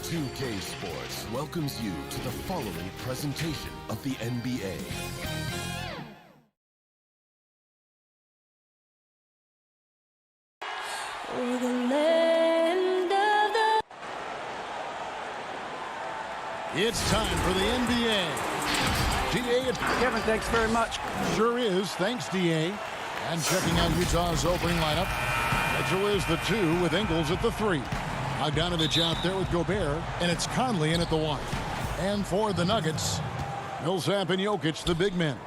2K Sports welcomes you to the following presentation of the NBA. It's time for the NBA. DA. Kevin, thanks very much. Sure is. Thanks, DA. And checking out Utah's opening lineup. Mitchell is the 2 with Ingles at the 3. Bogdanovich out there with Gobert, and it's Conley in at the 1. And for the Nuggets, Millsap and Jokic, the big men.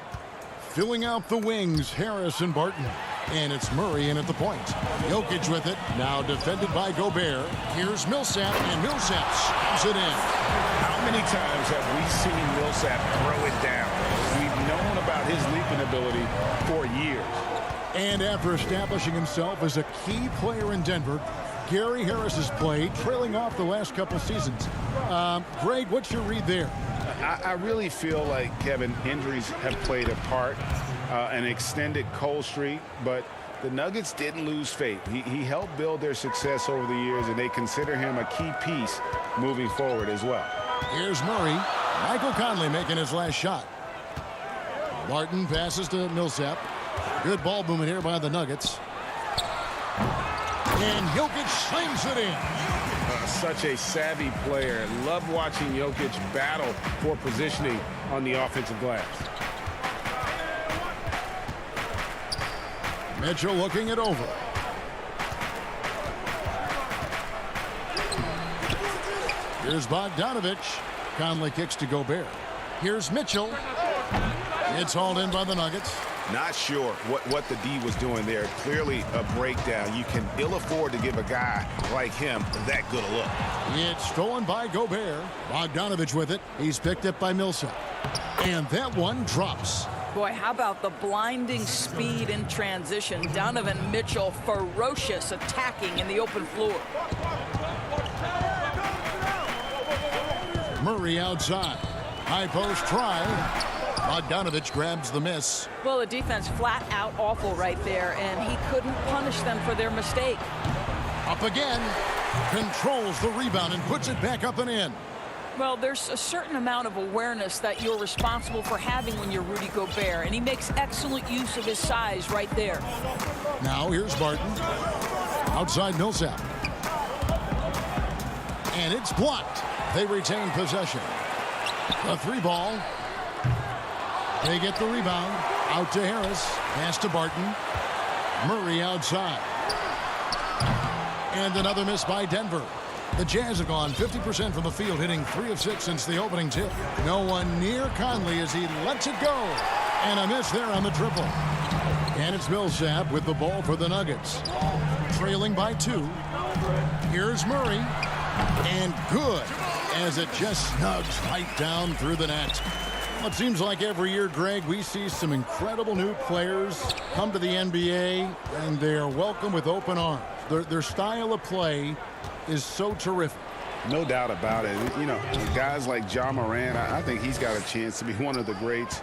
Filling out the wings, Harris and Barton. And it's Murray in at the point. Jokic with it, now defended by Gobert. Here's Millsap, and Millsap slams it in. How many times have we seen Millsap throw it down? We've known about his leaping ability for years. And after establishing himself as a key player in Denver, Gary Harris's play trailing off the last couple seasons. Greg, what's your read there? I really feel like, Kevin, injuries have played a part, an extended cold streak, but the Nuggets didn't lose faith. He helped build their success over the years, and they consider him a key piece moving forward as well. Here's Murray. Michael Conley making his last shot. Barton passes to Millsap. Good ball movement here by the Nuggets. And Jokic slams it in. Such a savvy player. Love watching Jokic battle for positioning on the offensive glass. Mitchell looking it over. Here's Bogdanovich. Conley kicks to Gobert. Here's Mitchell. It's hauled in by the Nuggets. Not sure what the D was doing there. Clearly a breakdown. You can ill afford to give a guy like him that good a look. It's stolen by Gobert. Bogdanovich with it. He's picked up by Millsap. And that one drops. Boy, how about the blinding speed in transition? Donovan Mitchell ferocious attacking in the open floor. Murray outside. High post try. Bogdanovich grabs the miss. Well, the defense flat out awful right there, and he couldn't punish them for their mistake. Up again. Controls the rebound and puts it back up and in. Well, there's a certain amount of awareness that you're responsible for having when you're Rudy Gobert, and he makes excellent use of his size right there. Now here's Barton. Outside Millsap. And it's blocked. They retain possession. The 3 ball. They get the rebound. Out to Harris. Pass to Barton. Murray outside. And another miss by Denver. The Jazz have gone 50% from the field, hitting 3 of 6 since the opening tip. No one near Conley as he lets it go. And a miss there on the triple. And it's Millsap with the ball for the Nuggets. Trailing by 2. Here's Murray. And good as it just snugs right down through the net. Well, it seems like every year, Greg, we see some incredible new players come to the NBA, and they are welcome with open arms. Their style of play is so terrific. No doubt about it. You know, guys like Ja Morant, I think he's got a chance to be one of the greats.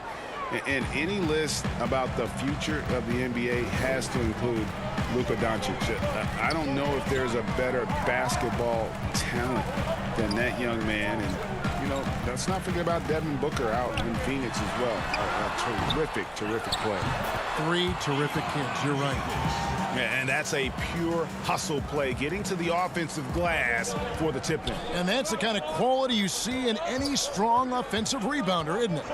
And any list about the future of the NBA has to include Luka Doncic. I don't know if there's a better basketball talent than that young man. And, you know, let's not forget about Devin Booker out in Phoenix as well. A terrific, terrific play. 3 terrific kids. You're right. And that's a pure hustle play, getting to the offensive glass for the tip-in. And that's the kind of quality you see in any strong offensive rebounder, isn't it?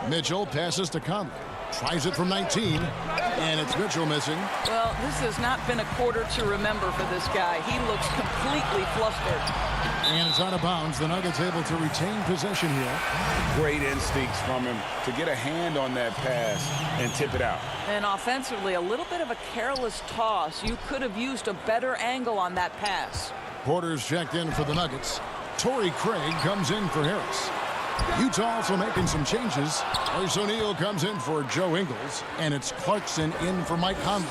Mitchell passes to Conley. Tries it from 19. And it's Mitchell missing. Well, this has not been a quarter to remember for this guy. He looks completely flustered. And it's out of bounds. The Nuggets able to retain possession here. Great instincts from him to get a hand on that pass and tip it out. And offensively, a little bit of a careless toss. You could have used a better angle on that pass. Porter's checked in for the Nuggets. Torrey Craig comes in for Harris. Utah also making some changes. Royce O'Neal comes in for Joe Ingles. And it's Clarkson in for Mike Conley.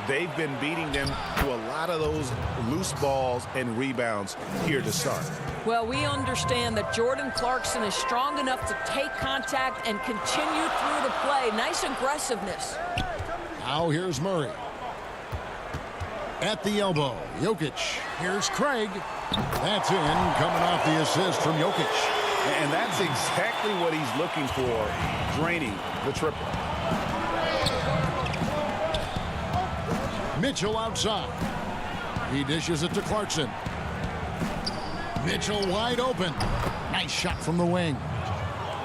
They've been beating them to a lot of those loose balls and rebounds here to start. Well, we understand that Jordan Clarkson is strong enough to take contact and continue through the play. Nice aggressiveness. Now here's Murray. At the elbow, Jokic. Here's Craig. That's in, coming off the assist from Jokic. And that's exactly what he's looking for, draining the triple. Mitchell outside. He dishes it to Clarkson. Mitchell wide open. Nice shot from the wing.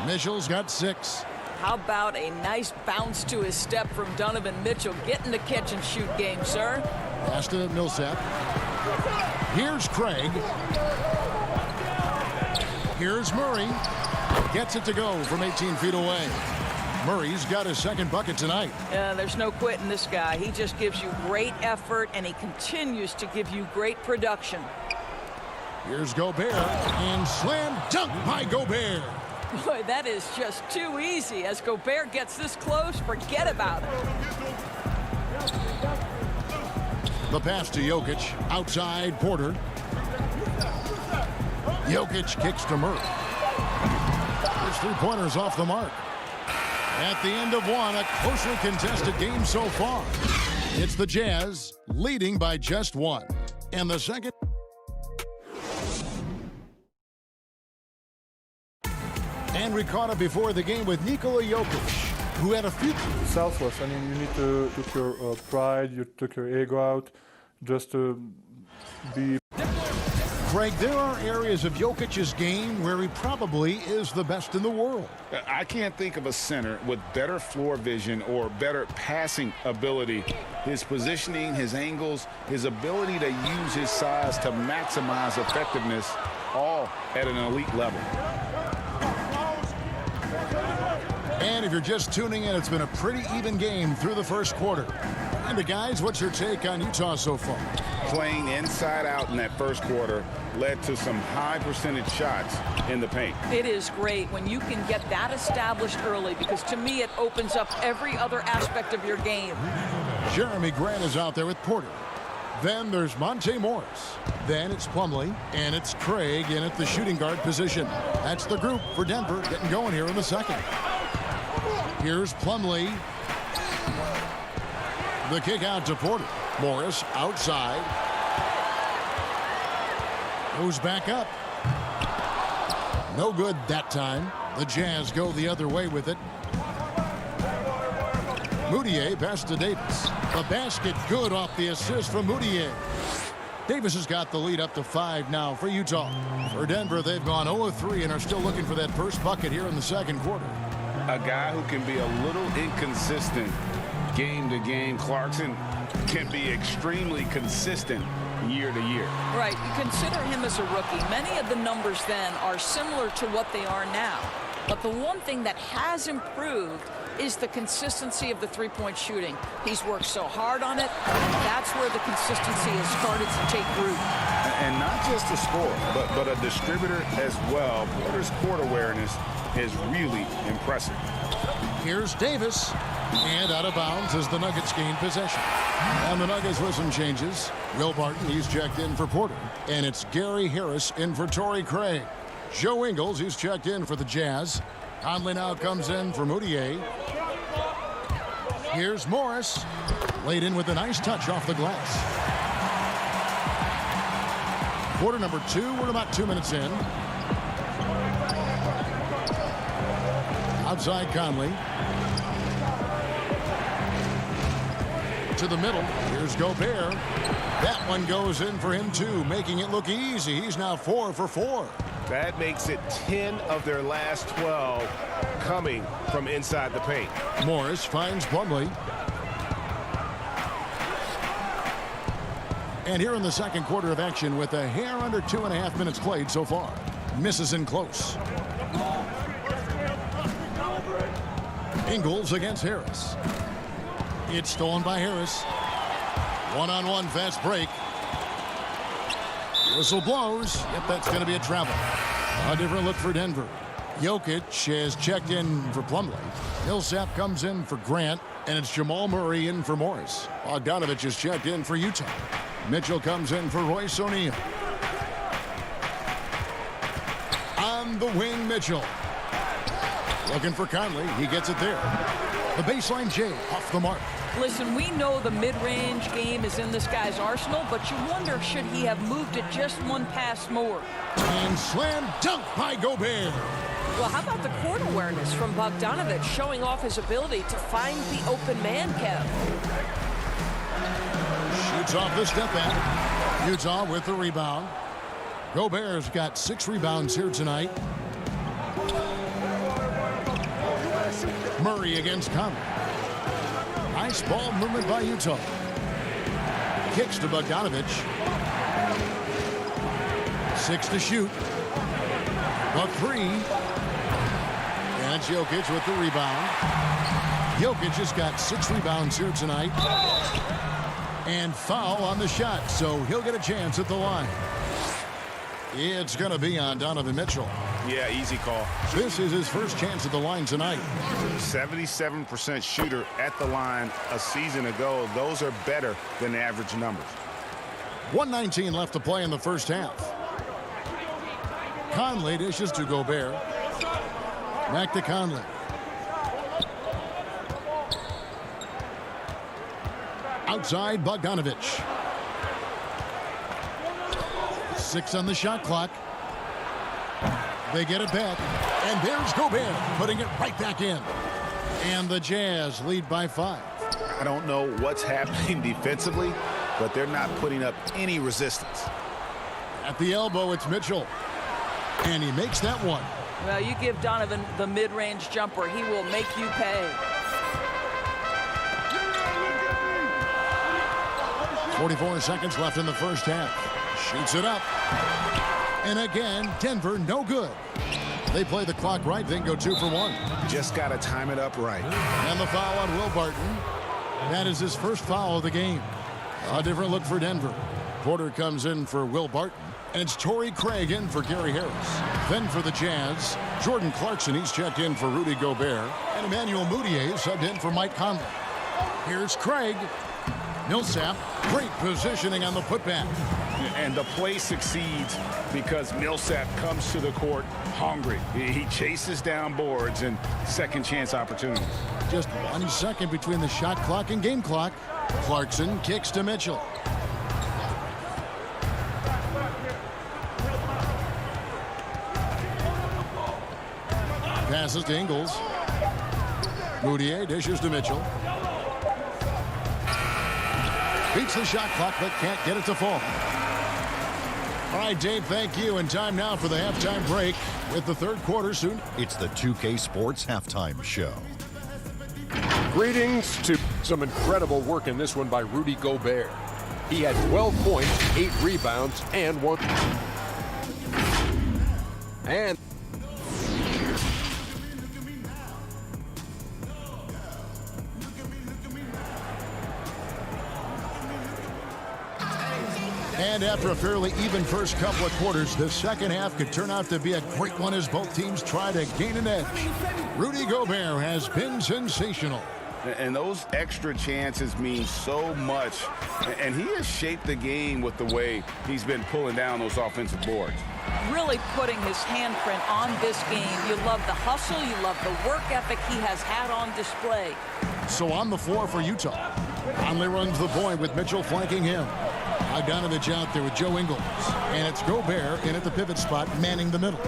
Mitchell's got 6. How about a nice bounce to his step from Donovan Mitchell? Getting the catch-and-shoot game, sir. Pass to Millsap. Here's Craig. Here's Murray. Gets it to go from 18 feet away. Murray's got his second bucket tonight. There's no quitting this guy. He just gives you great effort, and he continues to give you great production. Here's Gobert, and slam dunk by Gobert. Boy, that is just too easy. As Gobert gets this close, forget about it. The pass to Jokic, outside Porter. Jokic kicks to Murray. His three-pointers off the mark. At the end of one, a closely contested game so far. It's the Jazz leading by just 1. And the second. And we caught up before the game with Nikola Jokic, who had a few. Selfless. I mean, you need to took your pride, you took your ego out, just to be. Greg, there are areas of Jokic's game where he probably is the best in the world. I can't think of a center with better floor vision or better passing ability. His positioning, his angles, his ability to use his size to maximize effectiveness, all at an elite level. And if you're just tuning in, it's been a pretty even game through the first quarter. And guys, what's your take on Utah so far? Playing inside out in that first quarter led to some high percentage shots in the paint. It is great when you can get that established early, because to me it opens up every other aspect of your game. Jeremy Grant is out there with Porter. Then there's Monte Morris. Then it's Plumlee, and it's Craig in at the shooting guard position. That's the group for Denver getting going here in the second. Here's Plumlee. The kick out to Porter. Morris outside. Goes back up. No good that time. The Jazz go the other way with it. Moutier pass to Davis. The basket good off the assist from Moutier. Davis has got the lead up to 5 now for Utah. For Denver, they've gone 0-3 and are still looking for that first bucket here in the second quarter. A guy who can be a little inconsistent game to game. Clarkson can be extremely consistent year to year. Right, you consider him as a rookie. Many of the numbers then are similar to what they are now. But the one thing that has improved is the consistency of the three-point shooting. He's worked so hard on it, and that's where the consistency has started to take root. And not just a scorer, but a distributor as well. Porter's court awareness is really impressive. Here's Davis. And out of bounds as the Nuggets gain possession. And the Nuggets with some changes. Will Barton, he's checked in for Porter. And it's Gary Harris in for Torrey Craig. Joe Ingles, he's checked in for the Jazz. Conley now comes in for Moutier. Here's Morris. Laid in with a nice touch off the glass. Quarter number 2, we're about 2 minutes in. Outside Conley. To the middle. Here's Gobert. That one goes in for him too, making it look easy. He's now 4 for 4. That makes it 10 of their last 12 coming from inside the paint. Morris finds Plumlee. And here in the second quarter of action with a hair under 2.5 minutes played so far. Misses in close. Ingles against Harris. It's stolen by Harris. One-on-one fast break. Whistle blows. Yep, that's going to be a travel. A different look for Denver. Jokic has checked in for Plumlee. Millsap comes in for Grant, and it's Jamal Murray in for Morris. Bogdanovich has checked in for Utah. Mitchell comes in for Royce O'Neal. On the wing, Mitchell. Looking for Conley. He gets it there. The baseline J off the mark. Listen, we know the mid-range game is in this guy's arsenal, but you wonder, should he have moved it just one pass more? And slam dunk by Gobert. Well, how about the court awareness from Bogdanovic showing off his ability to find the open man, Kev? Shoots off the step back. Utah with the rebound. Gobert's got 6 rebounds here tonight. Murray against Conley. Nice ball movement by Utah. Kicks to Bogdanovic. 6 to shoot. The 3. And it's Jokic with the rebound. Jokic has got 6 rebounds here tonight. And foul on the shot, so he'll get a chance at the line. It's going to be on Donovan Mitchell. Yeah, easy call. This is his first chance at the line tonight. 77% shooter at the line a season ago. Those are better than the average numbers. 1:19 left to play in the first half. Conley dishes to Gobert. Back to Conley. Outside Bogdanovic. 6 on the shot clock. They get it back. And there's Gobert putting it right back in. And the Jazz lead by 5. I don't know what's happening defensively, but they're not putting up any resistance. At the elbow, it's Mitchell. And he makes that one. Well, you give Donovan the mid-range jumper, he will make you pay. 44 seconds left in the first half. Shoots it up. And again, Denver no good. They play the clock right, then go 2 for 1. Just got to time it up right. And the foul on Will Barton. That is his first foul of the game. A different look for Denver. Porter comes in for Will Barton. And it's Torrey Craig in for Gary Harris. Then for the Jazz, Jordan Clarkson, he's checked in for Rudy Gobert. And Emmanuel Mudiay subbed in for Mike Conley. Here's Craig. Millsap, great positioning on the putback. And the play succeeds because Millsap comes to the court hungry. He chases down boards and second chance opportunities. Just 1 second between the shot clock and game clock. Clarkson kicks to Mitchell. Passes to Ingles. Mudiay dishes to Mitchell. Beats the shot clock, but can't get it to fall. All right, Dave, thank you. And time now for the halftime break with the third quarter soon. It's the 2K Sports Halftime Show. Greetings to some incredible work in this one by Rudy Gobert. He had 12 points, 8 rebounds, and 1. And after a fairly even first couple of quarters, the second half could turn out to be a great one as both teams try to gain an edge. Rudy Gobert has been sensational. And those extra chances mean so much. And he has shaped the game with the way he's been pulling down those offensive boards. Really putting his handprint on this game. You love the hustle. You love the work ethic he has had on display. So on the floor for Utah. Conley runs the point with Mitchell flanking him. Bogdanovic out there with Joe Ingles. And it's Gobert in at the pivot spot, manning the middle.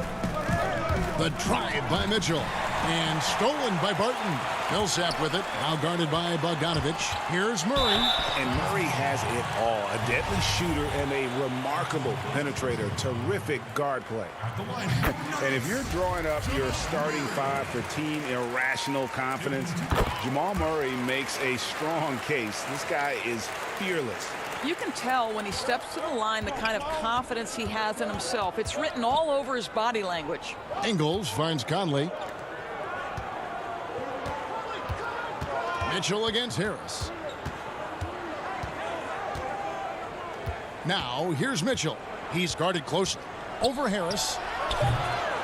The drive by Mitchell. And stolen by Barton. Millsap with it. Now guarded by Bogdanovic. Here's Murray. And Murray has it all. A deadly shooter and a remarkable penetrator. Terrific guard play. And if you're drawing up your starting 5 for team irrational confidence, Jamal Murray makes a strong case. This guy is fearless. You can tell when he steps to the line the kind of confidence he has in himself. It's written all over his body language. Ingles finds Conley. Mitchell against Harris. Now, here's Mitchell. He's guarded closely. Over Harris.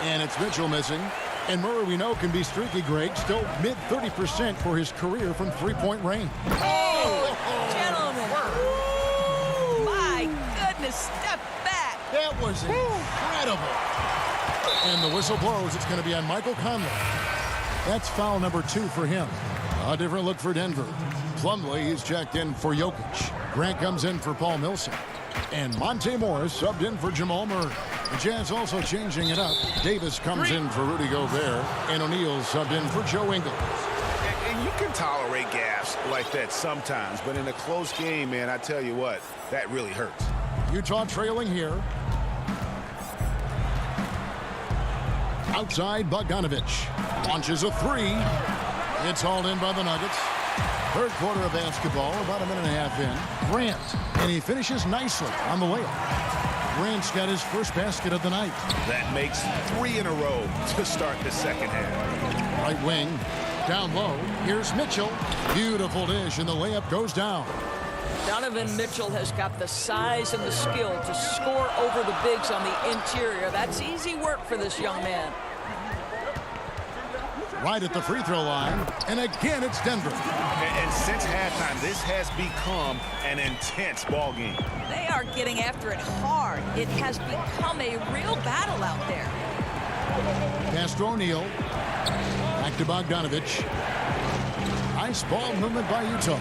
And it's Mitchell missing. And Murray, we know, can be streaky great. Still mid 30% for his career from three-point range. Oh, gentlemen. My goodness, step back. That was incredible. And the whistle blows. It's going to be on Michael Conley. That's foul number 2 for him. A different look for Denver. Plumlee, he's checked in for Jokic. Grant comes in for Paul Millsap. And Monte Morris subbed in for Jamal Murray. The Jazz also changing it up. Davis comes in for Rudy Gobert. And O'Neal subbed in for Joe Ingles. And you can tolerate gaffes like that sometimes, but in a close game, man, I tell you what, that really hurts. Utah trailing here. Outside, Bogdanovich launches a three. It's hauled in by the Nuggets. Third quarter of basketball, about a minute and a half in. Grant, and he finishes nicely on the layup. Grant's got his first basket of the night. That makes 3 in a row to start the second half. Right wing, down low. Here's Mitchell. Beautiful dish, and the layup goes down. Donovan Mitchell has got the size and the skill to score over the bigs on the interior. That's easy work for this young man. Right at the free throw line, and again it's Denver. And since halftime, this has become an intense ball game. They are getting after it hard. It has become a real battle out there. Pass to O'Neal. Back to Bogdanovich. Nice ball movement by Utah.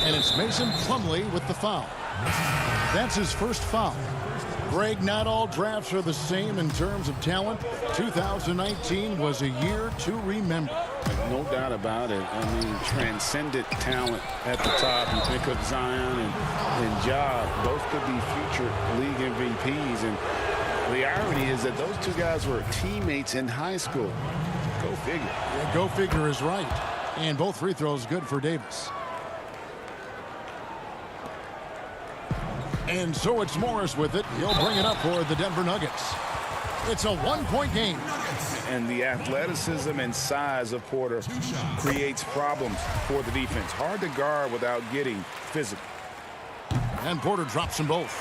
And it's Mason Plumlee with the foul. That's his first foul. Greg, not all drafts are the same in terms of talent. 2019 was a year to remember. No doubt about it. I mean, transcendent talent at the top. You think of Zion and Ja. Both could be future league MVPs. And the irony is that those two guys were teammates in high school. Go figure. Yeah, go figure is right. And both free throws good for Davis. And so it's Morris with it. He'll bring it up for the Denver Nuggets. It's a one-point game. And the athleticism and size of Porter creates problems for the defense. Hard to guard without getting physical. And Porter drops them both.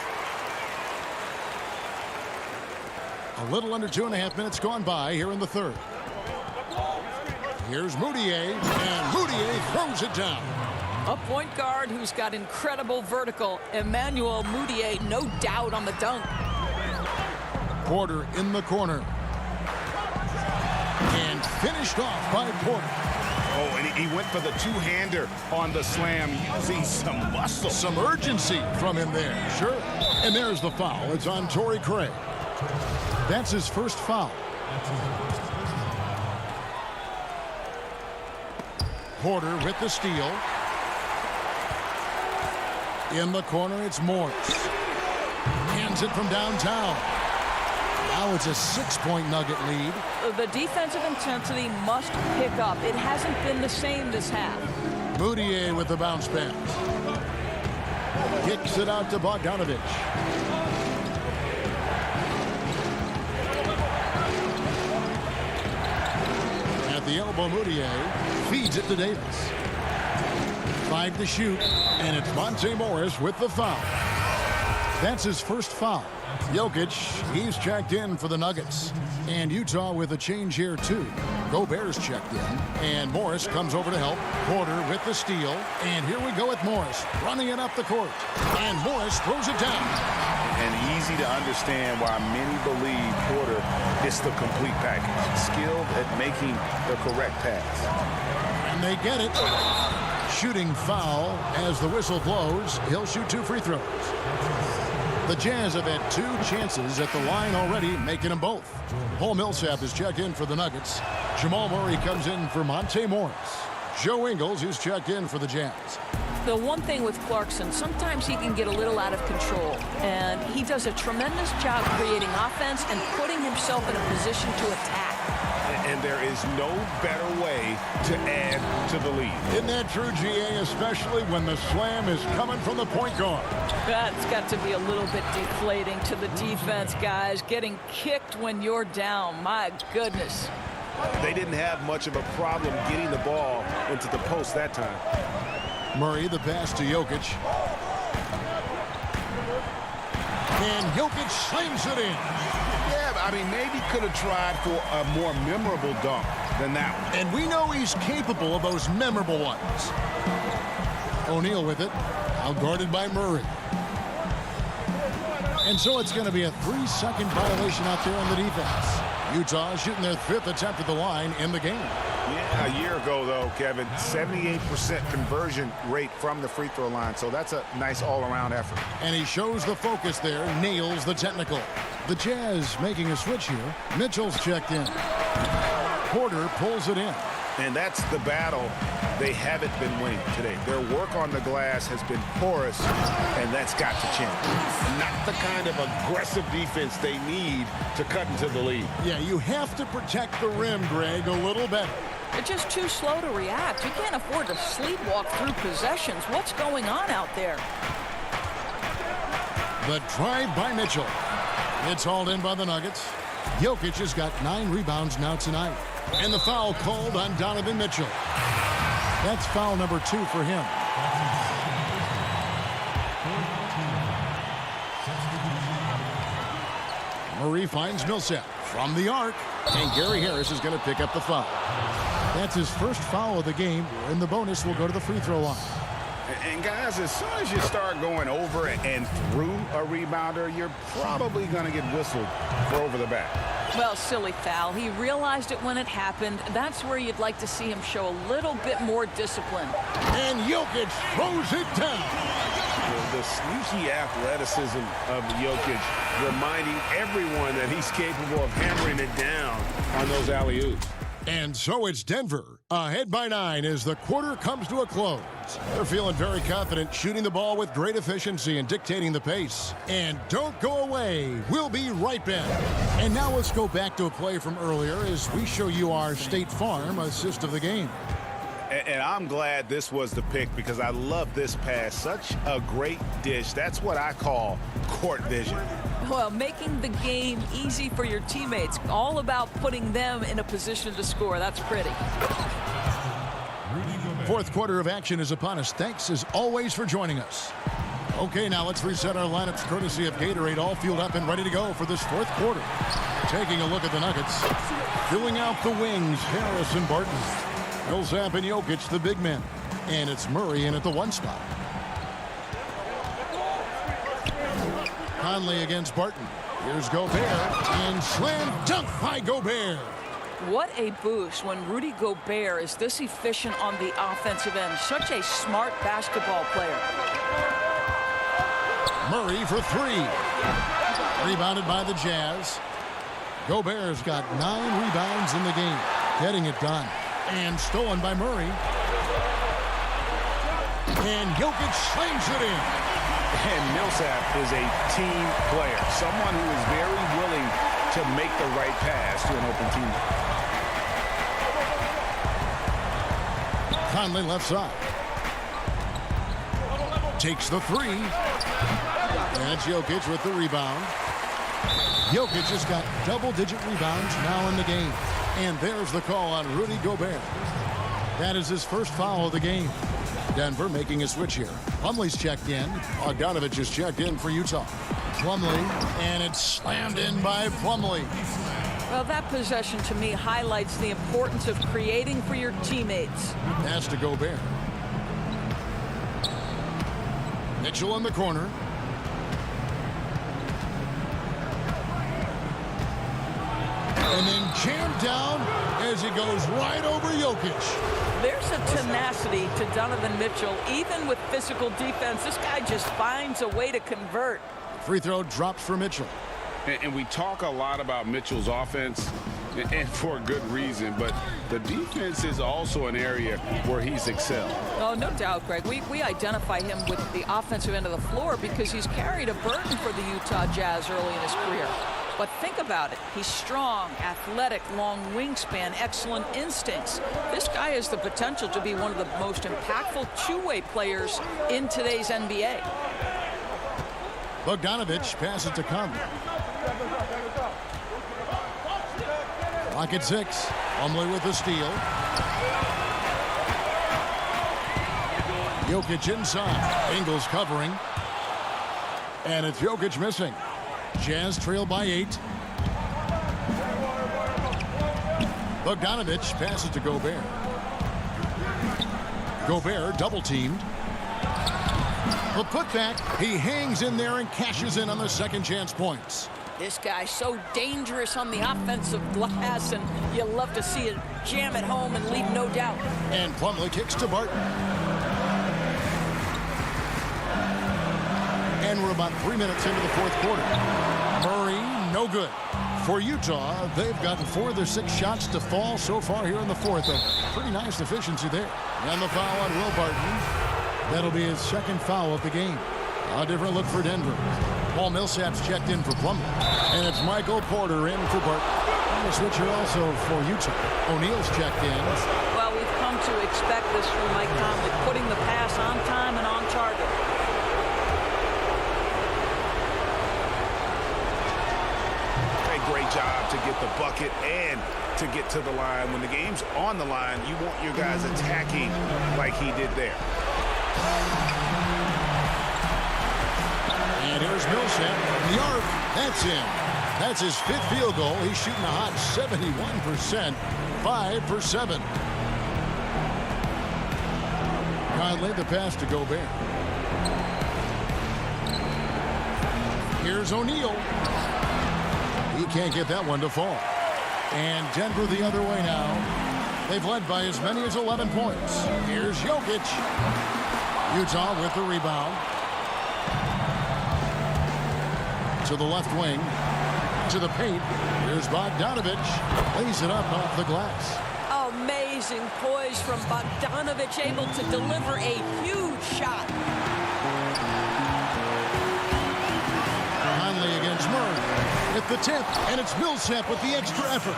A little under 2.5 minutes gone by here in the third. Here's Moutier, and Moutier throws it down. A point guard who's got incredible vertical. Emmanuel Moutier, no doubt on the dunk. Porter in the corner. And finished off by Porter. Oh, and he went for the two-hander on the slam, using some muscle. Some urgency from him there, sure. And there's the foul. It's on Torrey Craig. That's his first foul. Porter with the steal. In the corner, it's Morris. Hands it from downtown. Now it's a 6-point Nugget lead. The defensive intensity must pick up. It hasn't been the same this half. Moutier with the bounce pass. Kicks it out to Bogdanovich. At the elbow, Moutier feeds it to Davis. 5 to shoot, and it's Monte Morris with the foul. That's his first foul. Jokic, he's checked in for the Nuggets. And Utah with a change here, too. Gobert's checked in, and Morris comes over to help. Porter with the steal, and here we go with Morris, running it up the court. And Morris throws it down. And easy to understand why many believe Porter is the complete package. Skilled at making the correct pass. And they get it. Shooting foul as the whistle blows. He'll shoot 2 free throws. The Jazz have had 2 chances at the line already, making them both. Paul Millsap is checked in for the Nuggets. Jamal Murray comes in for Monte Morris. Joe Ingles is checked in for the Jazz. The one thing with Clarkson, sometimes he can get a little out of control, and he does a tremendous job creating offense and putting himself in a position to attack. And there is no better way to add to the lead. Isn't that true, GA, especially when the slam is coming from the point guard? That's got to be a little bit deflating to the defense, guys. Getting kicked when you're down, my goodness. They didn't have much of a problem getting the ball into the post that time. Murray, the pass to Jokic. And Jokic slams it in. Yeah, I mean, maybe could have tried for a more memorable dunk than that one. And we know he's capable of those memorable ones. O'Neal with it, outguarded by Murray. And so it's going to be a 3-second violation out there on the defense. Utah shooting their 5th attempt at the line in the game. Yeah, a year ago, though, Kevin, 78% conversion rate from the free throw line. So that's a nice all-around effort. And he shows the focus there, nails the technical. The Jazz making a switch here. Mitchell's checked in. Porter pulls it in. And that's the battle they haven't been winning today. Their work on the glass has been porous, and that's got to change. Not the kind of aggressive defense they need to cut into the lead. Yeah, you have to protect the rim, Greg, a little better. They're just too slow to react. You can't afford to sleepwalk through possessions. What's going on out there? The drive by Mitchell. It's hauled in by the Nuggets. Jokic has got 9 rebounds now tonight. And the foul called on Donovan Mitchell. That's foul number 2 for him. Murray finds Millsap from the arc. And Gary Harris is going to pick up the foul. That's his first foul of the game. And the bonus will go to the free throw line. And guys, as soon as you start going over and through a rebounder, you're probably going to get whistled for over the back. Well, silly foul. He realized it when it happened. That's where you'd like to see him show a little bit more discipline. And Jokic throws it down. The sneaky athleticism of Jokic reminding everyone that he's capable of hammering it down on those alley-oops. And so it's Denver, ahead by 9 as the quarter comes to a close. They're feeling very confident, shooting the ball with great efficiency and dictating the pace. And don't go away. We'll be right back. And now let's go back to a play from earlier as we show you our State Farm assist of the game. And I'm glad this was the pick because I love this pass. Such a great dish. That's what I call court vision. Well, making the game easy for your teammates. All about putting them in a position to score. That's pretty. Fourth quarter of action is upon us. Thanks, as always, for joining us. Okay, now let's reset our lineups courtesy of Gatorade, all fueled up and ready to go for this fourth quarter. Taking a look at the Nuggets. Filling out the wings, Harris and Barton. Millsap and Jokic, the big men. And it's Murray in at the 1 spot. Conley against Barton. Here's Gobert. And slam dunk by Gobert. What a boost when Rudy Gobert is this efficient on the offensive end. Such a smart basketball player. Murray for 3. Rebounded by the Jazz. Gobert's got 9 rebounds in the game. Getting it done. And stolen by Murray. And Jokic slams it in. And Millsap is a team player. Someone who is very willing to make the right pass to an open teammate. Conley left side. Takes the 3. That's Jokic with the rebound. Jokic has got double-digit rebounds now in the game. And there's the call on Rudy Gobert. That is his first foul of the game. Denver making a switch here. Plumlee's checked in. Bogdanovich is checked in for Utah. Plumlee, and it's slammed in by Plumlee. Well, that possession to me highlights the importance of creating for your teammates. Pass to Gobert. Mitchell in the corner. And then jammed down as he goes right over Jokic. There's a tenacity to Donovan Mitchell. Even with physical defense, this guy just finds a way to convert. Free throw drops for Mitchell. And we talk a lot about Mitchell's offense, and for a good reason, but the defense is also an area where he's excelled. Oh, no doubt, Greg. We identify him with the offensive end of the floor because he's carried a burden for the Utah Jazz early in his career. But think about it. He's strong, athletic, long wingspan, excellent instincts. This guy has the potential to be one of the most impactful two-way players in today's NBA. Bogdanovich passes to Conley. Clock at 6. Plumlee with the steal. Jokic inside. Ingles covering. And it's Jokic missing. Jazz trail by 8. Bogdanovich passes to Gobert. Gobert double teamed. The putback, he hangs in there and cashes in on the second chance points. This guy's so dangerous on the offensive glass, and you love to see it jam it home and leave no doubt. And Plumlee kicks to Barton. And we're about 3 minutes into the fourth quarter. Murray, no good. For Utah, they've gotten 4 of their 6 shots to fall so far here in the fourth. A pretty nice efficiency there. And the foul on Will Barton. That'll be his second foul of the game. A different look for Denver. Paul Millsap's checked in for Plumlee. And it's Michael Porter in for Barton. And a switcher also for Utah. O'Neal's checked in. Well, we've come to expect this from Mike Conley, putting the pass on time and on target. Great job to get the bucket and to get to the line. When the game's on the line, you want your guys attacking like he did there. And here's Millsap from the arc. That's in. That's his 5th field goal. He's shooting a hot 71%. 5 for 7. Conley, the pass to Gobert. Here's O'Neal. He can't get that one to fall. And Denver the other way now. They've led by as many as 11 points. Here's Jokic. Utah with the rebound. To the left wing. To the paint. Here's Bogdanovich. Lays it up off the glass. Amazing poise from Bogdanovich, able to deliver a huge shot. Conley against Murray. At the tip, and it's Millsap with the extra effort.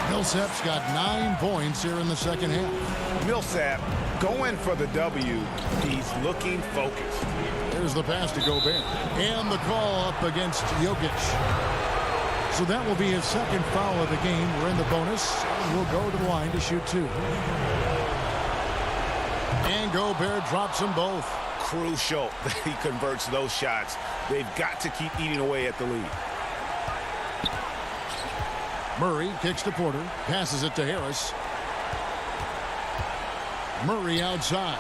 Millsap's got 9 points here in the second half. Millsap going for the W. He's looking focused. There's the pass to Gobert. And the call up against Jokic. So that will be his second foul of the game. We're in the bonus. We'll go to the line to shoot 2. And Gobert drops them both. Crucial that he converts those shots. They've got to keep eating away at the lead. Murray kicks to Porter, passes it to Harris. Murray outside.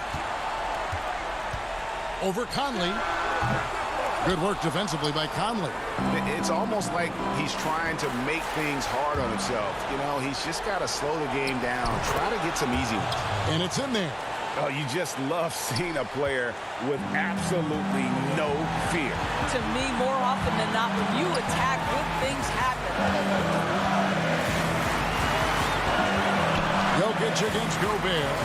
Over Conley. Good work defensively by Conley. It's almost like he's trying to make things hard on himself. You know, he's just got to slow the game down, try to get some easy ones. And it's in there. Oh, you just love seeing a player with absolutely no fear. To me, more often than not, when you attack, good things happen. Jokic against Gobert.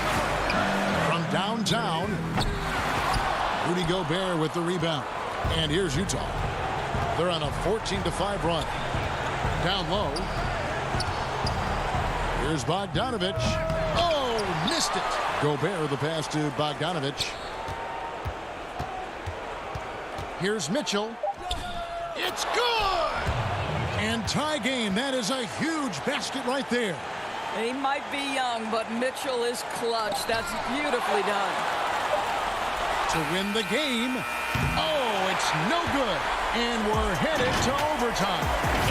From downtown. Rudy Gobert with the rebound. And here's Utah. They're on a 14-5 run. Down low. Here's Bogdanovich. Oh, missed it. Gobert the pass to Bogdanovich. Here's Mitchell. It's good! And tie game. That is a huge basket right there. He might be young, but Mitchell is clutch. That's beautifully done. To win the game. Oh, it's no good. And we're headed to overtime.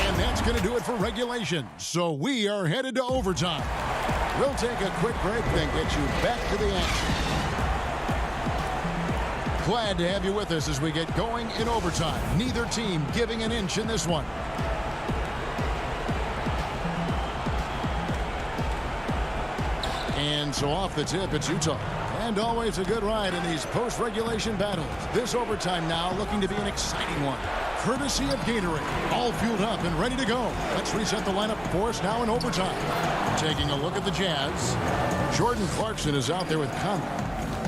And that's going to do it for regulation. So we are headed to overtime. We'll take a quick break, then get you back to the action. Glad to have you with us as we get going in overtime. Neither team giving an inch in this one. And so off the tip, it's Utah. And always a good ride in these post-regulation battles. This overtime now looking to be an exciting one. Courtesy of Gatorade. All fueled up and ready to go. Let's reset the lineup for us now in overtime. Taking a look at the Jazz. Jordan Clarkson is out there with Conley.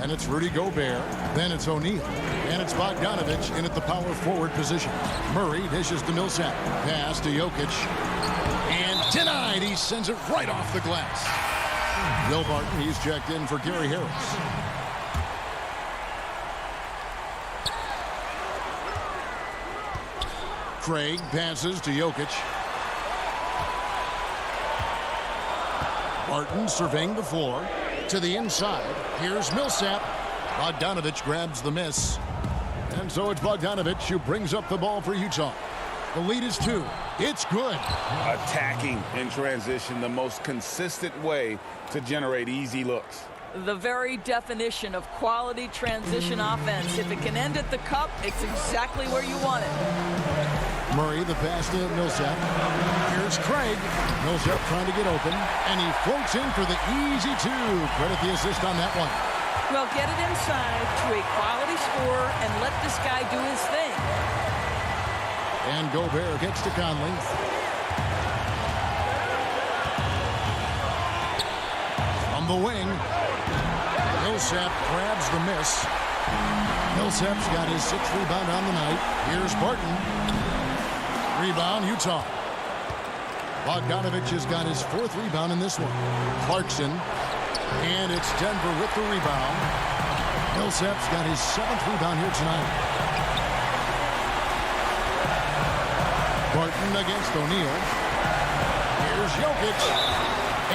And it's Rudy Gobert. Then it's O'Neal. And it's Bogdanovich in at the power forward position. Murray dishes to Millsap. Pass to Jokic. And denied. He sends it right off the glass. Will Barton, he's checked in for Gary Harris. Craig passes to Jokic. Barton surveying the floor. To the inside. Here's Millsap. Bogdanovich grabs the miss. And so it's Bogdanovich who brings up the ball for Utah. The lead is 2. It's good. Attacking in transition, the most consistent way to generate easy looks. The very definition of quality transition offense. If it can end at the cup, it's exactly where you want it. Murray, the pass to Millsap. Here's Craig. Millsap trying to get open, and he floats in for the easy two. Credit the assist on that one. Well, get it inside to a quality scorer and let this guy do his thing. And Gobert gets to Conley. From the wing, Millsap grabs the miss. Millsap's got his 6th rebound on the night. Here's Barton. Rebound, Utah. Bogdanovich has got his 4th rebound in this one. Clarkson. And it's Denver with the rebound. Millsap's got his 7th rebound here tonight. Barton against O'Neal. Here's Jokic.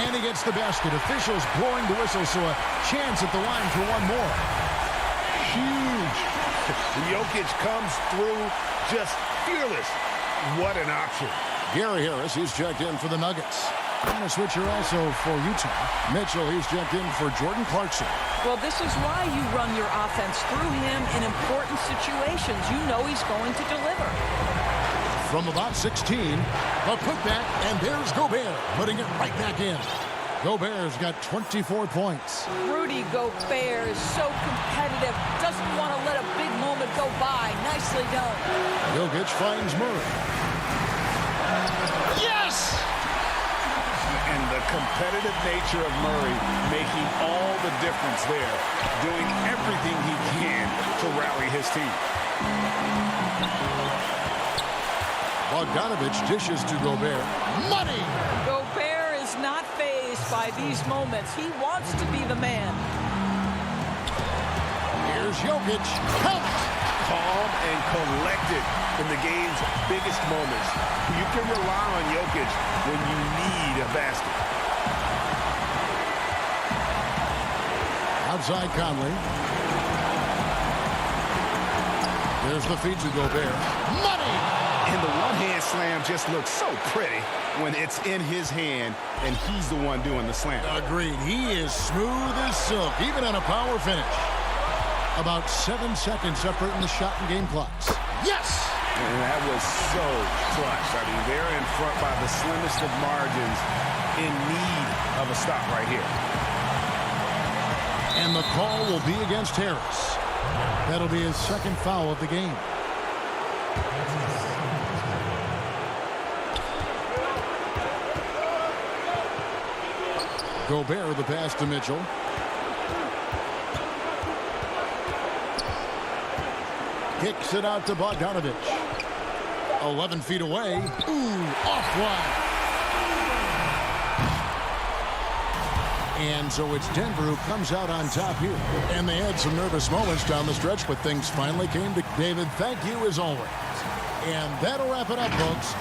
And he gets the basket. Officials blowing the whistle, so a chance at the line for one more. Huge. Jokic comes through just fearless. What an option. Gary Harris, he's checked in for the Nuggets. And a switcher also for Utah. Mitchell, he's checked in for Jordan Clarkson. Well, this is why you run your offense through him in important situations. You know he's going to deliver. From about 16, a putback, and there's Gobert, putting it right back in. Gobert's got 24 points. Rudy Gobert is so competitive. Doesn't want to let a big moment go by. Nicely done. Jokic finds Murray. Yes! And the competitive nature of Murray making all the difference there. Doing everything he can to rally his team. Bogdanovich dishes to Gobert. Money! Gobert is not fazed by these moments. He wants to be the man. Here's Jokic. Count! Calm and collected in the game's biggest moments. You can rely on Jokic when you need a basket. Outside Conley. There's the feed to Gobert. Money! And the one-hand slam just looks so pretty when it's in his hand and he's the one doing the slam. Agreed. He is smooth as silk, even on a power finish. About 7 seconds separating the shot and game clocks. Yes! And that was so clutch. I mean, they're in front by the slimmest of margins, in need of a stop right here. And the call will be against Harris. That'll be his 2nd foul of the game. Gobert, the pass to Mitchell. Kicks it out to Bogdanovich. 11 feet away. Ooh, offline. And so it's Denver who comes out on top here. And they had some nervous moments down the stretch, but things finally came to David. Thank you as always. And that'll wrap it up, folks.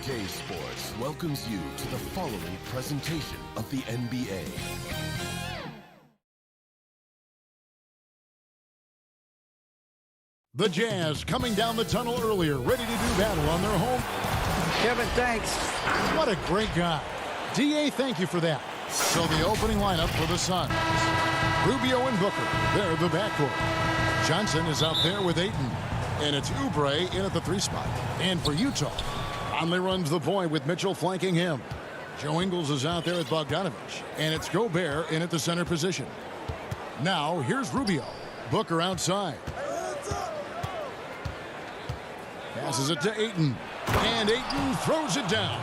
2K Sports welcomes you to the following presentation of the NBA. The Jazz coming down the tunnel earlier, ready to do battle on their home. Kevin, thanks. What a great guy. D.A., thank you for that. So the opening lineup for the Suns. Rubio and Booker, they're the backcourt. Johnson is out there with Ayton. And it's Oubre in at the 3 spot. And for Utah, Conley runs the point with Mitchell flanking him. Joe Ingles is out there with Bogdanovich. And it's Gobert in at the center position. Now, here's Rubio. Booker outside. Passes it to Ayton. And Ayton throws it down.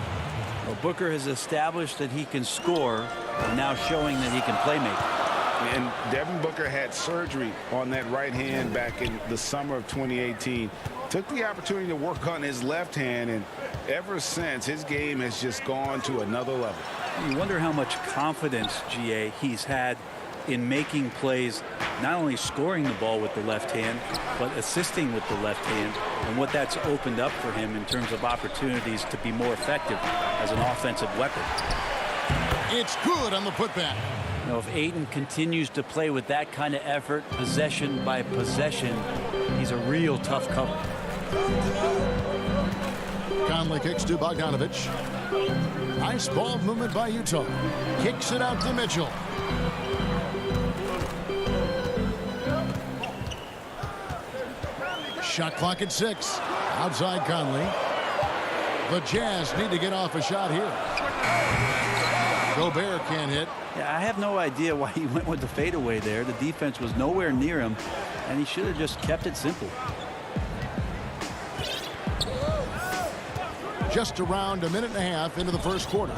Well, Booker has established that he can score, and now showing that he can play make. And Devin Booker had surgery on that right hand back in the summer of 2018. Took the opportunity to work on his left hand, and ever since, his game has just gone to another level. You wonder how much confidence, GA, he's had in making plays, not only scoring the ball with the left hand, but assisting with the left hand, and what that's opened up for him in terms of opportunities to be more effective as an offensive weapon. It's good on the putback. You know, if Ayton continues to play with that kind of effort, possession by possession, he's a real tough cover. Conley kicks to Bogdanovich. Nice ball movement by Utah. Kicks it out to Mitchell. Shot clock at 6. Outside Conley. The Jazz need to get off a shot here. Gobert can't hit. Yeah, I have no idea why he went with the fadeaway there. The defense was nowhere near him, and he should have just kept it simple. Just around a minute and a half into the first quarter.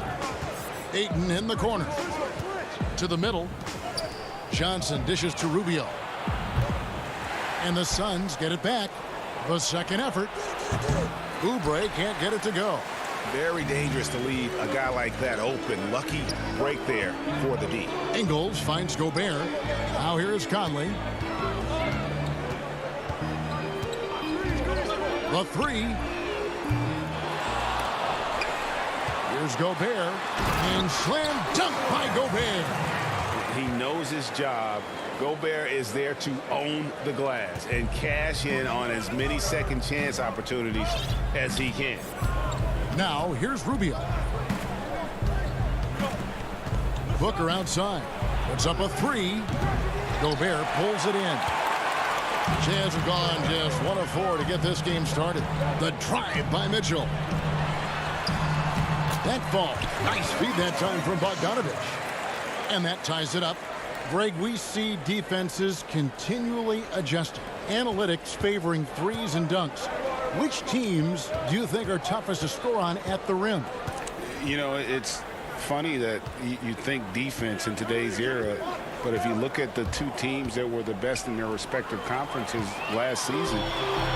Ayton in the corner. To the middle. Johnson dishes to Rubio. And the Suns get it back. The second effort. Oubre can't get it to go. Very dangerous to leave a guy like that open. Lucky break there for the D. Ingles finds Gobert. Now here is Conley. The 3. Here's Gobert. And slam dunk by Gobert. He knows his job. Gobert is there to own the glass and cash in on as many second chance opportunities as he can. Now, here's Rubio. Booker outside. Puts up a 3. Gobert pulls it in. Jazz have gone just 1 of 4 to get this game started. The drive by Mitchell. That ball. Nice feed that time from Bogdanovich. And that ties it up. Greg, we see defenses continually adjusting. Analytics favoring threes and dunks. Which teams do you think are toughest to score on at the rim? You know, it's funny that you think defense in today's era, but if you look at the 2 teams that were the best in their respective conferences last season,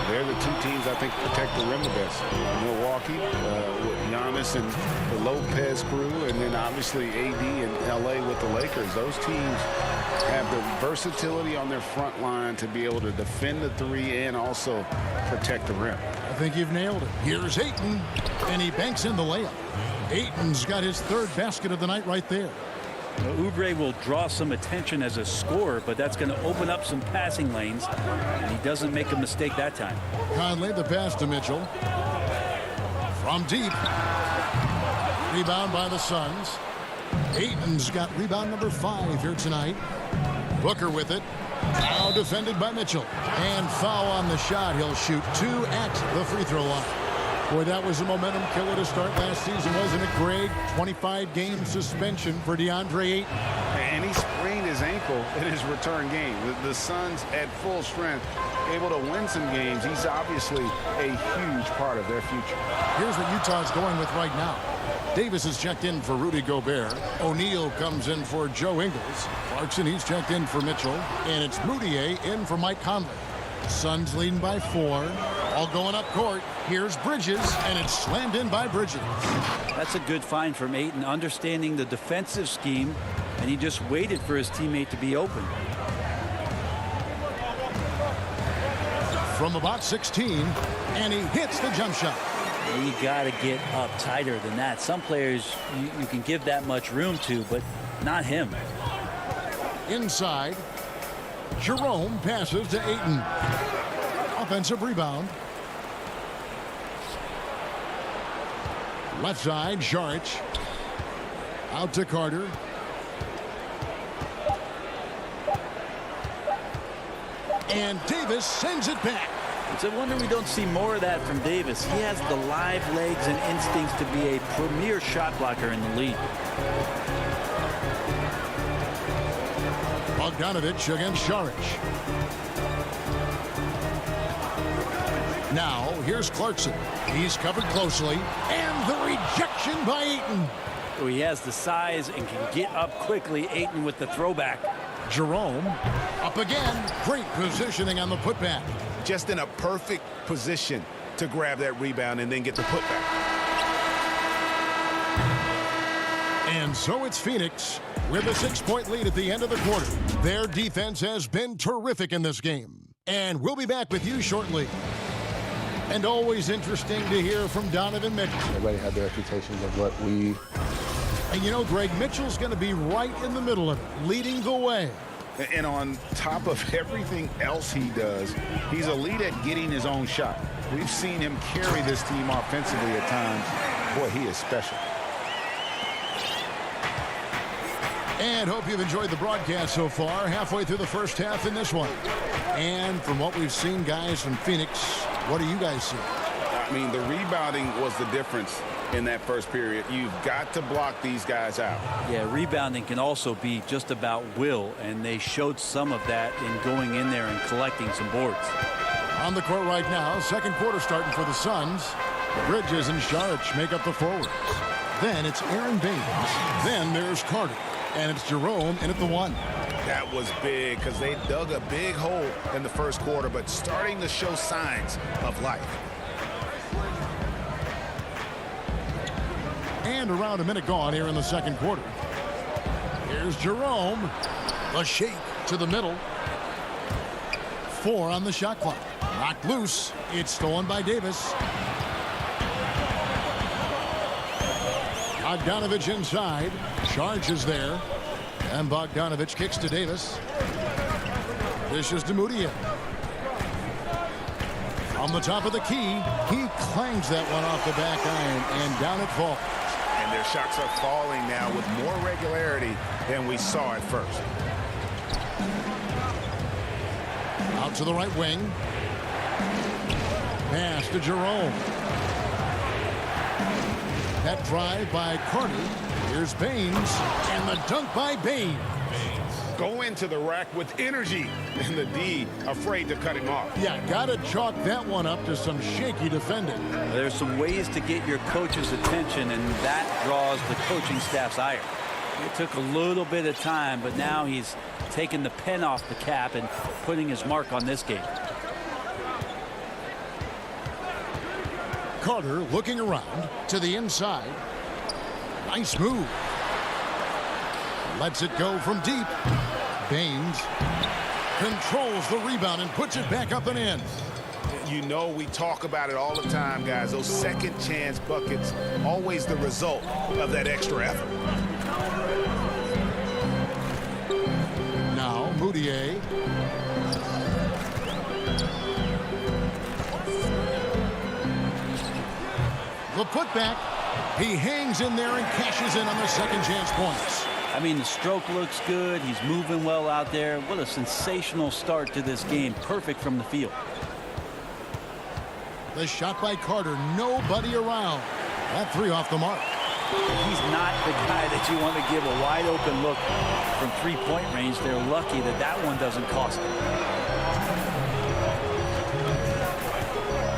they're the 2 teams I think protect the rim the best. Milwaukee with Giannis and the Lopez crew, and then obviously AD and LA with the Lakers. Those teams have the versatility on their front line to be able to defend the 3 and also protect the rim. I think you've nailed it. Here's Ayton, and he banks in the layup. Ayton's got his 3rd basket of the night right there. Well, Oubre will draw some attention as a scorer, but that's going to open up some passing lanes, and he doesn't make a mistake that time. Conley, the pass to Mitchell. From deep. Rebound by the Suns. Ayton's got rebound number 5 here tonight. Booker with it. Now defended by Mitchell. And foul on the shot. He'll shoot 2 at the free throw line. Boy, that was a momentum killer to start last season, wasn't it, Greg? 25-game suspension for DeAndre Ayton. And he sprained his ankle in his return game. The Suns at full strength, able to win some games. He's obviously a huge part of their future. Here's what Utah's going with right now. Davis is checked in for Rudy Gobert. O'Neal comes in for Joe Ingles. Clarkson, he's checked in for Mitchell. And it's Moutier in for Mike Conley. Suns leading by 4. All going up court. Here's Bridges, and it's slammed in by Bridges. That's a good find from Ayton, understanding the defensive scheme, and he just waited for his teammate to be open. From about 16, and he hits the jump shot. You got to get up tighter than that. Some players you can give that much room to, but not him. Inside, Jerome passes to Ayton. Offensive rebound. Left side, Saric. Out to Carter. And Davis sends it back. It's a wonder we don't see more of that from Davis. He has the live legs and instincts to be a premier shot blocker in the league. Bogdanovich against Saric. Now, here's Clarkson. He's covered closely. And the rejection by Ayton. He has the size and can get up quickly. Ayton with the throwback. Jerome up again. Great positioning on the putback. Just in a perfect position to grab that rebound and then get the putback. And so it's Phoenix with a 6-point lead at the end of the quarter. Their defense has been terrific in this game. And we'll be back with you shortly. And always interesting to hear from Donovan Mitchell. Everybody had their reputations of what we... And you know, Greg, Mitchell's going to be right in the middle of it, leading the way. And on top of everything else he does, he's elite at getting his own shot. We've seen him carry this team offensively at times. Boy, he is special. And hope you've enjoyed the broadcast so far, halfway through the first half in this one. And from what we've seen, guys, from Phoenix, what do you guys see? I mean, the rebounding was the difference in that first period. You've got to block these guys out. Yeah, rebounding can also be just about will, and they showed some of that in going in there and collecting some boards. On the court right now, second quarter starting for the Suns. Bridges and Saric make up the forwards. Then it's Aaron Baines. Then there's Carter. And it's Jerome in at the 1. That was big because they dug a big hole in the first quarter, but starting to show signs of life. And around a minute gone here in the second quarter. Here's Jerome. A shake to the middle. 4 on the shot clock. Knocked loose. It's stolen by Davis. Bogdanovich inside. Saric is there. And Bogdanovich kicks to Davis. This is Mudiay. On the top of the key, he clangs that one off the back iron, and down it falls. And their shots are falling now with more regularity than we saw at first. Out to the right wing. Pass to Jerome. That drive by Carter. Here's Baines, and the dunk by Baines. Go into the rack with energy, and the D afraid to cut him off. Yeah, gotta chalk that one up to some shaky defending. There's some ways to get your coach's attention, and that draws the coaching staff's ire. It took a little bit of time, but now he's taking the pen off the cap and putting his mark on this game. Carter looking around to the inside. Nice move. Lets it go from deep. Baines controls the rebound and puts it back up and in. You know, we talk about it all the time, guys. Those second chance buckets, always the result of that extra effort. Now, Mudiay. The putback. He hangs in there and cashes in on the second chance points. I mean, the stroke looks good. He's moving well out there. What a sensational start to this game. Perfect from the field. The shot by Carter. Nobody around. That 3 off the mark. He's not the guy that you want to give a wide open look from three-point range. They're lucky that that one doesn't cost them.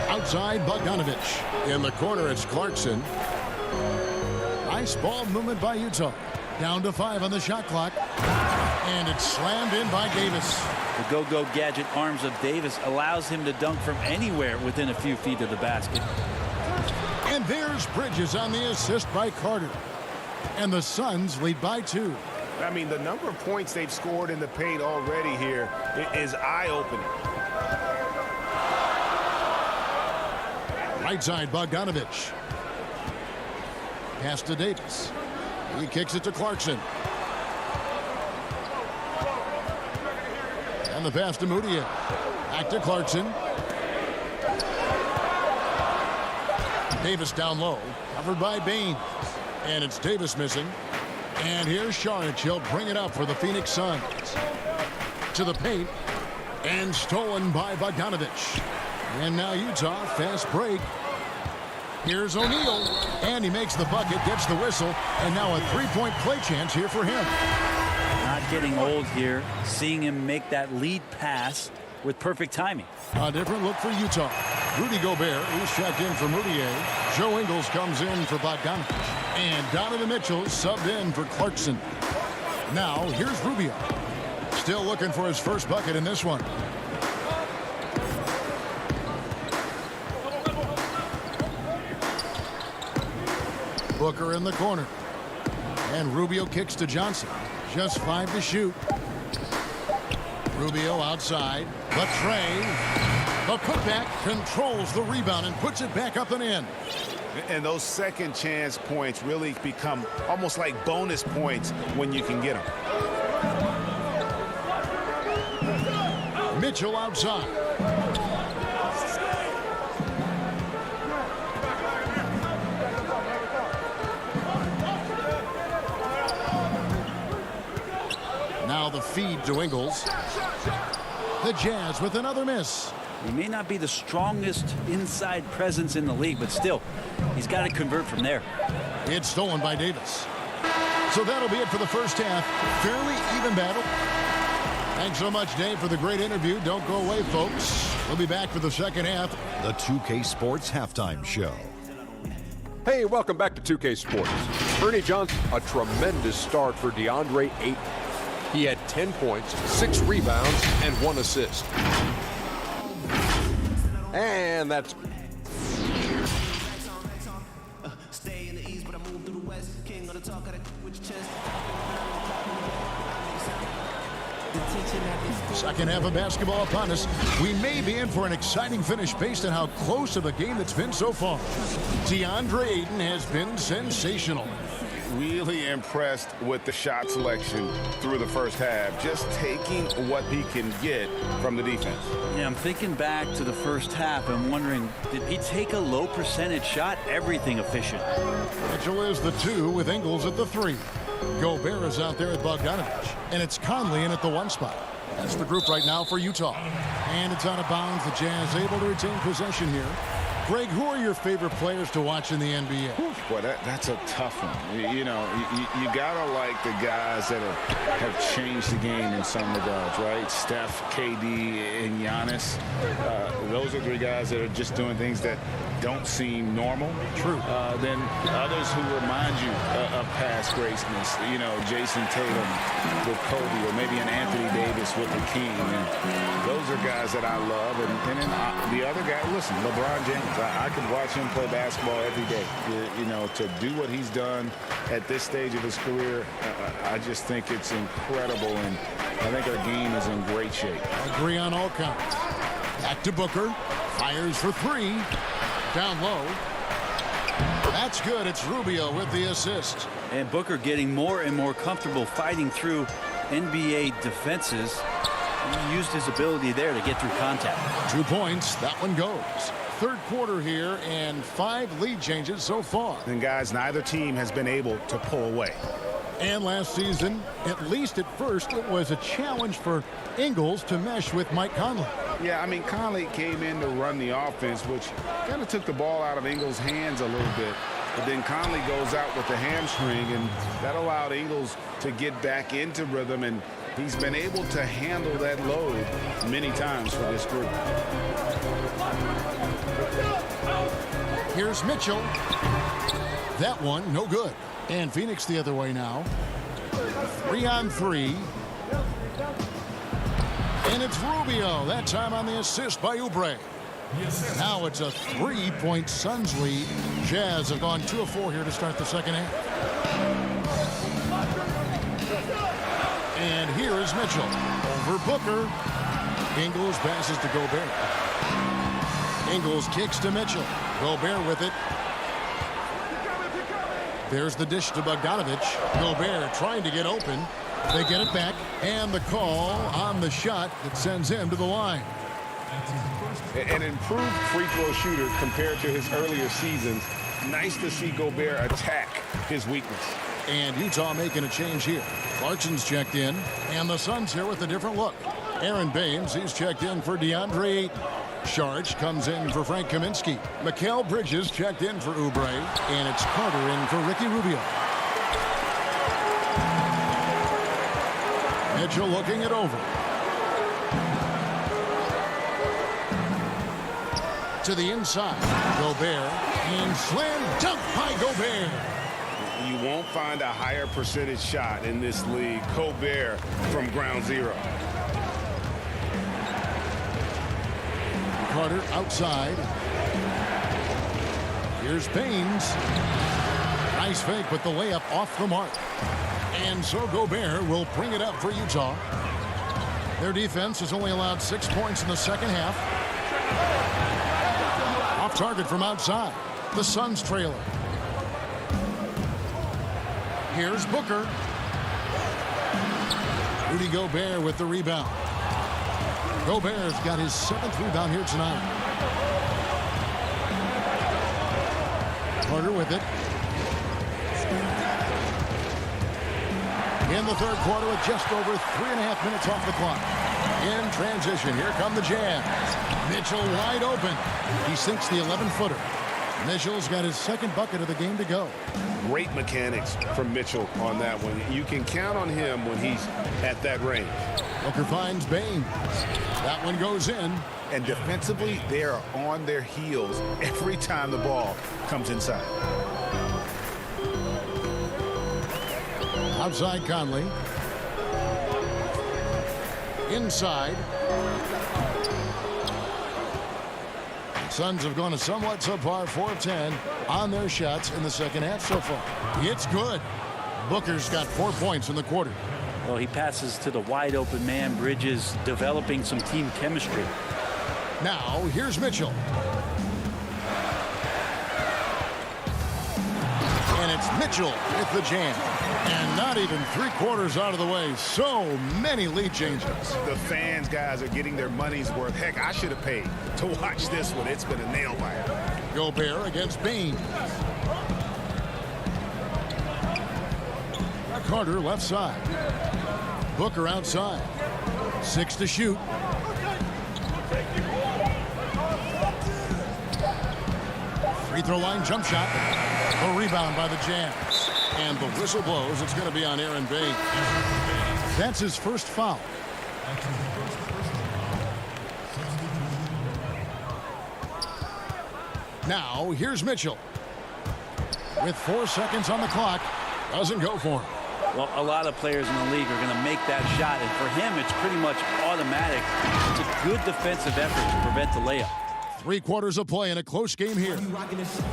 Outside, Bogdanovich. In the corner, it's Clarkson. Nice ball movement by Utah. Down to 5 on the shot clock. And it's slammed in by Davis. The go-go gadget arms of Davis allows him to dunk from anywhere within a few feet of the basket. And there's Bridges on the assist by Carter. And the Suns lead by 2. I mean, the number of points they've scored in the paint already here is eye-opening. Right side, Bogdanovich. Pass to Davis. He kicks it to Clarkson. And the pass to Moutier. Back to Clarkson. Davis down low. Covered by Baines. And it's Davis missing. And here's Saric. He'll bring it up for the Phoenix Suns. To the paint. And stolen by Bogdanovich. And now Utah, fast break. Here's O'Neal. And he makes the bucket, gets the whistle. And now a three-point play chance here for him. Not getting old here. Seeing him make that lead pass with perfect timing. A different look for Utah. Rudy Gobert, who's checked in for Moutier. Joe Ingles comes in for Bogdanovich. And Donovan Mitchell subbed in for Clarkson. Now, here's Rubio. Still looking for his first bucket in this one. Booker in the corner. And Rubio kicks to Johnson. Just 5 to shoot. Rubio outside. But Trey, the putback, controls the rebound and puts it back up and in. And those second chance points really become almost like bonus points when you can get them. Mitchell outside. Now the feed to Ingles. The Jazz with another miss. He may not be the strongest inside presence in the league, but still, he's got to convert from there. It's stolen by Davis. So that'll be it for the first half. Fairly even battle. Thanks so much, Dave, for the great interview. Don't go away, folks. We'll be back for the second half. The 2K Sports Halftime Show. Hey, welcome back to 2K Sports. Ernie Johnson, a tremendous start for DeAndre Ayton. He had 10 points, 6 rebounds, and 1 assist. And that's... Second half of basketball upon us. We may be in for an exciting finish based on how close of a game it's been so far. DeAndre Ayton has been sensational. Really impressed with the shot selection through the first half, just taking what he can get from the defense. Yeah, I'm thinking back to the first half and wondering, did he take a low percentage shot? Everything efficient. Mitchell is the 2 with Ingles at the 3. Gobert is out there at Bogdanovich. And it's Conley in at the 1 spot. That's the group right now for Utah. And it's out of bounds. The Jazz able to retain possession here. Greg, who are your favorite players to watch in the NBA? Boy, that's a tough one. You know, you gotta like the guys that have changed the game in some regards, right? Steph, KD, and Giannis. Those are 3 guys that are just doing things that don't seem normal. True. Then others who remind you of past greatness. You know, Jason Tatum with Kobe, or maybe an Anthony Davis with the King. And those are guys that I love. And then the other guy, listen, LeBron James. I could watch him play basketball every day. You know, to do what he's done at this stage of his career, I just think it's incredible, and I think our game is in great shape. Agree on all counts. Back to Booker. Fires for 3. Down low. That's good. It's Rubio with the assist. And Booker getting more and more comfortable fighting through NBA defenses. He used his ability there to get through contact. 2 points. That one goes. Third quarter here, and 5 lead changes so far. And guys, neither team has been able to pull away. And last season, at least at first, it was a challenge for Ingles to mesh with Mike Conley. Yeah, I mean, Conley came in to run the offense, which kind of took the ball out of Ingles' hands a little bit. But then Conley goes out with the hamstring, and that allowed Ingles to get back into rhythm, and he's been able to handle that load many times for this group. Here's Mitchell. That one, no good. And Phoenix the other way now. 3 on 3. And it's Rubio. That time on the assist by Oubre. Now it's a 3-point Suns lead. Jazz have gone 2 of 4 here to start the second half. And here is Mitchell. Over Booker. Ingles passes to Gobert. Ingles kicks to Mitchell. Gobert with it. There's the dish to Bogdanovich. Gobert trying to get open. They get it back, and the call on the shot that sends him to the line. An improved free throw shooter compared to his earlier seasons. Nice to see Gobert attack his weakness. And Utah making a change here. Clarkson's checked in, and the Suns here with a different look. Aaron Baines, he's checked in for DeAndre Ayton. Sharge comes in for Frank Kaminsky. Mikal Bridges checked in for Oubre, and it's Carter in for Ricky Rubio. Mitchell looking it over. To the inside. Gobert. And slam dunk by Gobert. You won't find a higher percentage shot in this league. Gobert from ground zero. Carter outside. Here's Baines. Nice fake, but the layup off the mark. And so Gobert will bring it up for Utah. Their defense has only allowed 6 points in the second half. Off target from outside. The Suns trailer. Here's Booker. Rudy Gobert with the rebound. Gobert's got his 7th rebound here tonight. Carter with it. In the third quarter with just over 3.5 minutes off the clock. In transition, here come the Jazz. Mitchell wide open. He sinks the 11-footer. Mitchell's got his 2nd bucket of the game to go. Great mechanics from Mitchell on that one. You can count on him when he's at that range. Booker finds Baines. That one goes in. And defensively, they are on their heels every time the ball comes inside. Outside Conley. Inside. Suns have gone a somewhat subpar 4 of 10 on their shots in the second half so far. It's good. Booker's got 4 points in the quarter. Well, he passes to the wide open man. Bridges developing some team chemistry. Now, here's Mitchell. And it's Mitchell with the jam. And not even 3/4 out of the way. So many lead changes. The fans, guys, are getting their money's worth. Heck, I should have paid to watch this one. It's been a nail biter. Gobert against Baines. Carter left side. Booker outside. 6 to shoot. Free throw line jump shot. A rebound by the Jazz. And the whistle blows. It's going to be on Aaron Baines. That's his first foul. Now, here's Mitchell. With 4 seconds on the clock. Doesn't go for him. Well, a lot of players in the league are going to make that shot, and for him, it's pretty much automatic. It's a good defensive effort to prevent the layup. 3/4 of play in a close game here.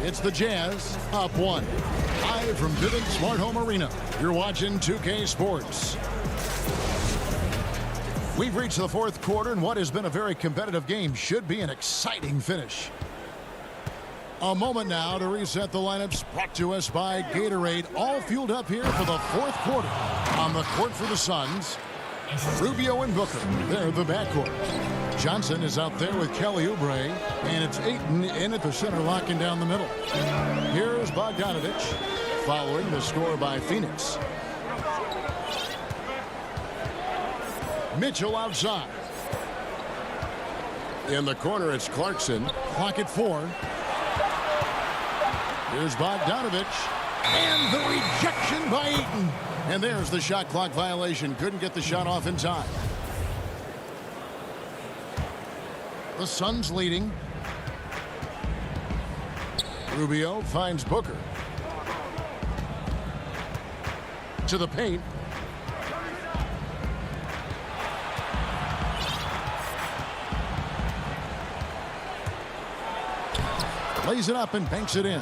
It's the Jazz up 1. Live from Vivint Smart Home Arena. You're watching 2K Sports. We've reached the 4th quarter, and what has been a very competitive game should be an exciting finish. A moment now to reset the lineups, brought to us by Gatorade. All fueled up here for the 4th quarter. On the court for the Suns, Rubio and Booker. They're the backcourt. Johnson is out there with Kelly Oubre, and it's Ayton in at the center, locking down the middle. Here's Bogdanovich, following the score by Phoenix. Mitchell outside. In the corner, it's Clarkson. Clock at 4. Here's Bogdanovich. And the rejection by Ayton. And there's the shot clock violation. Couldn't get the shot off in time. The Suns leading. Rubio finds Booker. To the paint. Lays it up and banks it in.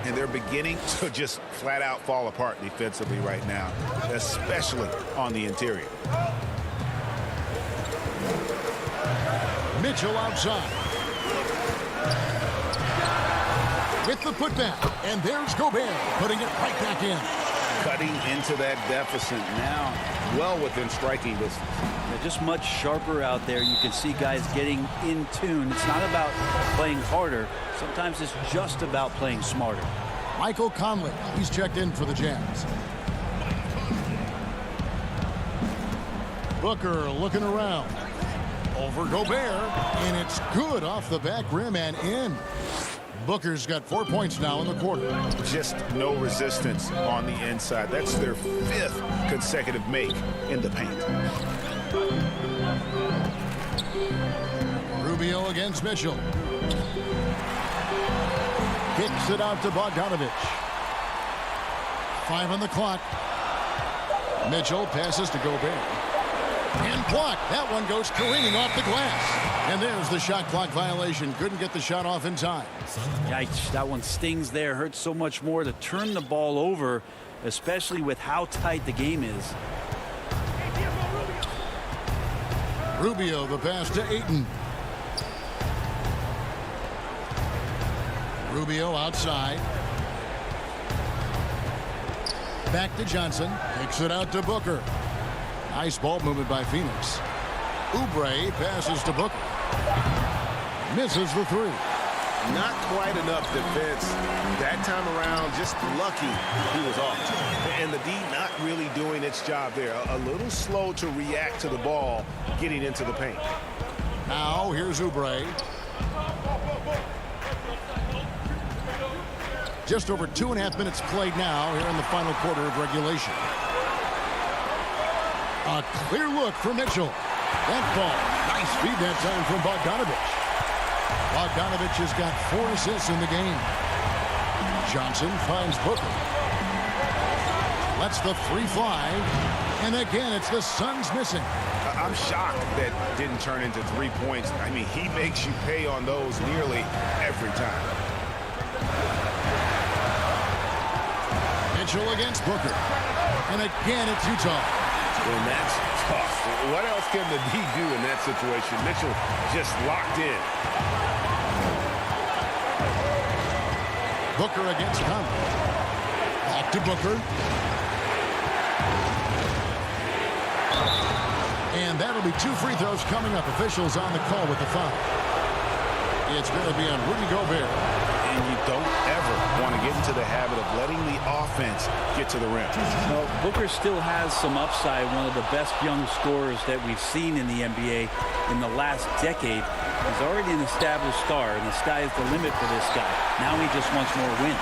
And they're beginning to just flat out fall apart defensively right now, especially on the interior. Mitchell outside. with the putback. And there's Gobert putting it right back in. Cutting into that deficit now, well within striking distance. They're just much sharper out there. You can see guys getting in tune. It's not about playing harder. Sometimes it's just about playing smarter. Michael Conley, he's checked in for the Jazz. Booker looking around. Over Gobert, and it's good off the back rim and in. Booker's got 4 points now in the quarter. Just no resistance on the inside. That's their 5th consecutive make in the paint. Rubio against Mitchell. Kicks it out to Bogdanovich. 5 on the clock. Mitchell passes to Gobert. And blocked. That one goes careening off the glass. And there's the shot clock violation. Couldn't get the shot off in time. Yikes, that one stings there. Hurts so much more to turn the ball over, especially with how tight the game is. Rubio, the pass to Ayton. Rubio outside. Back to Johnson. Kicks it out to Booker. Nice ball movement by Phoenix. Oubre passes to Booker. Misses the 3. Not quite enough defense that time around. Just lucky he was off. And the D not really doing its job there. A little slow to react to the ball getting into the paint. Now here's Oubre. Just over 2.5 minutes played now here in the final quarter of regulation. A clear look for Mitchell. That ball, nice feed that time from Bogdanovich. Bogdanovich has got 4 assists in the game. Johnson finds Booker. Lets the 3 fly. And again, it's the Suns missing. I'm shocked that didn't turn into 3 points. I mean, he makes you pay on those nearly every time. Mitchell against Booker. And again, it's Utah. And that's tough. What else can the D do in that situation? Mitchell just locked in. Booker against Conley. Back to Booker. And that'll be 2 free throws coming up. Officials on the call with the foul. It's going to be on Rudy Gobert. And you don't ever want to get into the habit of letting the offense get to the rim. No, Booker still has some upside. One of the best young scorers that we've seen in the NBA in the last decade. He's already an established star, and the sky is the limit for this guy. Now he just wants more wins.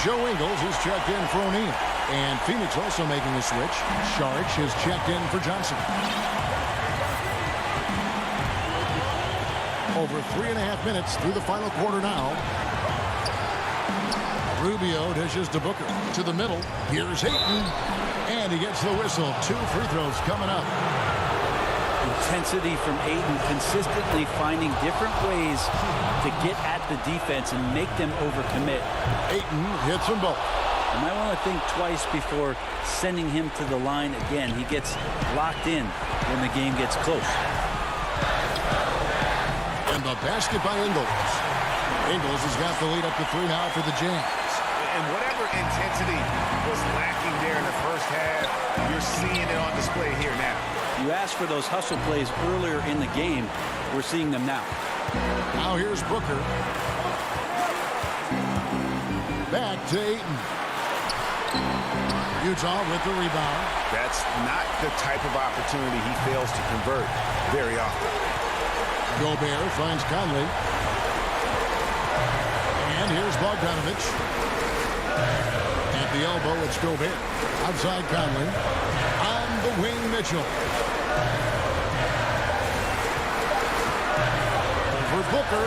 Joe Ingles is checked in for O'Neal. And Phoenix also making a switch. Saric is checked in for Johnson. Over 3.5 minutes through the final quarter now. Rubio dishes to Booker. To the middle. Here's Ayton. And he gets the whistle. 2 free throws coming up. Intensity from Ayton, consistently finding different ways to get at the defense and make them overcommit. Ayton hits them both. You might want to think twice before sending him to the line again. He gets locked in when the game gets close. And the basket by Ingles. Ingles has got the lead up to 3 now for the Jazz. And whatever intensity was lacking there in the first half, you're seeing it on display here now. You asked for those hustle plays earlier in the game. We're seeing them now. Now here's Booker. Back to Ayton. Utah with the rebound. That's not the type of opportunity he fails to convert very often. Gobert finds Conley. And here's Bogdanovich. At the elbow, it's Gobert. Outside Conley. On the wing, Mitchell. Over Booker.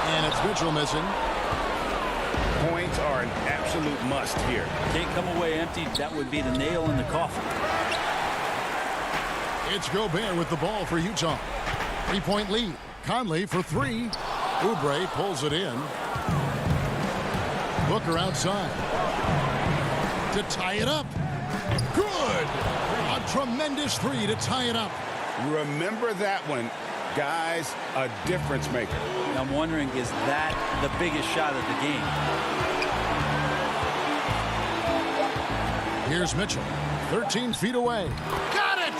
And it's Mitchell missing. Points are an absolute must here. Can't come away empty. That would be the nail in the coffin. It's Gobert with the ball for Utah. 3-point lead. Conley for 3. Oubre pulls it in. Booker outside. To tie it up. Good. A tremendous 3 to tie it up. Remember that one. Guys, a difference maker. I'm wondering, is that the biggest shot of the game? Here's Mitchell, 13 feet away. Got it!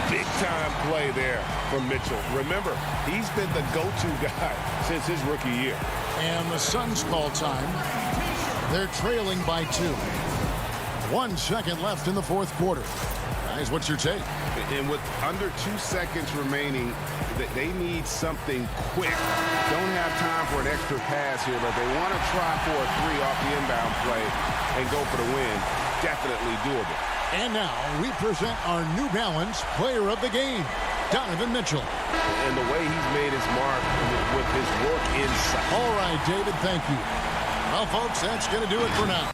Big time play there from Mitchell. Remember, he's been the go-to guy since his rookie year. And the Suns call time. They're trailing by 2. 1 second left in the fourth quarter. Guys, what's your take? And with under 2 seconds remaining, they need something quick. Don't have time for an extra pass here, but they want to try for a 3 off the inbound play and go for the win. Definitely doable. And now we present our New Balance Player of the Game, Donovan Mitchell. And the way he's made his mark with his work inside. All right, David, thank you. Well, folks, that's going to do it for now.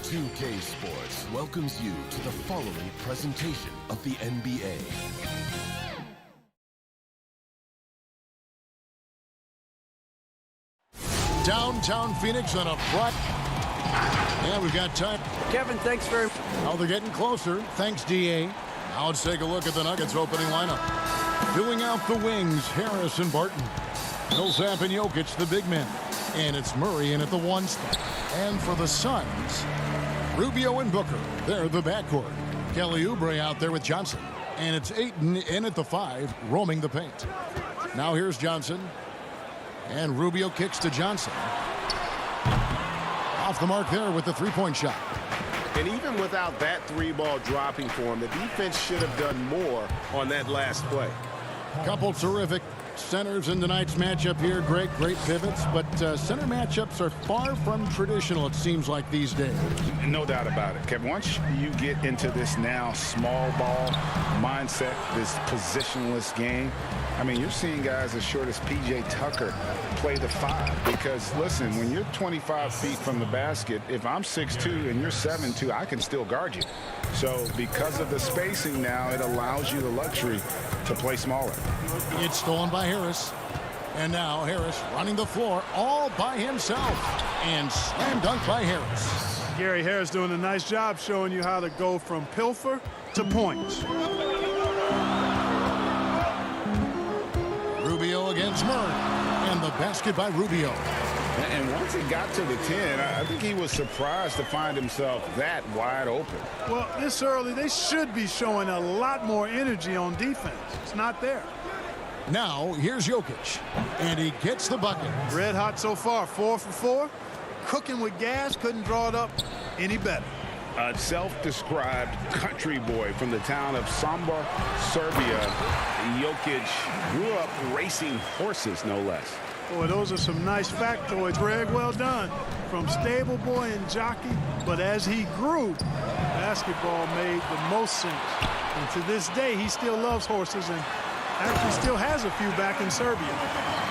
2K Sports welcomes you to the following presentation of the NBA. Downtown Phoenix on a bright. Yeah, we've got time. Kevin, thanks very much. Oh, they're getting closer. Thanks, DA. Now let's take a look at the Nuggets opening lineup. Filling out the wings, Harris and Barton. Millsap and Jokic, the big men. And it's Murray in at the 1 spot. And for the Suns, Rubio and Booker. They're the backcourt. Kelly Oubre out there with Johnson. And it's Ayton in at the 5, roaming the paint. Now here's Johnson. And Rubio kicks to Johnson. Off the mark there with the three-point shot. And even without that 3-ball dropping for him, the defense should have done more on that last play. Couple terrific centers in tonight's matchup here. Great pivots, but center matchups are far from traditional, it seems like, these days. No doubt about it, Kevin. Once you get into this now small ball mindset, this positionless game, I mean, you're seeing guys as short as P.J. Tucker play the 5. Because, listen, when you're 25 feet from the basket, if I'm 6'2" and you're 7'2", I can still guard you. So because of the spacing now, it allows you the luxury to play smaller. It's stolen by Harris. And now Harris running the floor all by himself. And slam dunk by Harris. Gary Harris doing a nice job showing you how to go from pilfer to points. Rubio against Murray. And the basket by Rubio. And once he got to the 10, I think he was surprised to find himself that wide open. Well, this early, they should be showing a lot more energy on defense. It's not there. Now, here's Jokic. And he gets the bucket. Red hot so far, 4 for 4. Cooking with gas, couldn't draw it up any better. A self-described country boy from the town of Samba, Serbia. Jokic grew up racing horses, no less. Boy, those are some nice factoids, Greg. Well done. From stable boy and jockey, but as he grew, basketball made the most sense. And to this day, he still loves horses and actually still has a few back in Serbia.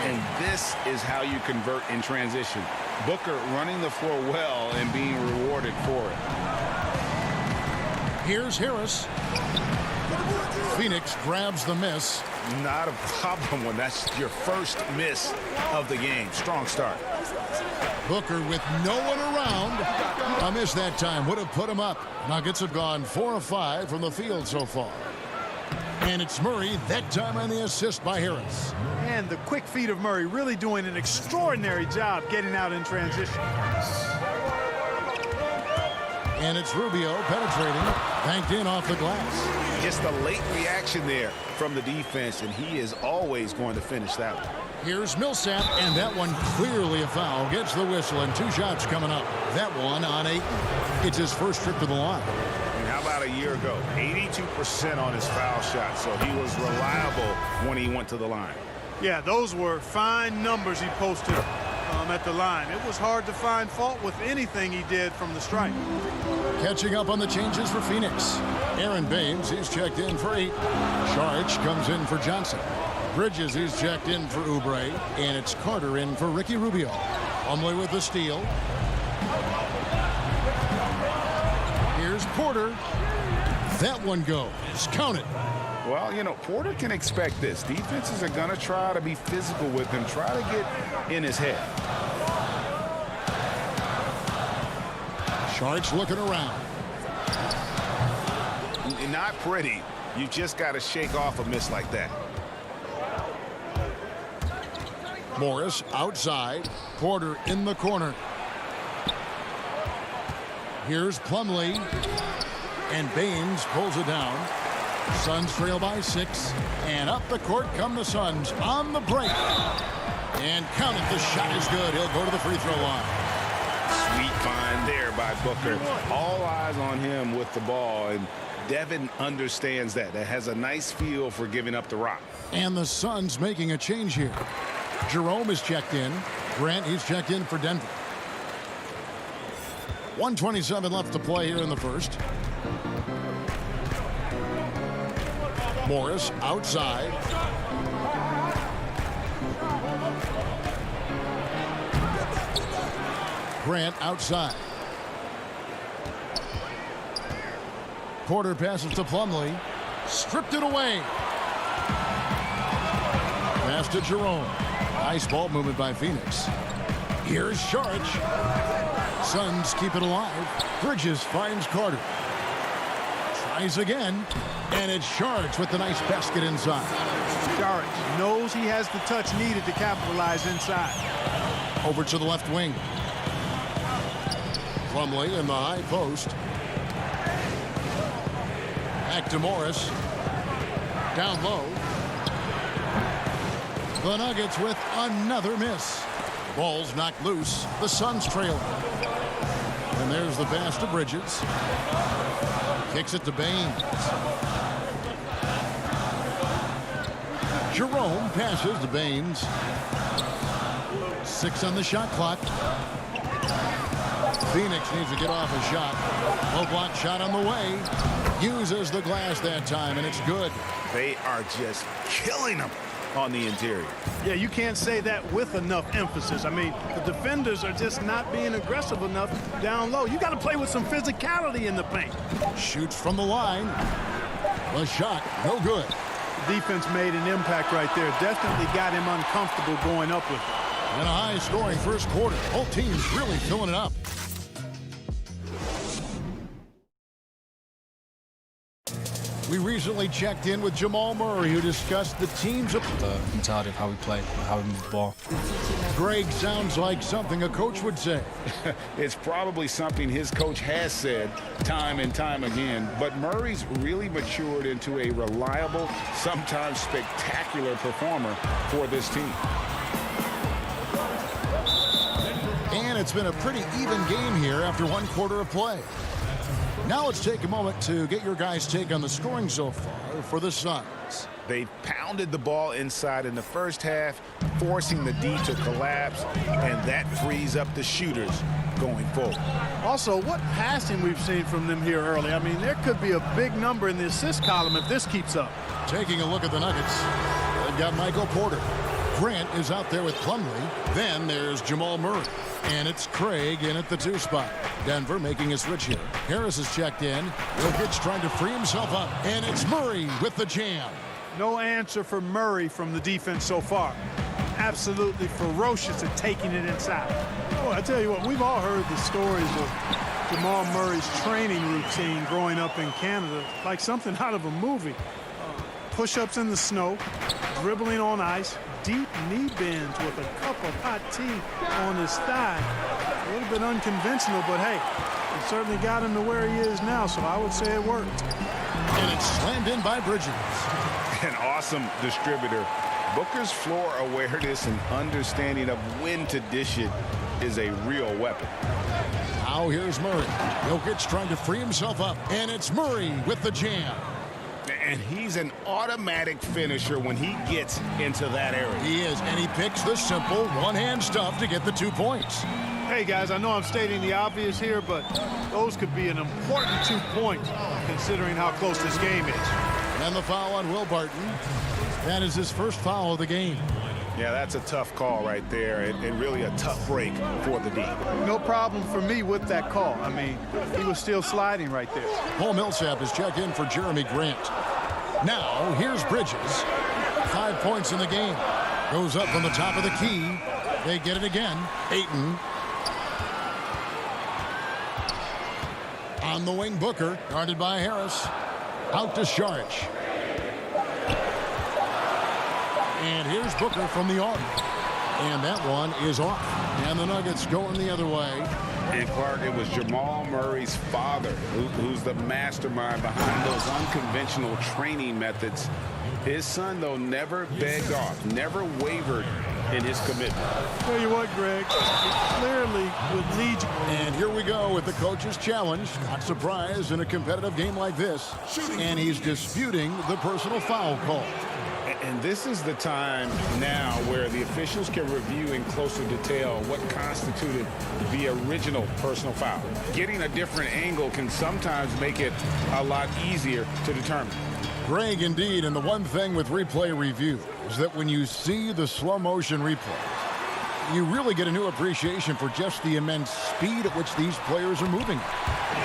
And this is how you convert in transition. Booker running the floor well and being rewarded for it. Here's Harris. Phoenix grabs the miss. Not a problem when that's your first miss of the game. Strong start. Booker with no one around. A miss that time would have put him up. Nuggets have gone 4 of 5 from the field so far. And it's Murray, that time on the assist by Harris. And the quick feet of Murray really doing an extraordinary job getting out in transition. And it's Rubio penetrating, banked in off the glass. Just a late reaction there from the defense, and he is always going to finish that one. Here's Millsap, and that one clearly a foul. Gets the whistle, and 2 shots coming up. That one on Ayton. It's his first trip to the line. And how about a year ago? 82% on his foul shot, so he was reliable when he went to the line. Yeah, those were fine numbers he posted at the line. It was hard to find fault with anything he did from the stripe. Catching up on the changes for Phoenix. Aaron Baines, he's checked in for 8. Sharch comes in for Johnson. Bridges, he's checked in for Oubre. And it's Carter in for Ricky Rubio. Plumlee with the steal. Here's Porter. That one goes. Count it. Well, you know, Porter can expect this. Defenses are going to try to be physical with him, try to get in his head. Sharks looking around. Not pretty. You just got to shake off a miss like that. Morris outside. Porter in the corner. Here's Plumlee. And Baines pulls it down. Suns trail by 6. And up the court come the Suns on the break. And count it. The shot is good. He'll go to the free throw line. Sweet find there by Booker. All eyes on him with the ball. And Devin understands that. That has a nice feel for giving up the rock. And the Suns making a change here. Jerome is checked in. Grant, he's checked in for Denver. 1:27 left to play here in the first. Morris outside. Grant outside. Porter passes to Plumlee. Stripped it away. Pass to Jerome. Nice ball movement by Phoenix. Here's Saric. Suns keep it alive. Bridges finds Carter. Tries again. And it's Saric with the nice basket inside. Saric knows he has the touch needed to capitalize inside. Over to the left wing. Plumlee in the high post. Back to Morris. Down low. The Nuggets with another miss. Ball's knocked loose. The Suns trail. And there's the pass to Bridges. Kicks it to Baines. Jerome passes to Baines. 6 on the shot clock. Phoenix needs to get off a shot. Low block shot on the way. Uses the glass that time, and it's good. They are just killing them on the interior. Yeah, you can't say that with enough emphasis. I mean, the defenders are just not being aggressive enough down low. You got to play with some physicality in the paint. Shoots from the line. The shot, no good. The defense made an impact right there. Definitely got him uncomfortable going up with it. In a high-scoring first quarter. Both teams really filling it up. We recently checked in with Jamal Murray, who discussed the team's the mentality of how we play, how we move the ball. Greg sounds like something a coach would say. It's probably something his coach has said time and time again, but Murray's really matured into a reliable, sometimes spectacular performer for this team. And it's been a pretty even game here after one quarter of play. Now let's take a moment to get your guys' take on the scoring so far for the Suns. They pounded the ball inside in the first half, forcing the D to collapse, and that frees up the shooters going forward. Also, what passing we've seen from them here early. I mean, there could be a big number in the assist column if this keeps up. Taking a look at the Nuggets, they've got Michael Porter. Grant is out there with Plumlee. Then there's Jamal Murray. And it's Craig in at the 2 spot. Denver making a switch here. Harris is checked in. Jokic trying to free himself up. And it's Murray with the jam. No answer for Murray from the defense so far. Absolutely ferocious at taking it inside. Oh, I tell you what, we've all heard the stories of Jamal Murray's training routine growing up in Canada, like something out of a movie. Push-ups in the snow, dribbling on ice, deep knee bends with a cup of hot tea on his thigh. A little bit unconventional, but hey, it certainly got him to where he is now, so I would say it worked. And it's slammed in by Bridges. An awesome distributor. Booker's floor awareness and understanding of when to dish it is a real weapon. Now here's Murray. Jokic trying to free himself up, and it's Murray with the jam. And he's an automatic finisher when he gets into that area. He is, and he picks the simple one-hand stuff to get the 2 points. Hey, guys, I know I'm stating the obvious here, but those could be an important 2 points considering how close this game is. And the foul on Will Barton. That is his first foul of the game. Yeah, that's a tough call right there, and really a tough break for the D. No problem for me with that call. I mean, he was still sliding right there. Paul Millsap is checked in for Jeremy Grant. Now, here's Bridges. 5 points in the game. Goes up from the top of the key. They get it again. Ayton. On the wing, Booker. Guarded by Harris. Out to Saric. And here's Booker from the arc. And that one is off. And the Nuggets going the other way. And Clark, it was Jamal Murray's father who's the mastermind behind those unconventional training methods. His son, though, never begged off, never wavered in his commitment. Tell you what, Greg, it clearly would lead you. And here we go with the coach's challenge. Not surprised in a competitive game like this. And he's disputing the personal foul call. And this is the time now where the officials can review in closer detail what constituted the original personal foul. Getting a different angle can sometimes make it a lot easier to determine. Greg, indeed, and the one thing with replay review is that when you see the slow motion replay, you really get a new appreciation for just the immense speed at which these players are moving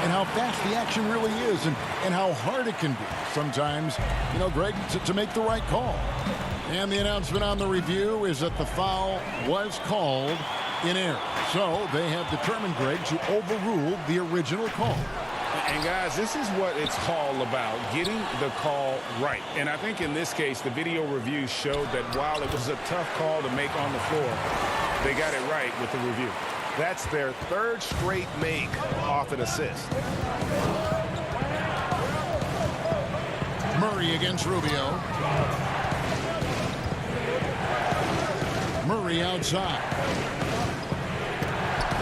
and how fast the action really is and how hard it can be sometimes, you know, Greg, to make the right call. And the announcement on the review is that the foul was called in error. So they have determined, Greg, to overrule the original call. And guys, this is what it's all about, getting the call right. And I think in this case, the video review showed that while it was a tough call to make on the floor, they got it right with the review. That's their third straight make off an assist. Murray against Rubio. Murray outside.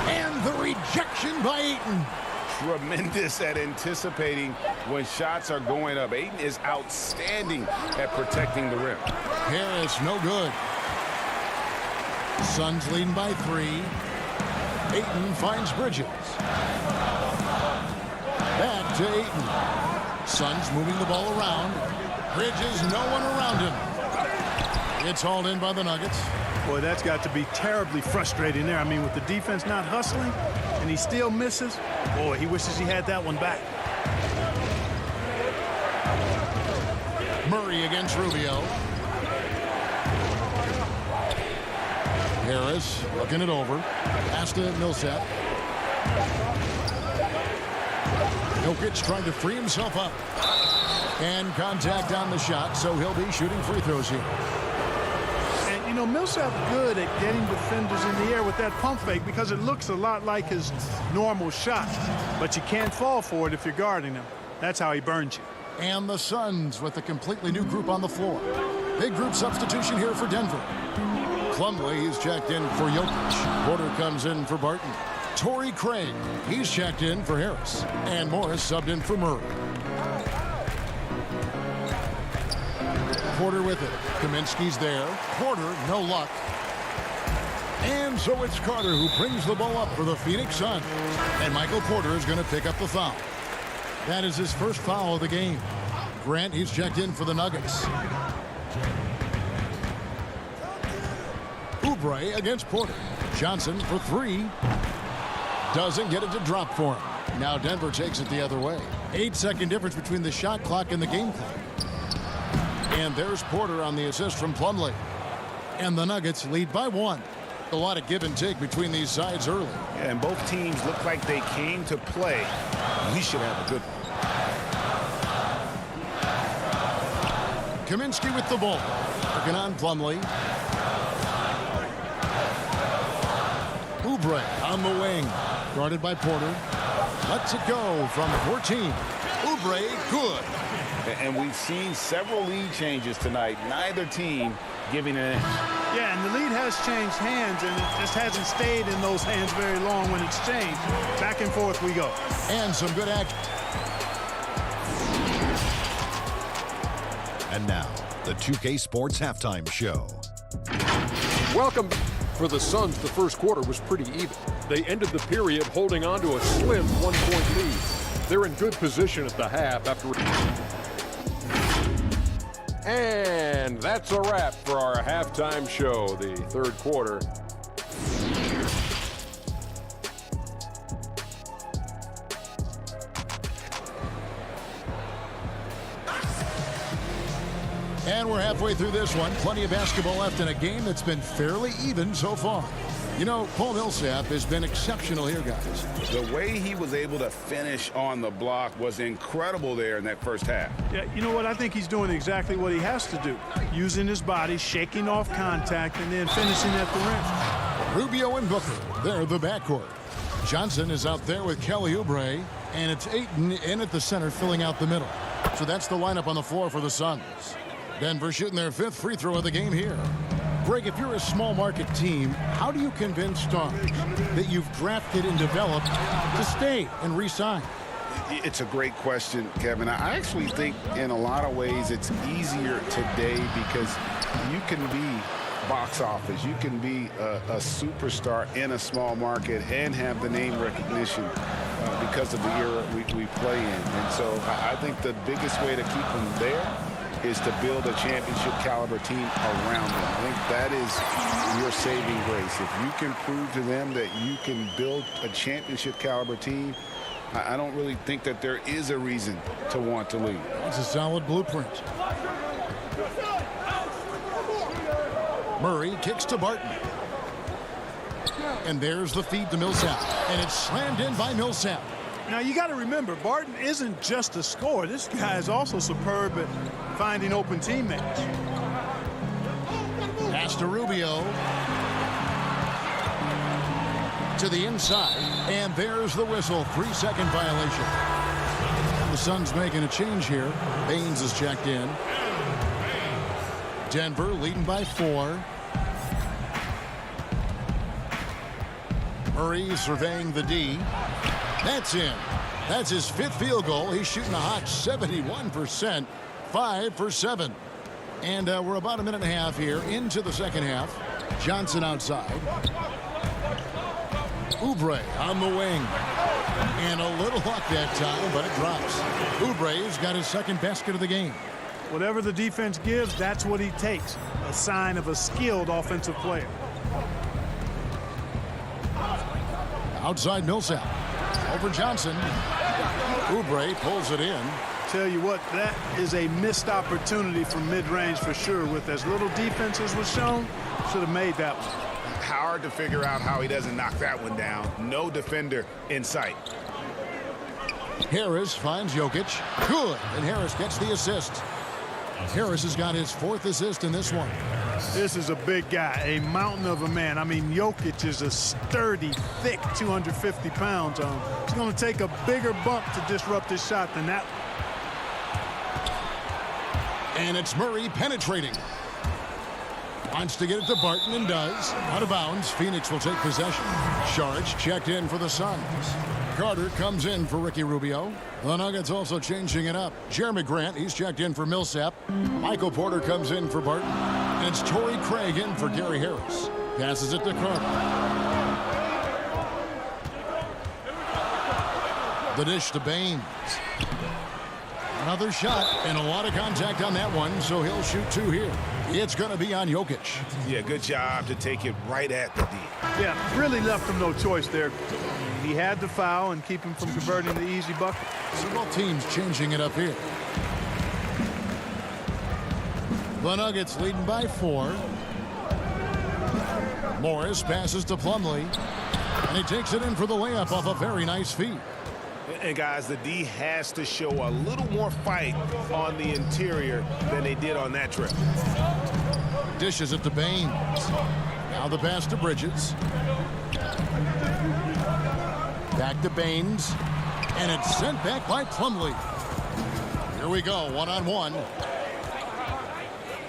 And the rejection by Ayton. Tremendous at anticipating when shots are going up. Ayton is outstanding at protecting the rim. Harris, no good. Suns leading by 3. Ayton finds Bridges. Back to Ayton. Suns moving the ball around. Bridges, no one around him. It's hauled in by the Nuggets. Boy, that's got to be terribly frustrating there. I mean, with the defense not hustling and he still misses, boy, he wishes he had that one back. Murray against Rubio. Harris looking it over. Pass to Millsap. Jokic trying to free himself up. And contact on the shot, so he'll be shooting free throws here. And, you know, Millsap's good at getting defenders in the air with that pump fake because it looks a lot like his normal shot. But you can't fall for it if you're guarding him. That's how he burns you. And the Suns with a completely new group on the floor. Big group substitution here for Denver. Plumlee is checked in for Jokic. Porter comes in for Barton. Torrey Craig, he's checked in for Harris. And Morris subbed in for Murray. Porter with it. Kaminsky's there. Porter, no luck. And so it's Carter who brings the ball up for the Phoenix Suns. And Michael Porter is going to pick up the foul. That is his first foul of the game. Grant, he's checked in for the Nuggets. Oubre against Porter. Johnson for 3. Doesn't get it to drop for him. Now Denver takes it the other way. 8-second difference between the shot clock and the game clock. And there's Porter on the assist from Plumlee. And the Nuggets lead by 1. A lot of give and take between these sides early. Yeah, and both teams look like they came to play. We should have a good one. Kaminsky with the ball. Working on Plumlee. Oubre on the wing. Guarded by Porter. Lets it go from 14. Oubre, good. And we've seen several lead changes tonight. Neither team giving an inch. Yeah, and the lead has changed hands, and it just hasn't stayed in those hands very long when it's changed. Back and forth we go. And some good action. And now, the 2K Sports Halftime Show. Welcome. For the Suns, the first quarter was pretty even. They ended the period holding on to a slim 1-point lead. They're in good position at the half after... And that's a wrap for our halftime show, the third quarter. And we're halfway through this one. Plenty of basketball left in a game that's been fairly even so far. You know, Paul Millsap has been exceptional here, guys. The way he was able to finish on the block was incredible there in that first half. Yeah, you know what? I think he's doing exactly what he has to do. Using his body, shaking off contact, and then finishing at the rim. Rubio and Booker, they're the backcourt. Johnson is out there with Kelly Oubre, and it's Ayton in at the center filling out the middle. So that's the lineup on the floor for the Suns. Denver shooting their 5th free throw of the game here. Greg, if you're a small market team, how do you convince stars that you've drafted and developed to stay and re-sign? It's a great question, Kevin. I actually think in a lot of ways it's easier today because you can be box office. You can be a superstar in a small market and have the name recognition because of the era we play in. And so I think the biggest way to keep them there is to build a championship caliber team around them. I think that is your saving grace. If you can prove to them that you can build a championship caliber team, I don't really think that there is a reason to want to leave. It's a solid blueprint. Murray kicks to Barton. And there's the feed to Millsap. And it's slammed in by Millsap. Now, you got to remember, Barton isn't just a scorer. This guy is also superb at finding open teammates. Pass to Rubio. To the inside. And there's the whistle. 3-second violation. The Suns making a change here. Baines is checked in. Denver leading by 4. Murray surveying the D. That's in. That's his 5th field goal. He's shooting a hot 71%. 5 for 7. And we're about a minute and a half here into the second half. Johnson outside. Oubre on the wing. And a little luck that time, but it drops. Oubre's got his second basket of the game. Whatever the defense gives, that's what he takes. A sign of a skilled offensive player. Outside Millsap. Over Johnson. Oubre pulls it in. Tell you what, that is a missed opportunity from mid-range for sure. With as little defense as was shown, should have made that one. Hard to figure out how he doesn't knock that one down. No defender in sight. Harris finds Jokic. Good. And Harris gets the assist. Harris has got his 4th assist in this one. This is a big guy, a mountain of a man. I mean, Jokic is a sturdy, thick 250 pounds. It's going to take a bigger bump to disrupt his shot than that. And it's Murray penetrating. Wants to get it to Barton and does. Out of bounds. Phoenix will take possession. Saric checked in for the Suns. Carter comes in for Ricky Rubio. The Nuggets also changing it up. Jeremy Grant, he's checked in for Millsap. Michael Porter comes in for Barton. And it's Torrey Craig in for Gary Harris. Passes it to Carter. The dish to Baines. Another shot and a lot of contact on that one, so he'll shoot 2 here. It's going to be on Jokic. Yeah, good job to take it right at the D. Yeah, really left him no choice there. He had the foul and keep him from converting the easy bucket. So both teams changing it up here. The Nuggets leading by 4. Morris passes to Plumlee. And he takes it in for the layup off a very nice feed. And guys, the D has to show a little more fight on the interior than they did on that trip. Dishes it to Baines. Now the pass to Bridges. Back to Baines. And it's sent back by Plumlee. Here we go, one-on-one.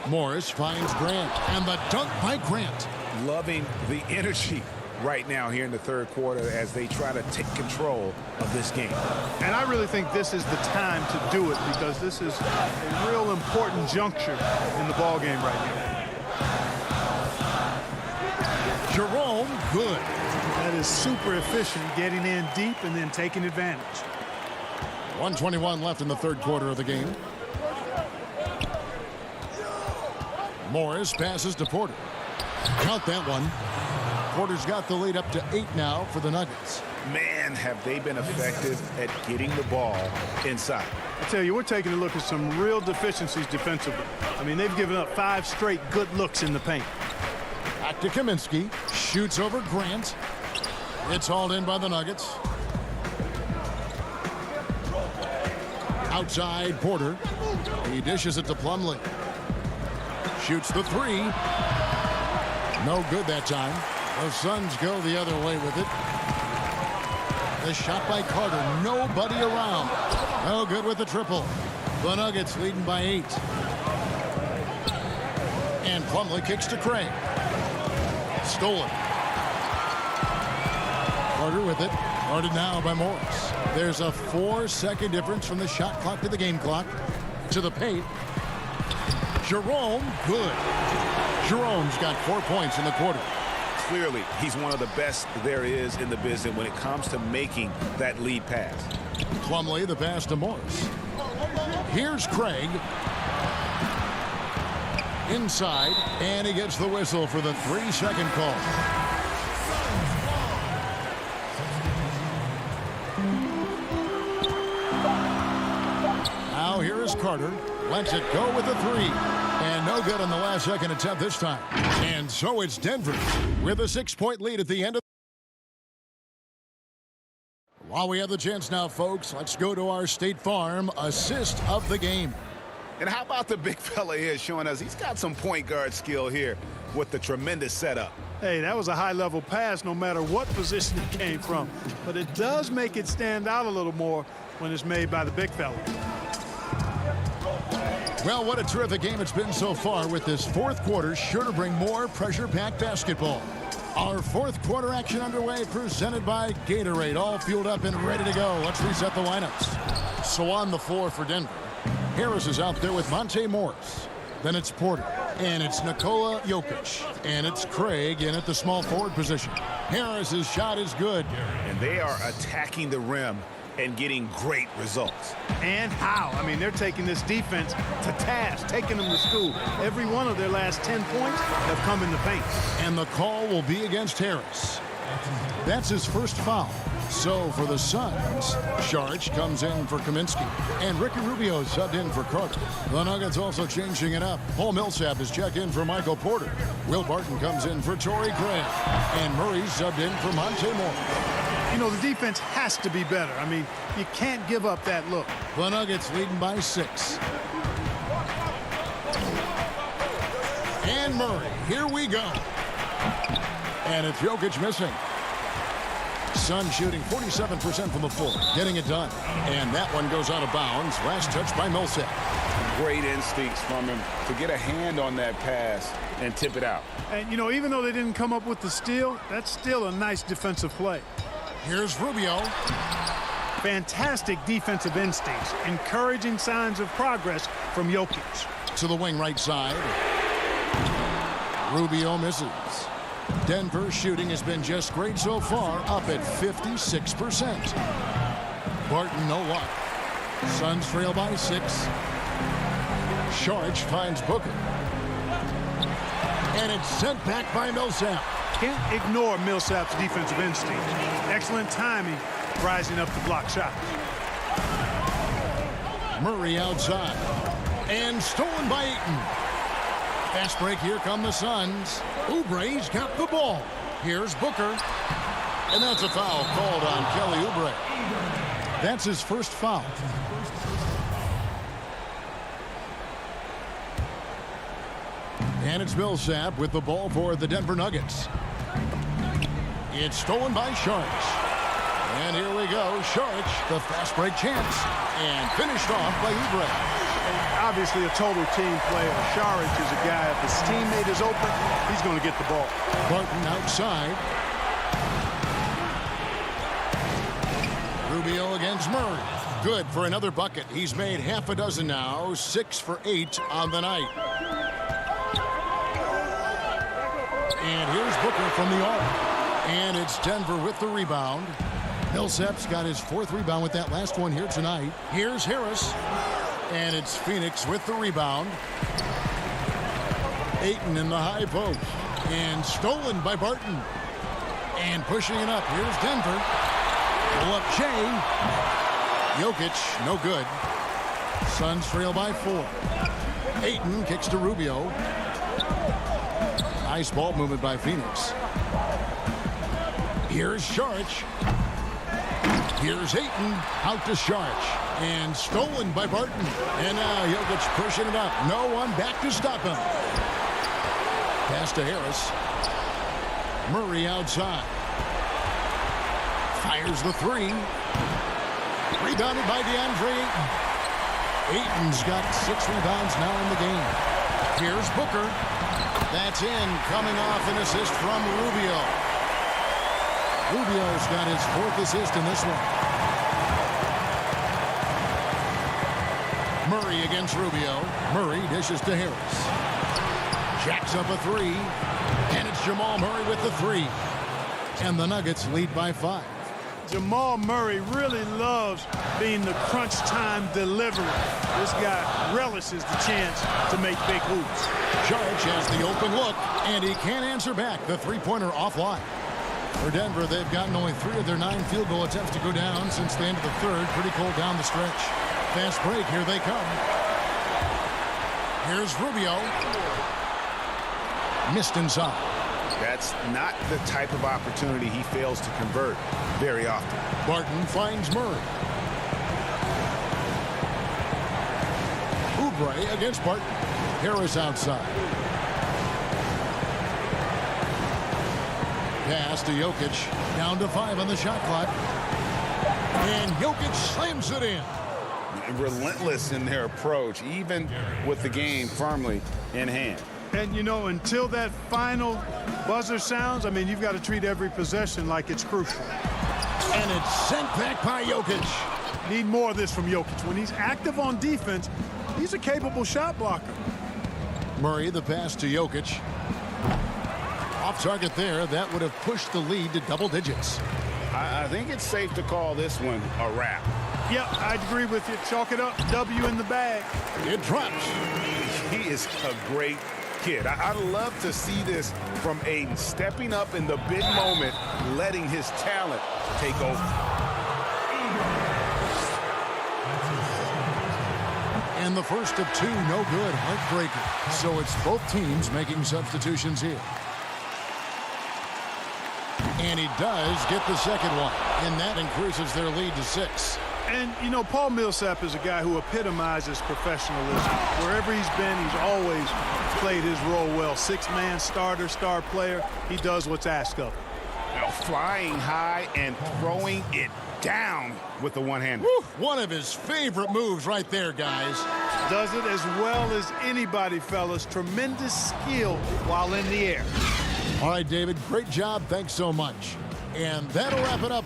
Morris finds Grant. And the dunk by Grant. Loving the energy right now here in the third quarter as they try to take control of this game. And I really think this is the time to do it because this is a real important juncture in the ball game right now. Jerome, good. That is super efficient, getting in deep and then taking advantage. 1:21 left in the third quarter of the game. Morris passes to Porter. Count that one. Porter's got the lead up to 8 now for the Nuggets. Man, have they been effective at getting the ball inside. I tell you, we're taking a look at some real deficiencies defensively. I mean, they've given up 5 straight good looks in the paint. Back to Kaminsky. Shoots over Grant. It's hauled in by the Nuggets. Outside Porter. He dishes it to Plumlee. Shoots the 3. No good that time. The Suns go the other way with it. The shot by Carter. Nobody around. No good with the triple. The Nuggets leading by 8. And Plumlee kicks to Craig. Stolen. Carter with it. Guarded now by Morris. There's a 4-second difference from the shot clock to the game clock. To the paint. Jerome, good. Jerome's got 4 points in the quarter. Clearly, he's one of the best there is in the business when it comes to making that lead pass. Plumlee, the pass to Morris. Here's Craig. inside, and he gets the whistle for the 3-second call. Now here is Carter. Lets it go with the 3. And no good on the last second attempt this time. And so it's Denver with a 6-point lead at the end of. While we have the chance now, folks, let's go to our State Farm assist of the game. And how about the big fella here showing us he's got some point guard skill here with the tremendous setup. Hey, that was a high-level pass no matter what position it came from. But it does make it stand out a little more when it's made by the big fella. Well, what a terrific game it's been so far, with this fourth quarter sure to bring more pressure-packed basketball. Our fourth quarter action underway, presented by Gatorade, all fueled up and ready to go. Let's reset the lineups. So on the floor for Denver, Harris is out there with Monte Morris. Then it's Porter, and it's Nikola Jokic, and it's Craig in at the small forward position. Harris's shot is good. And they are attacking the rim and getting great results. And how? I mean, they're taking this defense to task, taking them to school. Every one of their last 10 points have come in the paint. And the call will be against Harris. That's his first foul. So for the Suns, Sharch comes in for Kaminsky, and Ricky Rubio subbed in for Carter. The Nuggets also changing it up. Paul Millsap is checked in for Michael Porter. Will Barton comes in for Torrey Craig, and Murray subbed in for Monte Morris. You know, the defense has to be better. I mean, you can't give up that look. The Nuggets leading by 6. And Murray, here we go. And it's Jokic missing. Suns shooting 47% from the floor, getting it done. And that one goes out of bounds. Last touch by Millsap. Great instincts from him to get a hand on that pass and tip it out. And, you know, even though they didn't come up with the steal, that's still a nice defensive play. Here's Rubio. Fantastic defensive instincts, encouraging signs of progress from Jokic. To the wing right side. Rubio misses. Denver's shooting has been just great so far, up at 56%. Barton, no luck. Suns trail by 6. Sharch finds Booker. And it's sent back by Millsap. Can't ignore Millsap's defensive instinct. Excellent timing, rising up to block shots. Murray outside. And stolen by Ayton. Fast break, here come the Suns. Oubre's got the ball. Here's Booker. And that's a foul called on Kelly Oubre. That's his first foul. And it's Millsap with the ball for the Denver Nuggets. It's stolen by Sharch. And here we go. Sharch, the fast break chance. And finished off by Oubre. Obviously a total team player. Sharch is a guy, if his teammate is open, he's going to get the ball. Barton outside. Rubio against Murray. Good for another bucket. He's made half a dozen now. 6 for 8 on the night. And here's Booker from the arc. And it's Denver with the rebound. Millsap's got his 4th rebound with that last one here tonight. Here's Harris. And it's Phoenix with the rebound. Ayton in the high post. And stolen by Barton. And pushing it up. Here's Denver. Pull up Shea. Jokic, no good. Suns trail by 4. Ayton kicks to Rubio. Nice ball movement by Phoenix. Here's Sharch. Here's Ayton. Out to Sharch. And stolen by Barton. And now Jokic pushing it up. No one back to stop him. Pass to Harris. Murray outside. Fires the 3. Rebounded by DeAndre Ayton. Ayton's got 6 rebounds now in the game. Here's Booker. That's in, coming off an assist from Rubio. Rubio's got his 4th assist in this one. Murray against Rubio. Murray dishes to Harris. Jacks up a 3. And it's Jamal Murray with the 3. And the Nuggets lead by 5. Jamal Murray really loves being the crunch time deliverer. This guy relishes the chance to make big hoops. Saric has the open look, and he can't answer back. The three-pointer offline. For Denver, they've gotten only 3 of their 9 field goal attempts to go down since the end of the third. Pretty cold down the stretch. Fast break, here they come. Here's Rubio. Missed inside. That's not the type of opportunity he fails to convert very often. Barton finds Murray. Oubre against Barton. Harris outside. Pass to Jokic. Down to 5 on the shot clock. And Jokic slams it in. Relentless in their approach, even with the game firmly in hand. And, you know, until that final buzzer sounds, I mean, you've got to treat every possession like it's crucial. And it's sent back by Jokic. Need more of this from Jokic. When he's active on defense, he's a capable shot blocker. Murray, the pass to Jokic. Off target there. That would have pushed the lead to double digits. I think it's safe to call this one a wrap. Yep, I'd agree with you. Chalk it up. W in the bag. It drops. He is a great kid. I'd love to see this from Aiden, stepping up in the big moment, letting his talent take over. And the first of 2, no good, heartbreaker. So it's both teams making substitutions here. And he does get the second one, and that increases their lead to 6. And, you know, Paul Millsap is a guy who epitomizes professionalism. Wherever he's been, he's always played his role well. 6-man starter, star player. He does what's asked of him. Now, flying high and throwing it down with the one-hander. One of his favorite moves right there, guys. Does it as well as anybody, fellas. Tremendous skill while in the air. All right, David, great job. Thanks so much. And that'll wrap it up.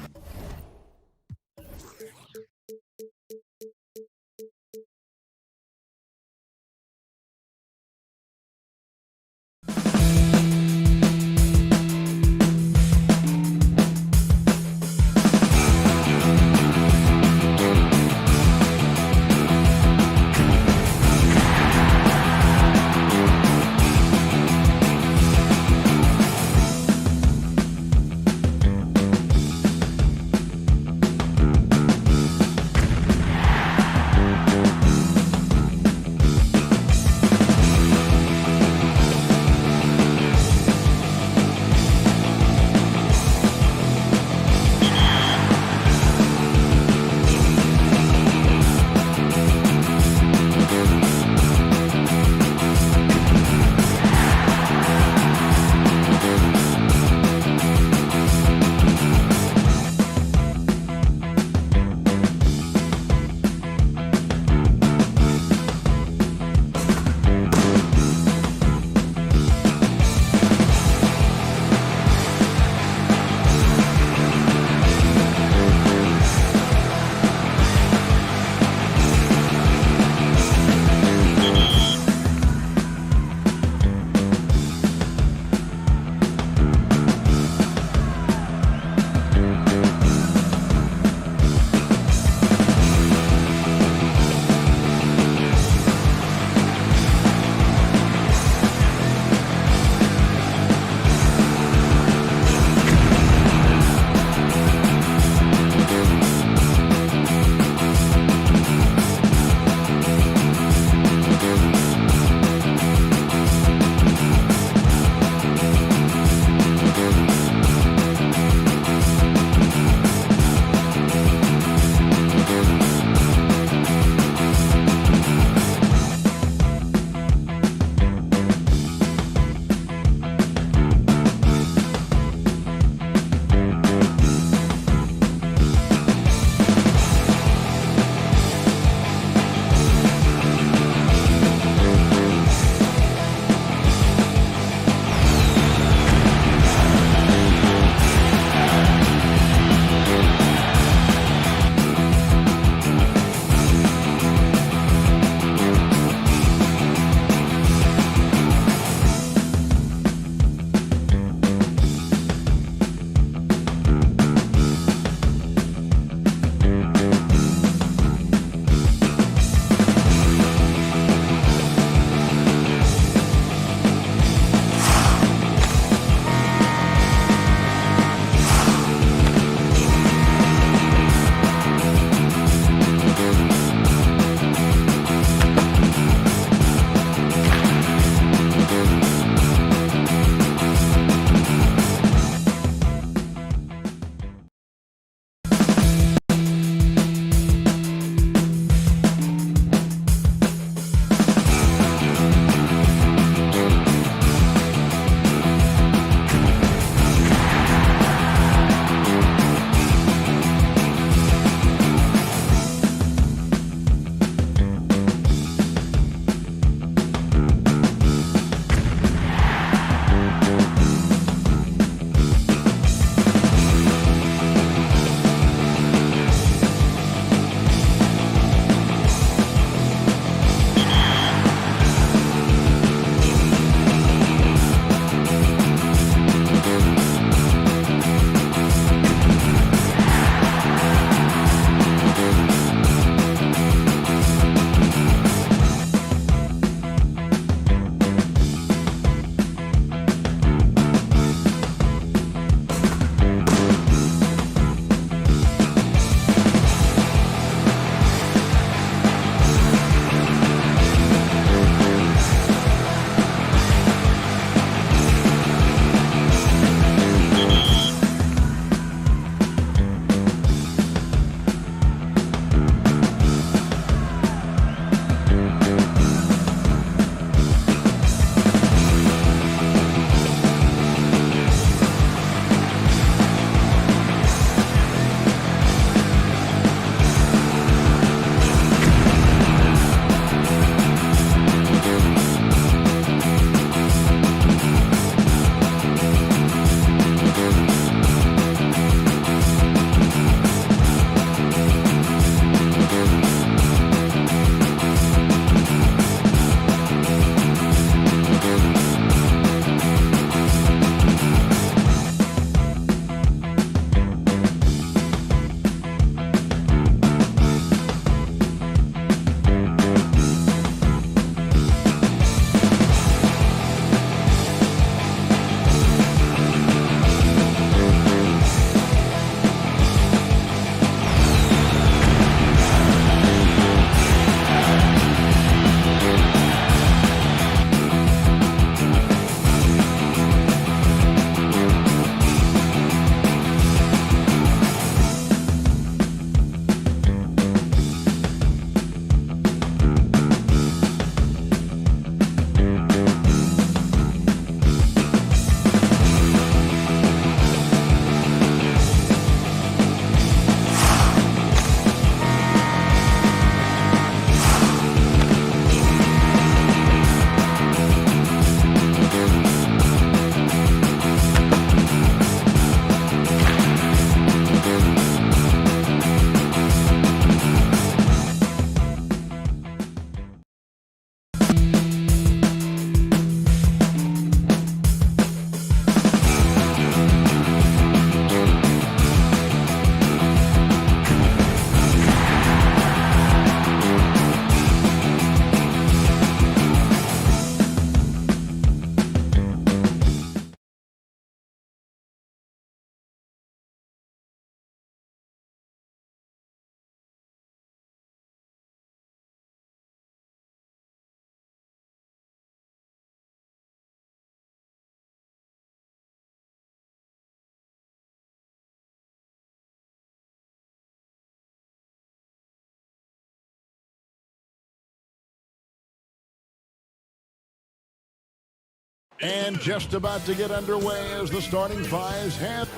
And just about to get underway as the starting fives have.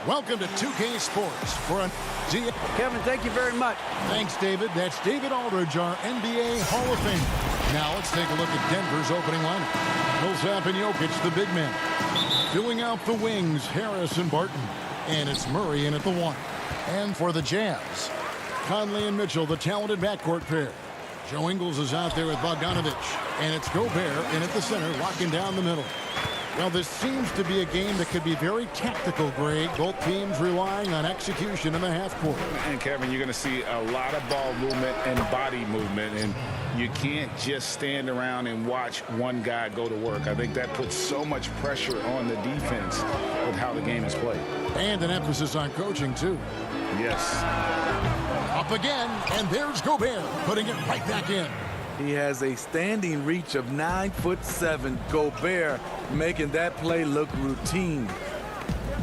Welcome to 2K Sports for a Kevin, thank you very much. Thanks, David. That's David Aldridge, our NBA Hall of Famer. Now let's take a look at Denver's opening lineup. Millsap and Jokic, the big men. Filling out the wings, Harris and Barton. And it's Murray in at the 1. And for the Jazz, Conley and Mitchell, the talented backcourt pair. Joe Ingles is out there with Bogdanovich. And it's Gobert in at the center, locking down the middle. Well, this seems to be a game that could be very tactical, Greg. Both teams relying on execution in the half court. And, Kevin, you're going to see a lot of ball movement and body movement, and you can't just stand around and watch one guy go to work. I think that puts so much pressure on the defense with how the game is played. And an emphasis on coaching, too. Yes. Up again, and there's Gobert, putting it right back in. He has a standing reach of 9'7". Gobert making that play look routine.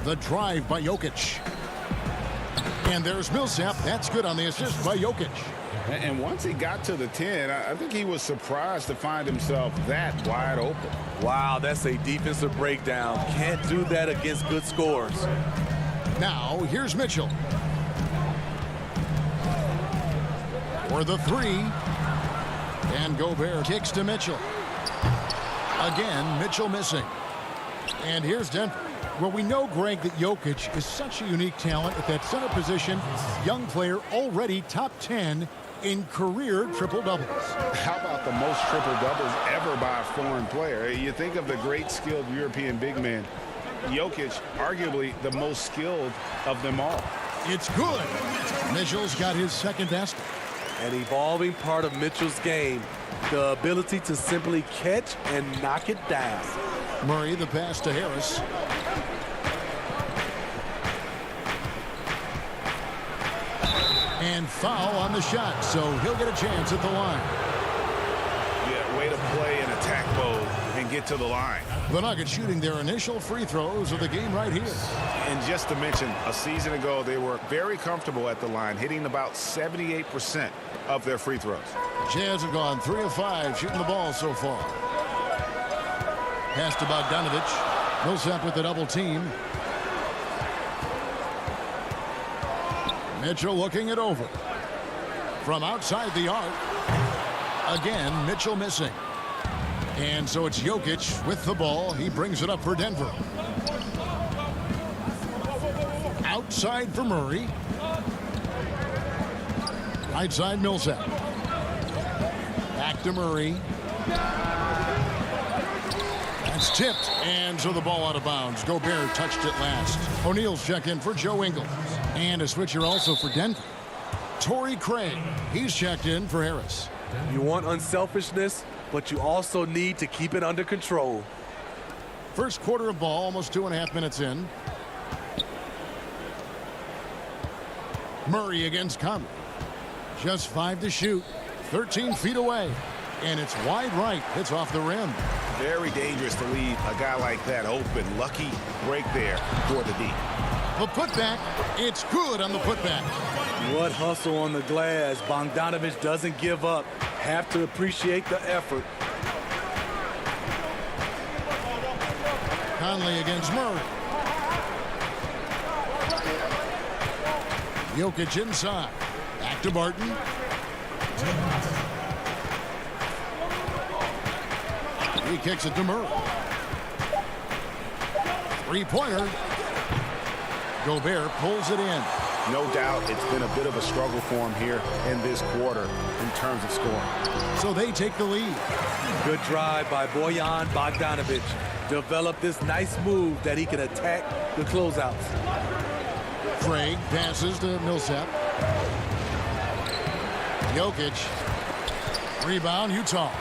The drive by Jokic. And there's Millsap. That's good on the assist by Jokic. And once he got to the 10, I think he was surprised to find himself that wide open. Wow, that's a defensive breakdown. Can't do that against good scores. Now, here's Mitchell. For the 3. And Gobert kicks to Mitchell. Again, Mitchell missing. And here's Denver. Well, we know, Greg, that Jokic is such a unique talent at that center position. Young player, already top 10 in career triple-doubles. How about the most triple-doubles ever by a foreign player? You think of the great skilled European big man. Jokic, arguably the most skilled of them all. It's good. Mitchell's got his second basket. An evolving part of Mitchell's game, the ability to simply catch and knock it down. Murray, the pass to Harris. And foul on the shot, so he'll get a chance at the line. Yeah, way to play in attack mode and get to the line. The Nuggets shooting their initial free throws of the game right here. And just to mention, a season ago, they were very comfortable at the line, hitting about 78% of their free throws. Jazz have gone 3 of 5 shooting the ball so far. Pass to Bogdanovich. Millsap with the double team. Mitchell looking it over. From outside the arc. Again, Mitchell missing. And so it's Jokic with the ball. He brings it up for Denver. Outside for Murray. Right side Millsap. Back to Murray. That's tipped. And so the ball out of bounds. Gobert touched it last. O'Neal's checked in for Joe Ingles. And a switcher also for Denver. Torrey Craig. He's checked in for Harris. You want unselfishness, but you also need to keep it under control. First quarter of ball, almost 2.5 minutes in. Murray against Conley. Just 5 to shoot. 13 feet away. And it's wide right. Hits off the rim. Very dangerous to leave a guy like that open. Lucky break there for the D. The putback. It's good on the putback. What hustle on the glass. Bogdanovich doesn't give up. Have to appreciate the effort. Conley against Murray. Jokic inside. Back to Barton. He kicks it to Murray. Three-pointer. Gobert pulls it in. No doubt it's been a bit of a struggle for him here in this quarter in terms of scoring. So they take the lead. Good drive by Bojan Bogdanovich. Developed this nice move that he can attack the closeouts. Craig passes to Millsap. Jokic. Rebound, Utah.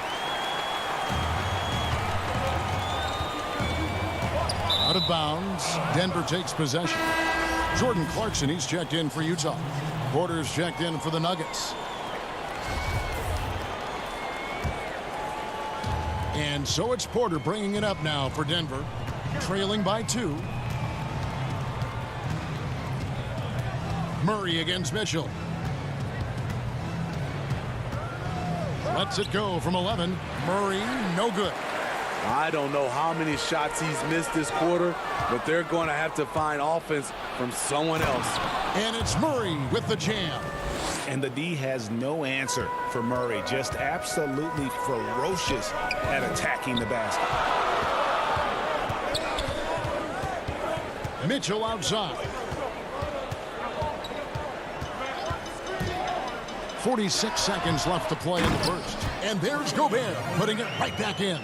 Out of bounds. Denver takes possession. Jordan Clarkson, he's checked in for Utah. Porter's checked in for the Nuggets. And so it's Porter bringing it up now for Denver. Trailing by 2. Murray against Mitchell. Lets it go from 11. Murray, no good. I don't know how many shots he's missed this quarter, but they're going to have to find offense from someone else. And it's Murray with the jam. And the D has no answer for Murray. Just absolutely ferocious at attacking the basket. Mitchell outside. 46 seconds left to play in the first. And there's Gobert putting it right back in.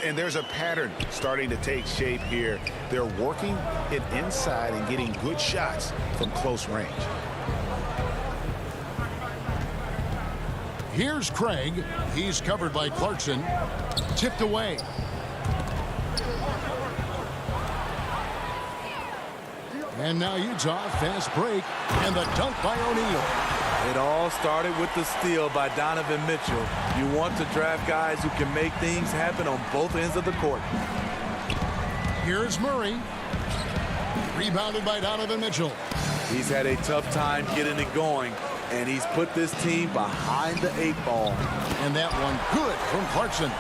And there's a pattern starting to take shape here. They're working it inside and getting good shots from close range. Here's Craig. He's covered by Clarkson. Tipped away. And now Utah, fast break, and the dunk by O'Neal. It all started with the steal by Donovan Mitchell. You want to draft guys who can make things happen on both ends of the court. Here's Murray. Rebounded by Donovan Mitchell. He's had a tough time getting it going, and he's put this team behind the 8 ball. And that one good from Clarkson.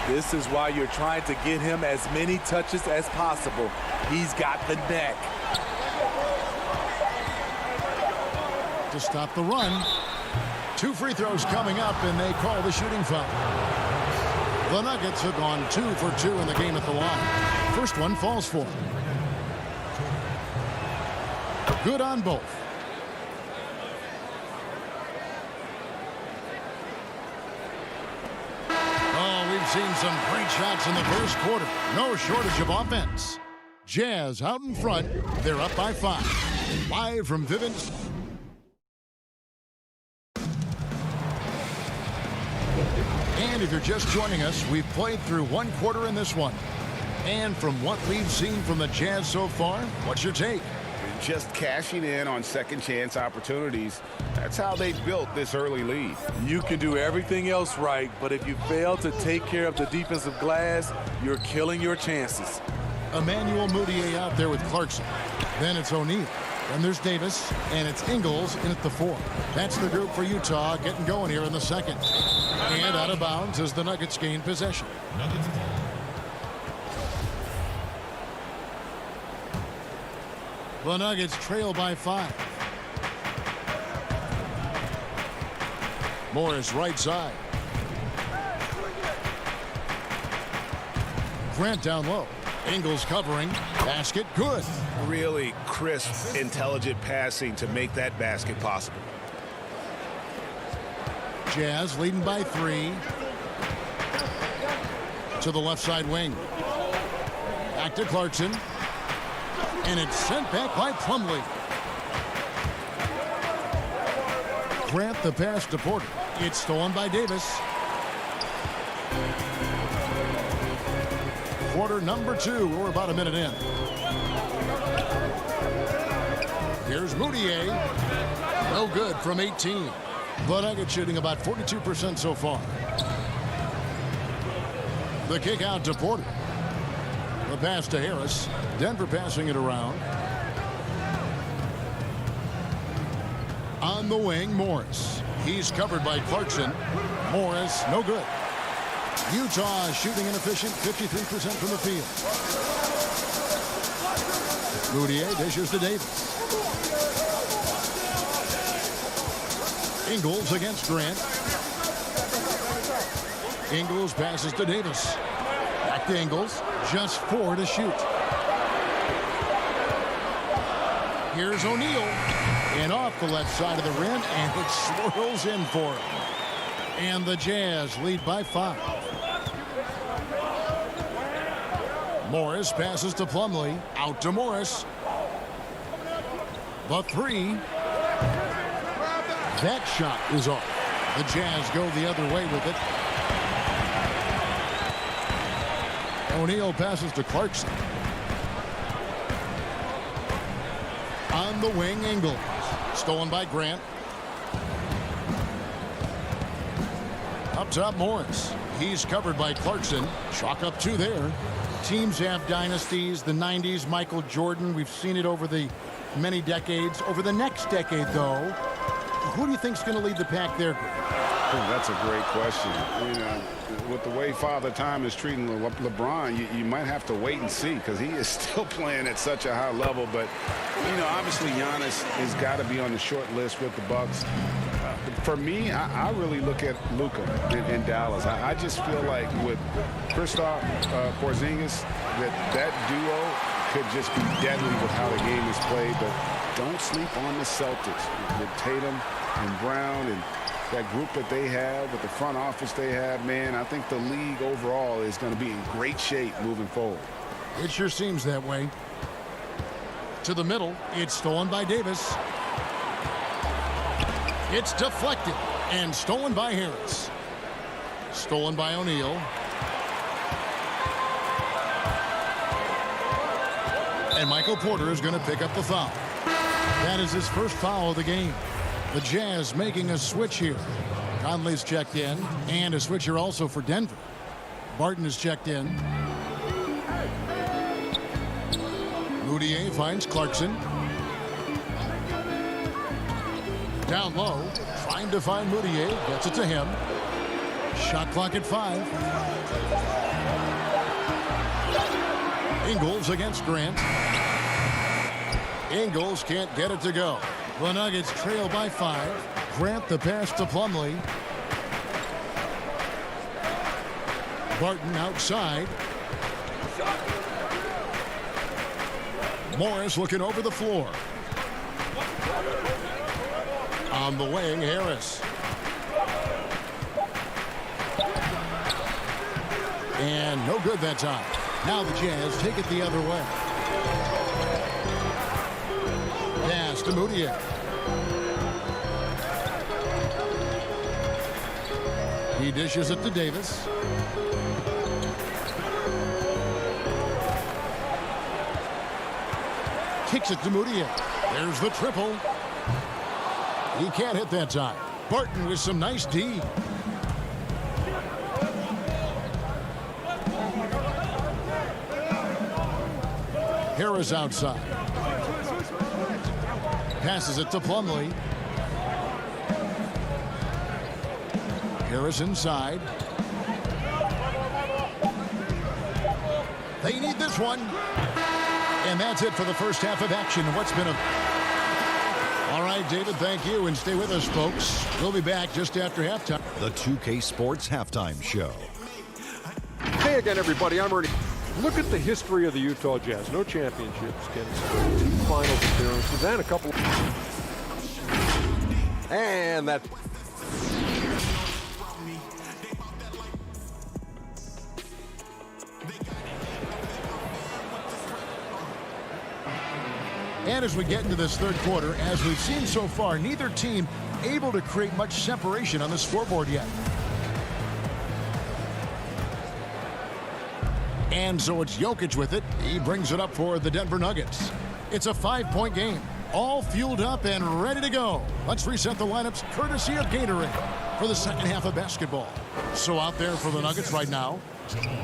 This is why you're trying to get him as many touches as possible. He's got the neck. To stop the run. 2 free throws coming up, and they call the shooting foul. The Nuggets have gone 2 for 2 in the game at the line. First one falls for them. Good on both. Oh, we've seen some great shots in the first quarter. No shortage of offense. Jazz out in front. They're up by 5. Live from Vivint. And if you're just joining us, we've played through 1 quarter in this one. And from what we've seen from the Jazz so far, what's your take? Just cashing in on second chance opportunities. That's how they built this early lead. You can do everything else right, but if you fail to take care of the defensive glass, you're killing your chances. Emmanuel Mudiay out there with Clarkson. Then it's O'Neal. Then there's Davis, and it's Ingles in at the 4. That's the group for Utah getting going here in the second. And out of bounds as the Nuggets gain possession. The Nuggets trail by 5. Morris right side. Grant down low. Ingles covering. Basket good. Really crisp, intelligent passing to make that basket possible. Jazz leading by 3. To the left side wing. Back to Clarkson. And it's sent back by Plumlee. Grant the pass to Porter. It's stolen by Davis. Quarter number 2. We're about a minute in. Here's Mudiay. No good from 18. The Nuggets shooting about 42% so far. The kick out to Porter. The pass to Harris. Denver passing it around. On the wing, Morris. He's covered by Clarkson. Morris, no good. Utah shooting an efficient 53% from the field. Mudiay dishes to Davis. Ingles against Grant. Ingles passes to Davis. Back to Ingles. Just 4 to shoot. Here's O'Neal. And off the left side of the rim, and it swirls in for him. And the Jazz lead by 5. Morris passes to Plumlee. Out to Morris. The 3. That shot is off. The Jazz go the other way with it. O'Neal passes to Clarkson. On the wing, Ingles. Stolen by Grant. Up top, Morris. He's covered by Clarkson. Chalk up 2 there. Teams have dynasties. The 90s, Michael Jordan. We've seen it over the many decades. Over the next decade, though, who do you think is going to lead the pack there, Grant? That's a great question. You know, with the way Father Time is treating LeBron, you might have to wait and see because he is still playing at such a high level. But, you know, obviously Giannis has got to be on the short list with the Bucks. For me, I really look at Luka in Dallas. I just feel like with Kristaps Porzingis, that duo could just be deadly with how the game is played. But don't sleep on the Celtics with Tatum and Brown and that group that they have, with the front office they have. Man, I think the league overall is going to be in great shape moving forward. It sure seems that way. To the middle, it's stolen by Davis. It's deflected and stolen by Harris. Stolen by O'Neal. And Michael Porter is going to pick up the foul. That is his first foul of the game. The Jazz making a switch here. Conley's checked in, and a switch here also for Denver. Barton is checked in. Moutier finds Clarkson. Down low, trying to find Moutier, gets it to him. Shot clock at 5. Ingles against Grant. Ingles can't get it to go. The Nuggets trail by 5. Grant the pass to Plumlee. Barton outside. Morris looking over the floor. On the wing, Harris. And no good that time. Now the Jazz take it the other way. Pass to Moutier. He dishes it to Davis. Kicks it to Moutier. There's the triple. He can't hit that time. Barton with some nice D. Harris outside. Passes it to Plumlee. Harris inside. They need this one. And that's it for the first half of action. What's been a... All right, David, thank you. And stay with us, folks. We'll be back just after halftime. The 2K Sports Halftime Show. Hey again, everybody. I'm Ernie. Look at the history of the Utah Jazz. No championships, kids. 2 finals appearances and a couple. And that. And as we get into this third quarter, as we've seen so far, neither team able to create much separation on the scoreboard yet. And so it's Jokic with it. He brings it up for the Denver Nuggets. It's a 5-point game. All fueled up and ready to go. Let's reset the lineups courtesy of Gatorade for the second half of basketball. So out there for the Nuggets right now,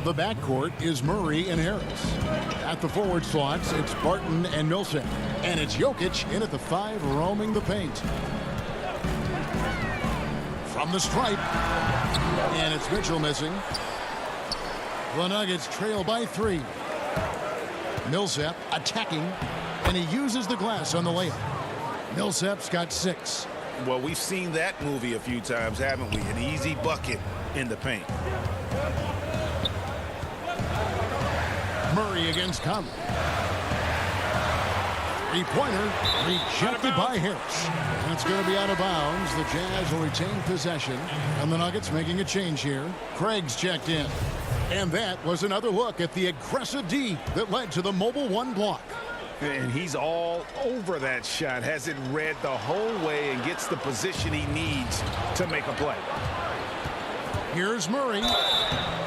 the backcourt is Murray and Harris. At the forward slots, it's Barton and Millsap. And it's Jokic in at the 5, roaming the paint. From the stripe. And it's Mitchell missing. The Nuggets trail by 3. Millsap attacking, and he uses the glass on the layup. Millsap's got 6. Well, we've seen that movie a few times, haven't we? An easy bucket in the paint. Murray against Conley. Three-pointer rejected by Harris. And it's going to be out of bounds. The Jazz will retain possession. And the Nuggets making a change here. Craig's checked in. And that was another look at the aggressive D that led to the mobile 1 block. And he's all over that shot. Has it read the whole way and gets the position he needs to make a play. Here's Murray.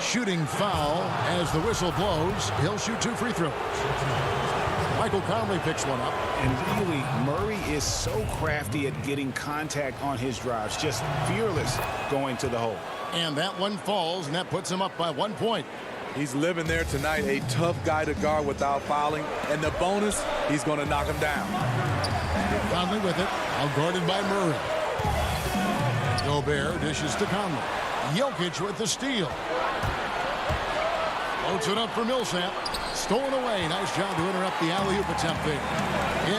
Shooting foul as the whistle blows. He'll shoot 2 free throws. Michael Conley picks one up. And really, Murray is so crafty at getting contact on his drives. Just fearless going to the hole. And that one falls, and that puts him up by 1 point. He's living there tonight, a tough guy to guard without fouling. And the bonus, he's going to knock him down. Conley with it, outguarded by Murray. Gobert dishes to Conley. Jokic with the steal. Loads it up for Millsap. Stolen away. Nice job to interrupt the alley-oop attempt there.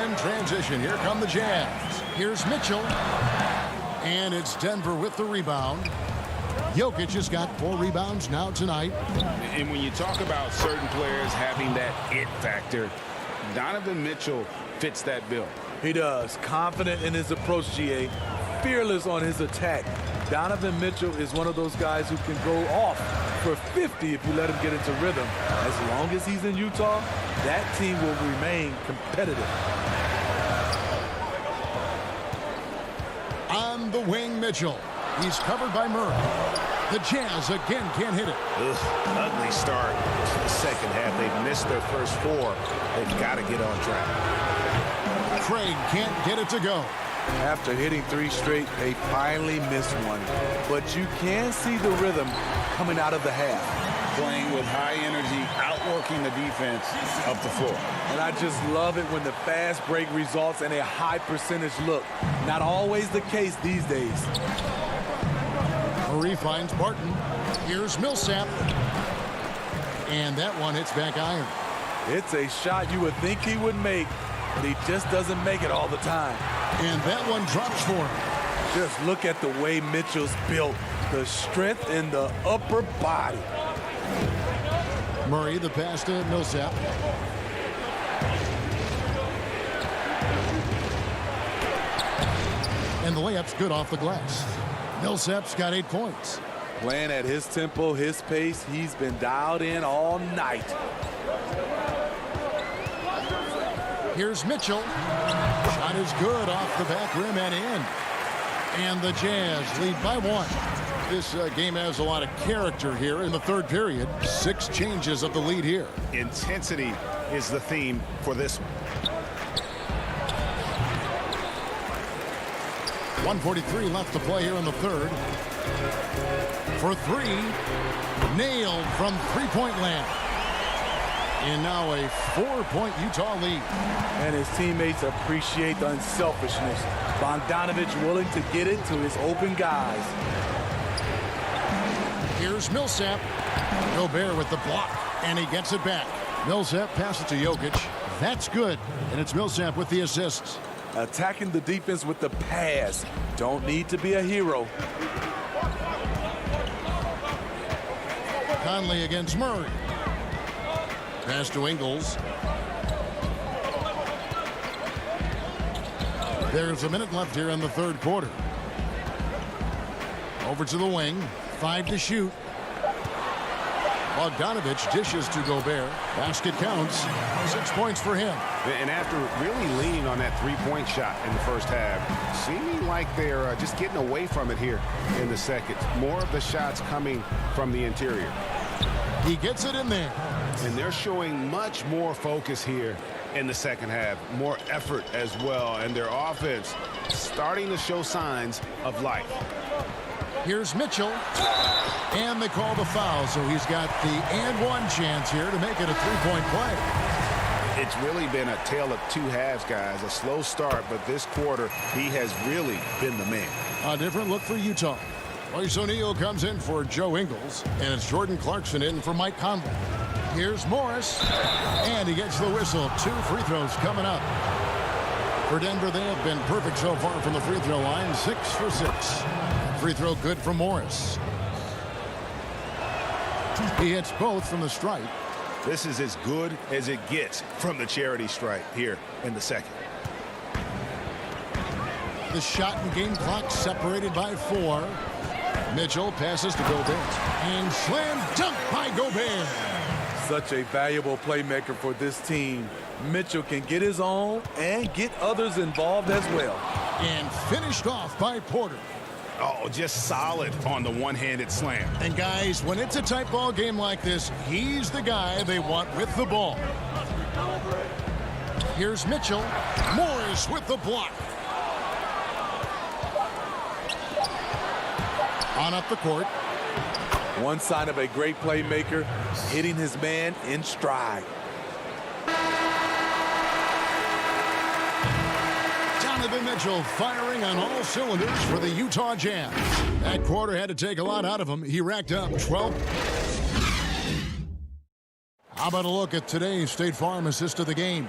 In transition, here come the Jazz. Here's Mitchell. And it's Denver with the rebound. Jokic has got 4 rebounds now tonight. And when you talk about certain players having that it factor, Donovan Mitchell fits that bill. He does. Confident in his approach, GA. Fearless on his attack. Donovan Mitchell is one of those guys who can go off for 50 if you let him get into rhythm. As long as he's in Utah, that team will remain competitive. On the wing, Mitchell. He's covered by Murray. The Jazz again can't hit it. Ugly start to the second half. They've missed their first 4. They've got to get on track. Craig can't get it to go. After hitting 3 straight, they finally missed one. But you can see the rhythm coming out of the half. Playing with high energy, outworking the defense up the floor. And I just love it when the fast break results in a high percentage look. Not always the case these days. Murray finds Barton. Here's Millsap. And that one hits back iron. It's a shot you would think he would make, but he just doesn't make it all the time. And that one drops for him. Just look at the way Mitchell's built. The strength in the upper body. Murray, the pass to Millsap. And the layup's good off the glass. Millsap's got 8 points. Playing at his tempo, his pace, he's been dialed in all night. Here's Mitchell. Shot is good off the back rim and in. And the Jazz lead by 1. This game has a lot of character here in the third period. 6 changes of the lead here. Intensity is the theme for this one. 1:43 left to play here in the third. For 3, nailed from three-point land. And now a 4-point Utah lead. And his teammates appreciate the unselfishness. Bogdanovich willing to get it to his open guys. Here's Millsap. Gobert with the block, and he gets it back. Millsap passes to Jokic. That's good, and it's Millsap with the assists. Attacking the defense with the pass. Don't need to be a hero. Conley against Murray. Pass to Ingles. There's a minute left here in the third quarter. Over to the wing. 5 to shoot. Bogdanovich dishes to Gobert. Basket counts. 6 points for him. And after really leaning on that three-point shot in the first half, seeming like they're just getting away from it here in the second. More of the shots coming from the interior. He gets it in there. And they're showing much more focus here in the second half. More effort as well. And their offense starting to show signs of life. Here's Mitchell. And they call the foul, so he's got the and-one chance here to make it a 3-point play. It's really been a tale of 2 halves, guys. A slow start, but this quarter, he has really been the man. A different look for Utah. Royce O'Neal comes in for Joe Ingles, and it's Jordan Clarkson in for Mike Conley. Here's Morris, and he gets the whistle. 2 free throws coming up. For Denver, they have been perfect so far from the free throw line, 6 for 6. Free throw good for Morris. He hits both from the stripe. This is as good as it gets from the charity stripe here in the second. The shot and game clock separated by 4. Mitchell passes to Gobert. And slam dunk by Gobert. Such a valuable playmaker for this team. Mitchell can get his own and get others involved as well. And finished off by Porter. Oh, just solid on the one-handed slam. And guys, when it's a tight ball game like this, he's the guy they want with the ball. Here's Mitchell. Morris with the block. On up the court. One sign of a great playmaker, hitting his man in stride. Donovan Mitchell firing on all cylinders for the Utah Jazz. That quarter had to take a lot out of him. He racked up 12. How about a look at today's State Farm assist of the game?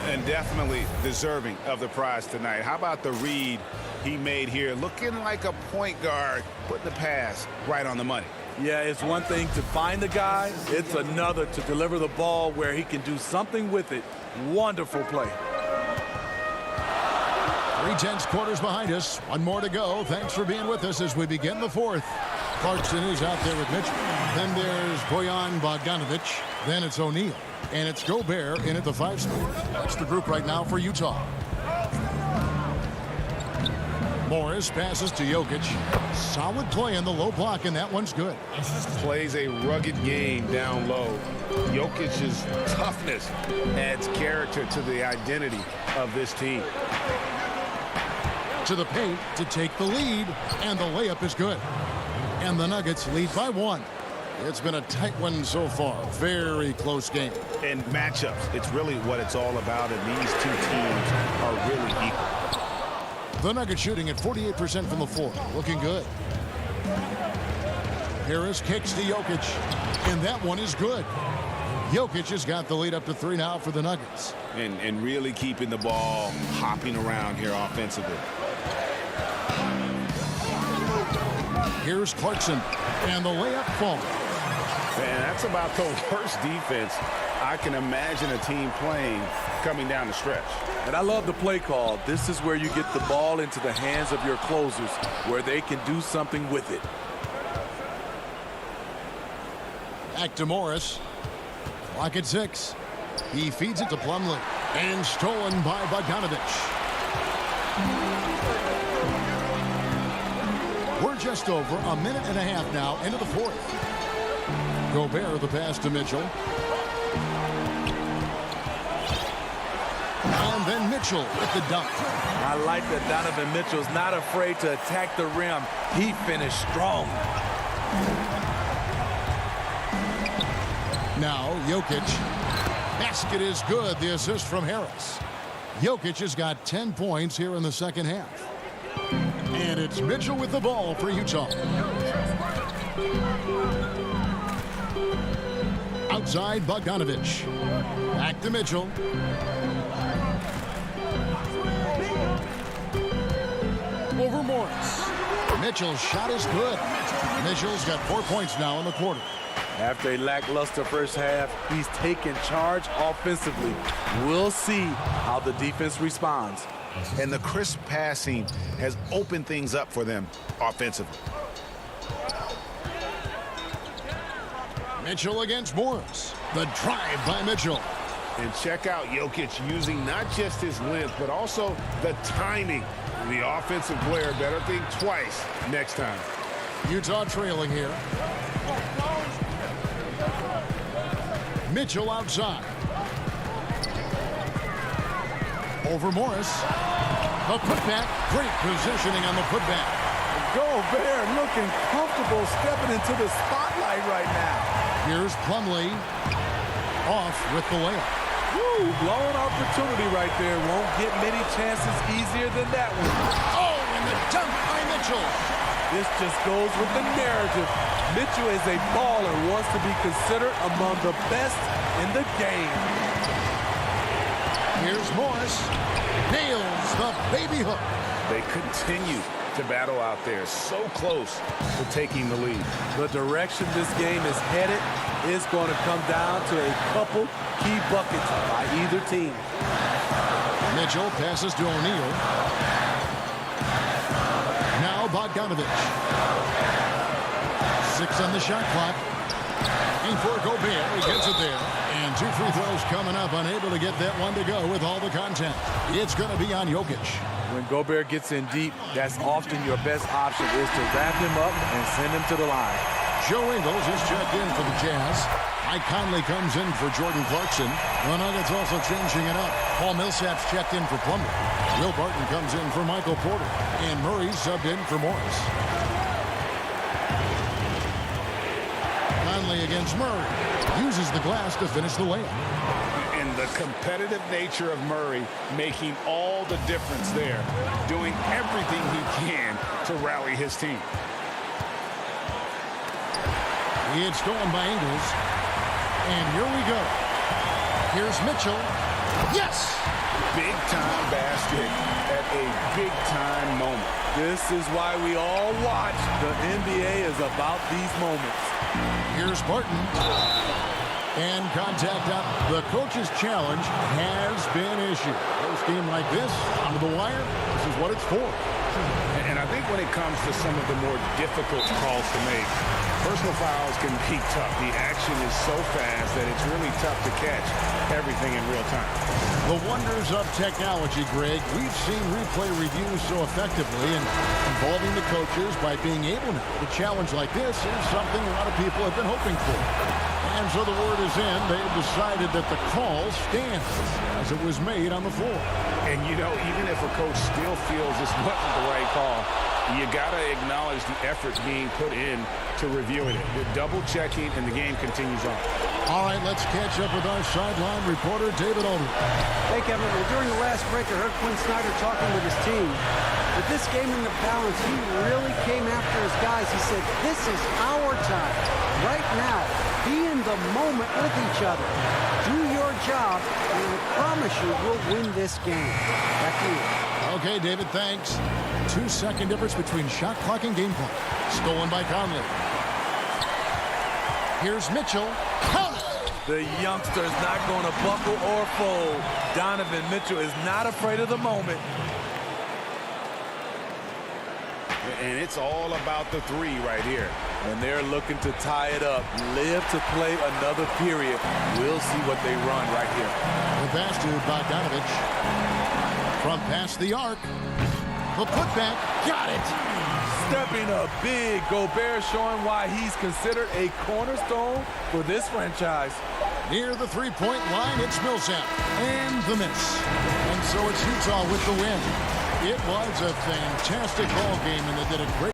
And definitely deserving of the prize tonight. How about the read he made here? Looking like a point guard, putting the pass right on the money. Yeah, it's one thing to find the guy. It's another to deliver the ball where he can do something with it. Wonderful play. 3/10 quarters behind us. One more to go. Thanks for being with us as we begin the fourth. Clarkson is out there with Mitchell. Then there's Bojan Bogdanovic. Then it's O'Neal. And it's Gobert in at the 5 spot. That's the group right now for Utah. Morris passes to Jokic. Solid play in the low block, and that one's good. Plays a rugged game down low. Jokic's toughness adds character to the identity of this team. To the paint to take the lead, and the layup is good. And the Nuggets lead by 1. It's been a tight one so far. Very close game. And matchups, it's really what it's all about, and these two teams are really equal. The Nuggets shooting at 48% from the floor. Looking good. Harris kicks to Jokic, and that one is good. Jokic has got the lead up to 3 now for the Nuggets. And really keeping the ball hopping around here offensively. Here's Clarkson, and the layup falls. Man, that's about the worst defense I can imagine a team playing coming down the stretch. And I love the play call. This is where you get the ball into the hands of your closers, where they can do something with it. Back to Morris. Clock at 6. He feeds it to Plumlee. And stolen by Bogdanovic. We're just over a minute and a half now into the fourth. Gobert the pass to Mitchell. And then Mitchell with the dunk. I like that Donovan Mitchell's not afraid to attack the rim. He finished strong. Now Jokic. Basket is good. The assist from Harris. Jokic has got 10 points here in the second half. And it's Mitchell with the ball for Utah. Outside Bogdanovic. Back to Mitchell. Over Morris. Mitchell's shot is good. Mitchell's got 4 points now in the quarter. After a lackluster first half, he's taken charge offensively. We'll see how the defense responds. And the crisp passing has opened things up for them offensively. Mitchell against Morris. The drive by Mitchell. And check out Jokic using not just his length, but also the timing. The offensive player better think twice next time. Utah trailing here. Mitchell outside. Over Morris. The putback. Great positioning on the putback. Gobert looking comfortable stepping into the spotlight right now. Here's Plumlee. Off with the layup. Woo, blown opportunity right there. Won't get many chances easier than that one. Oh, and the dunk by Mitchell. This just goes with the narrative. Mitchell is a baller, wants to be considered among the best in the game. Here's Morris. Nails the baby hook. They continue to battle out there, so close to taking the lead. The direction this game is headed is going to come down to a couple key buckets by either team. Mitchell passes to O'Neal. Now Bogdanovic. 6 on the shot clock. And for Gobert, he gets it there. And 2 free throws coming up, unable to get that one to go with all the contact. It's going to be on Jokic. When Gobert gets in deep, that's often your best option is to wrap him up and send him to the line. Joe Ingles is checked in for the Jazz. Mike Conley comes in for Jordan Clarkson. The Nuggets also changing it up. Paul Millsap's checked in for Plumlee. Will Barton comes in for Michael Porter. And Murray subbed in for Morris. Conley against Murray. Uses the glass to finish the layup. And The competitive nature of Murray making all the difference there, doing everything he can to rally his team. It's stolen by Ingles. And here we go. Here's Mitchell. Yes! Big-time basket at a big-time moment. This is why we all watch. The NBA is about these moments. Here's Barton. And contact up. The coach's challenge has been issued. First game like this, onto the wire, this is what it's for. And I think when it comes to some of the more difficult calls to make, personal fouls can be tough. The action is so fast that it's really tough to catch everything in real time. The wonders of technology, Greg. We've seen replay reviews so effectively, and involving the coaches by being able to challenge like this is something a lot of people have been hoping for. And so the word is in. They've decided that the call stands as it was made on the floor. And, you know, even if a coach still feels this wasn't the right call, you got to acknowledge the efforts being put in to reviewing it. They're double-checking, and the game continues on. All right, let's catch up with our sideline reporter, David Aldridge. Hey, Kevin. Well, during the last break, I heard Quinn Snyder talking with his team. With this game in the balance, he really came after his guys. He said, this is our time. Right now, be in the moment with each other. Do your job, and I promise you we'll win this game. Back to you. Okay, David, thanks. 2-second difference between shot clock and game clock. Stolen by Conley. Here's Mitchell. The youngster's not going to buckle or fold. Donovan Mitchell is not afraid of the moment. And it's all about the three right here. And they're looking to tie it up. Live to play another period. We'll see what they run right here. The pass to Bogdanovich. From past the arc. The putback. Got it. Stepping up big. Gobert showing why he's considered a cornerstone for this franchise. Near the three-point line, it's Millsap. And the miss. And so it's Utah with the win. It was a fantastic ball game, and they did a great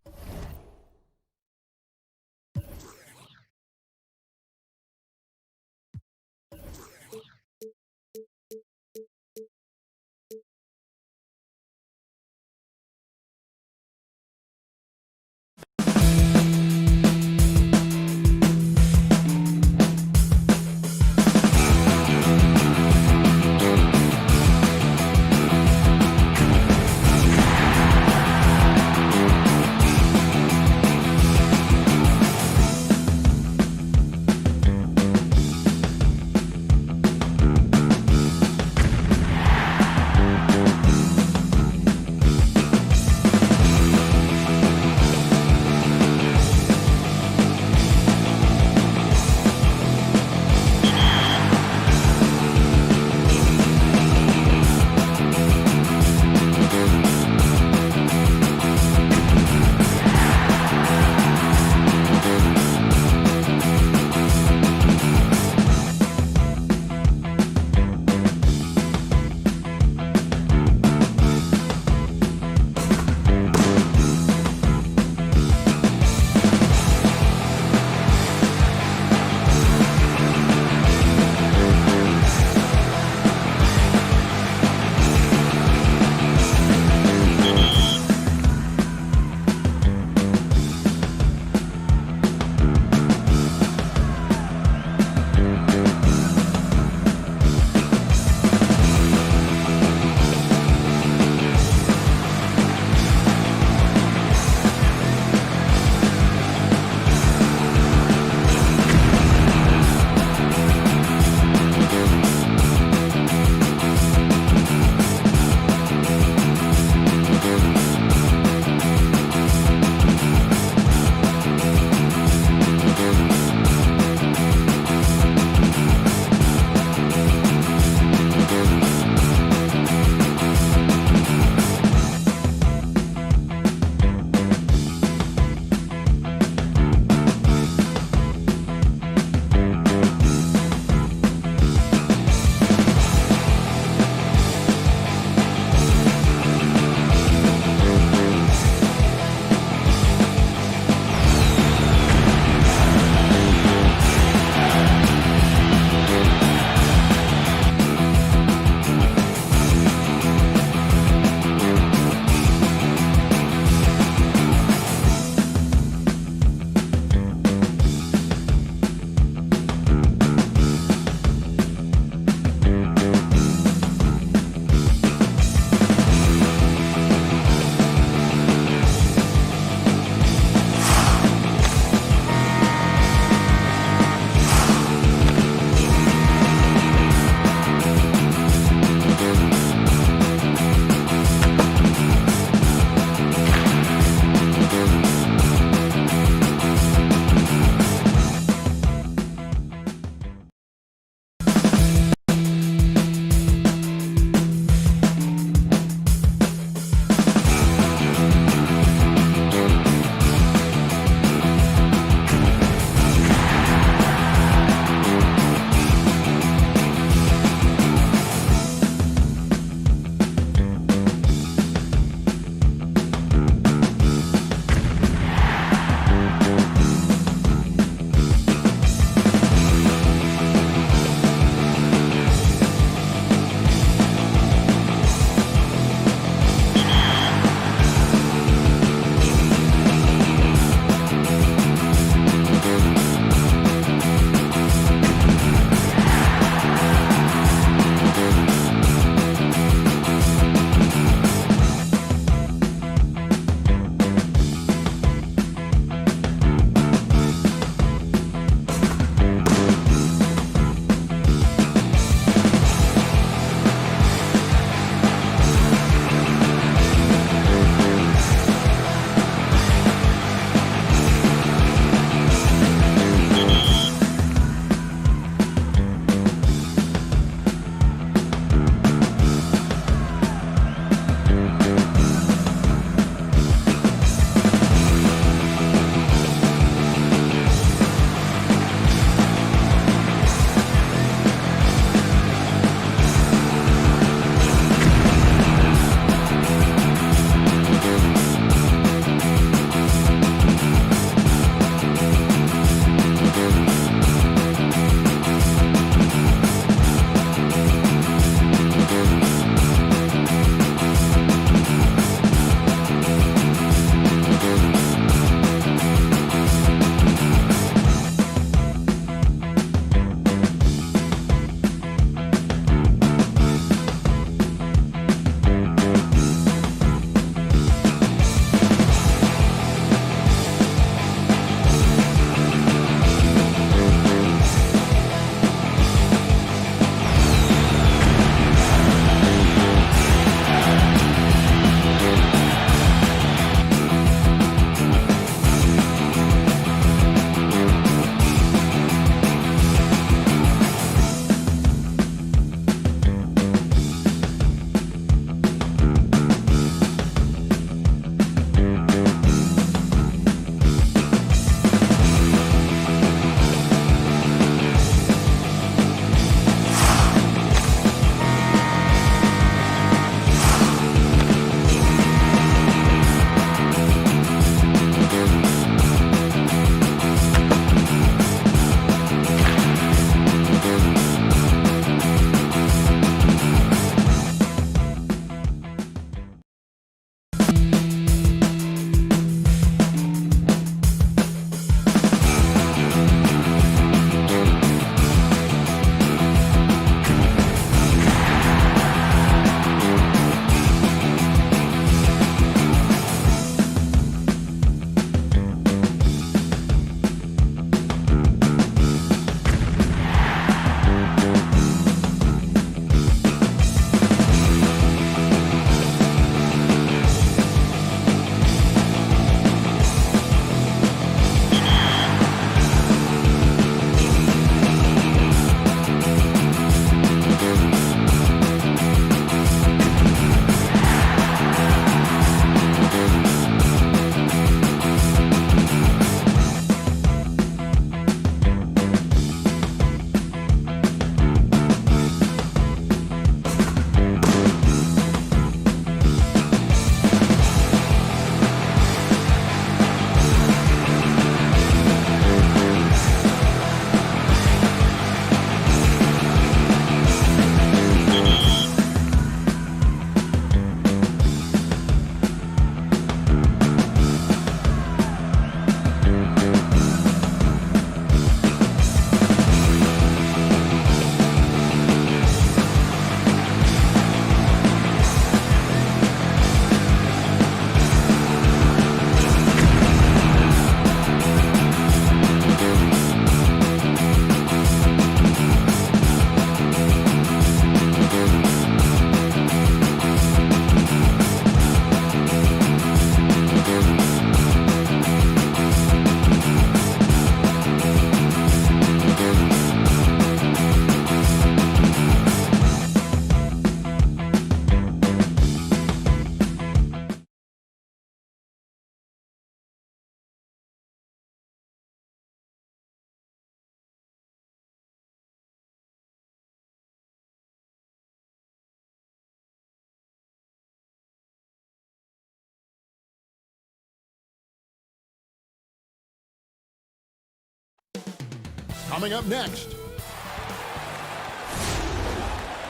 coming up next.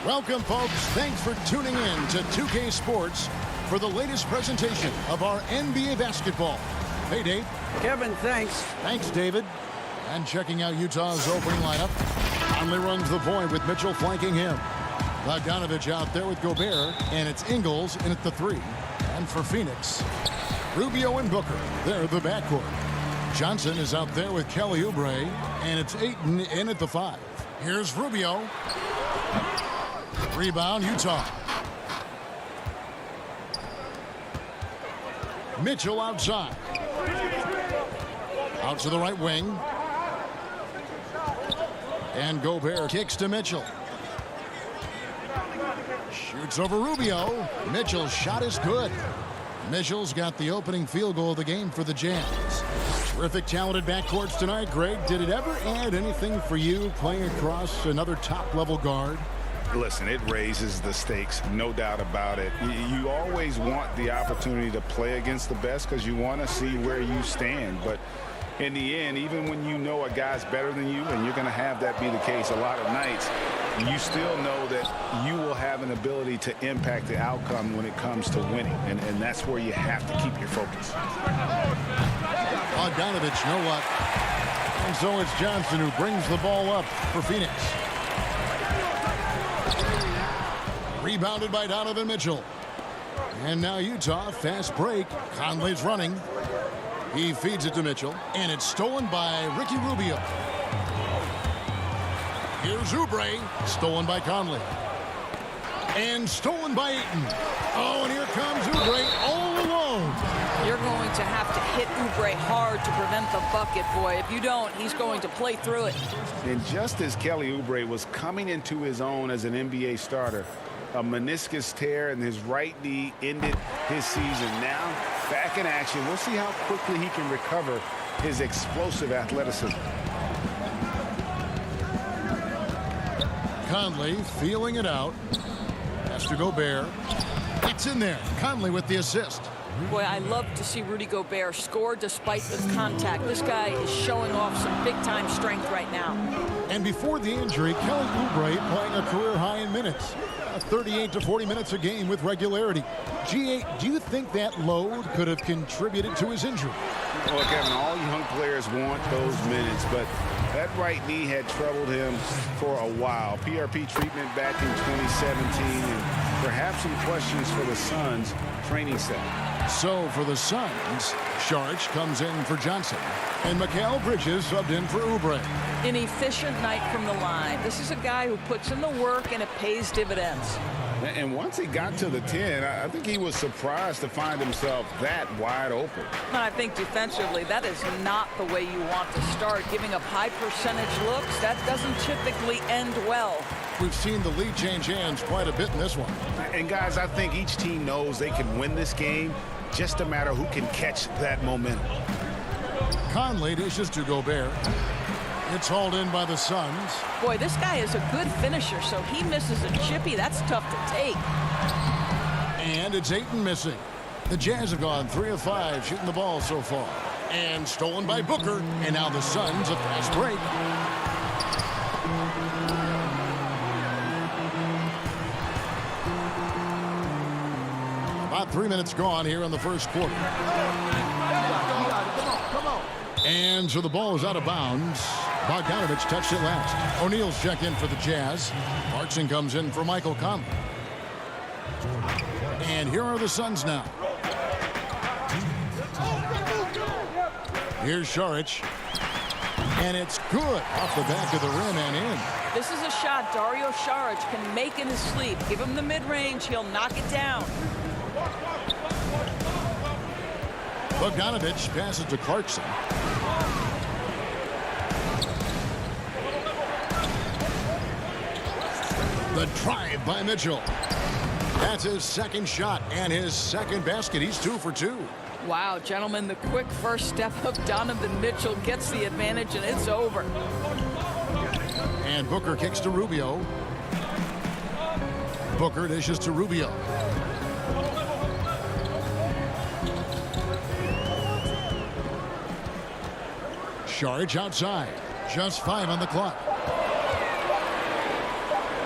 Welcome, folks. Thanks for tuning in to 2K Sports for the latest presentation of our NBA basketball. Hey, Dave. Kevin, thanks. Thanks, David. And checking out Utah's opening lineup. Conley runs the point with Mitchell flanking him. Bogdanovich out there with Gobert, and it's Ingles in at the 3. And for Phoenix, Rubio and Booker, they're the backcourt. Johnson is out there with Kelly Oubre, and it's Ayton in at the 5. Here's Rubio. Rebound, Utah. Mitchell outside. Out to the right wing. And Gobert kicks to Mitchell. Shoots over Rubio. Mitchell's shot is good. Mitchell's got the opening field goal of the game for the Jazz. Terrific, talented backcourts tonight. Greg, did it ever add anything for you playing across another top-level guard? Listen, it raises the stakes, no doubt about it. You always want the opportunity to play against the best because you want to see where you stand. But in the end, even when you know a guy's better than you, and you're going to have that be the case a lot of nights, you still know that you will have an ability to impact the outcome when it comes to winning. And that's where you have to keep your focus. Bogdanovich, no luck. And so it's Johnson who brings the ball up for Phoenix. Rebounded by Donovan Mitchell. And now Utah, fast break. Conley's running. He feeds it to Mitchell, and it's stolen by Ricky Rubio. Here's Oubre, stolen by Conley. And stolen by Ayton. Oh, and here comes Oubre all alone. You're going to have to hit Oubre hard to prevent the bucket, boy. If you don't, he's going to play through it. And just as Kelly Oubre was coming into his own as an NBA starter, a meniscus tear in his right knee ended his season. Now, back in action. We'll see how quickly he can recover his explosive athleticism. Conley feeling it out. Has to Gobert. It's in there. Conley with the assist. Boy, I love to see Rudy Gobert score despite the contact. This guy is showing off some big-time strength right now. And before the injury, Kelly Oubre playing a career high in minutes. 38 to 40 minutes a game with regularity. G8, do you think that load could have contributed to his injury? Well, Kevin, all young players want those minutes, but that right knee had troubled him for a while. PRP treatment back in 2017, and perhaps some questions for the Suns training set. So for the Suns, Saric comes in for Johnson, and Mikal Bridges subbed in for Oubre. An efficient night from the line. This is a guy who puts in the work, and it pays dividends. And once he got to the 10, I think he was surprised to find himself that wide open. And I think defensively, that is not the way you want to start. Giving up high percentage looks, that doesn't typically end well. We've seen the lead change hands quite a bit in this one. And guys, I think each team knows they can win this game. Just a matter who can catch that momentum. Conley dishes to Gobert. It's hauled in by the Suns. Boy, this guy is a good finisher, so he misses a chippy. That's tough to take. And it's Ayton missing. The Jazz have gone 3 of 5 shooting the ball so far. And stolen by Booker. And now the Suns a fast break. About 3 minutes gone here in the first quarter. And so the ball is out of bounds. Bogdanovich touched it last. O'Neal's checked in for the Jazz. Clarkson comes in for Michael Conley. And here are the Suns now. Here's Saric. And it's good off the back of the rim and in. This is a shot Dario Saric can make in his sleep. Give him the mid-range, he'll knock it down. Bogdanovich passes to Clarkson. The drive by Mitchell. That's his second shot and his second basket. He's 2 for 2. Wow, gentlemen, the quick first step of Donovan Mitchell gets the advantage, and it's over. And Booker kicks to Rubio. Booker dishes to Rubio. Saric outside. Just 5 on the clock.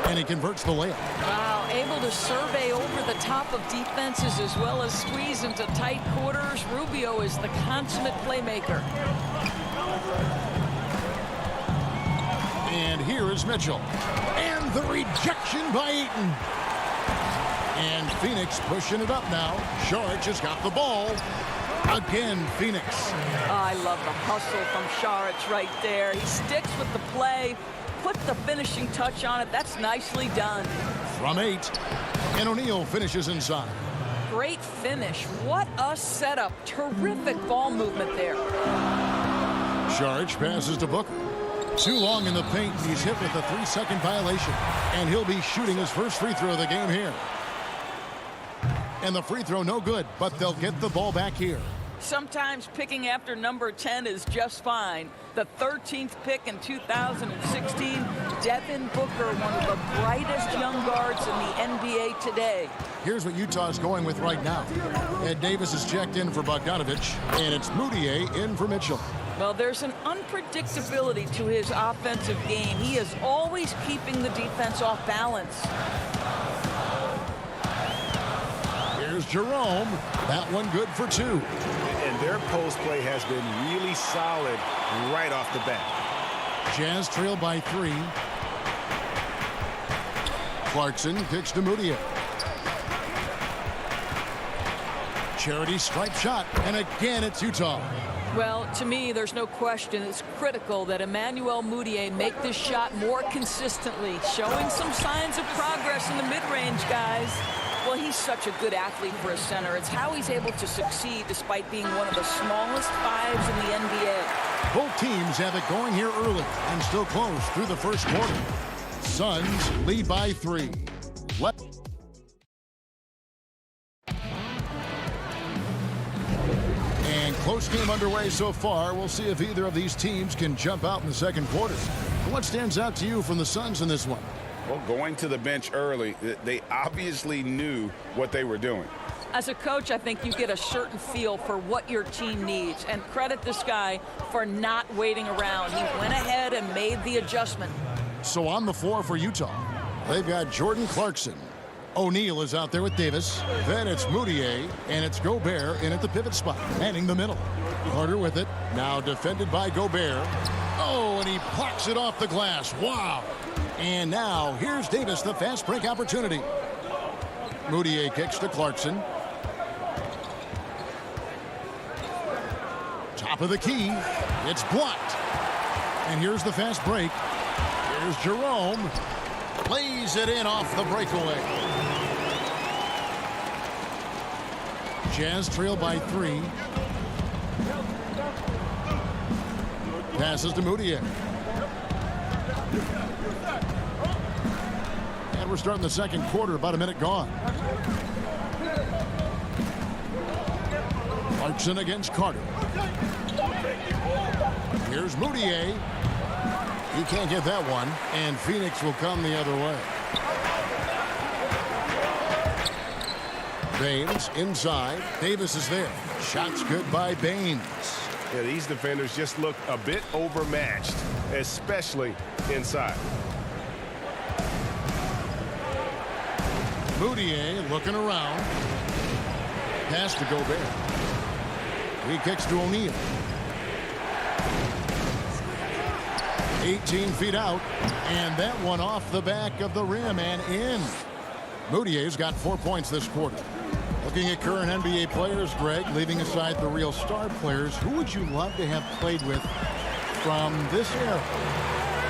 And he converts the layup. Wow, able to survey over the top of defenses as well as squeeze into tight quarters. Rubio is the consummate playmaker. And here is Mitchell. And the rejection by Eaton. And Phoenix pushing it up now. Saric has got the ball. Again, Phoenix. Oh, I love the hustle from Saric right there. He sticks with the play, put the finishing touch on it. That's nicely done. From 8. And O'Neal finishes inside. Great finish. What a setup. Terrific ball movement there. Saric passes to Booker. Too long in the paint. He's hit with a 3-second violation. And he'll be shooting his first free throw of the game here. And the free throw no good, but they'll get the ball back here. Sometimes picking after number 10 is just fine. The 13th pick in 2016, Devin Booker, one of the brightest young guards in the NBA today. Here's what Utah's going with right now. Ed Davis is checked in for Bogdanovich, and it's Moutier in for Mitchell. Well, there's an unpredictability to his offensive game. He is always keeping the defense off balance. Here's Jerome. That one good for 2. And their post play has been really solid right off the bat. Jazz trail by 3. Clarkson kicks to Moutier. Charity stripe shot, and again it's Utah. Well, to me, there's no question it's critical that Emmanuel Moutier make this shot more consistently, showing some signs of progress in the mid-range, guys. Well, he's such a good athlete for a center. It's how he's able to succeed despite being one of the smallest 5s in the NBA. Both teams have it going here early and still close through the first quarter. Suns lead by 3. And close game underway so far. We'll see if either of these teams can jump out in the second quarter. What stands out to you from the Suns in this one? Well, going to the bench early, they obviously knew what they were doing. As a coach, I think you get a certain feel for what your team needs. And credit this guy for not waiting around. He went ahead and made the adjustment. So on the floor for Utah, they've got Jordan Clarkson. O'Neal is out there with Davis. Then it's Moutier, and it's Gobert in at the pivot spot, manning the middle. Carter with it, now defended by Gobert. Oh, and he plucks it off the glass. Wow. And now here's Davis, the fast break opportunity. Moutier kicks to Clarkson. Top of the key. It's blocked. And here's the fast break. Here's Jerome. Lays it in off the breakaway. Jazz trail by 3. Passes to Moutier. And we're starting the second quarter, about a minute gone. Clarkson against Carter. Here's Moutier. He can't get that one, and Phoenix will come the other way. Baines inside. Davis is there. Shots good by Baines. Yeah, these defenders just look a bit overmatched, especially inside. Moutier looking around. Pass to Gobert. He kicks to O'Neal. 18 feet out, and that one off the back of the rim and in. Moutier's got 4 points this quarter. Looking at current NBA players, Greg, leaving aside the real star players, who would you love to have played with from this era?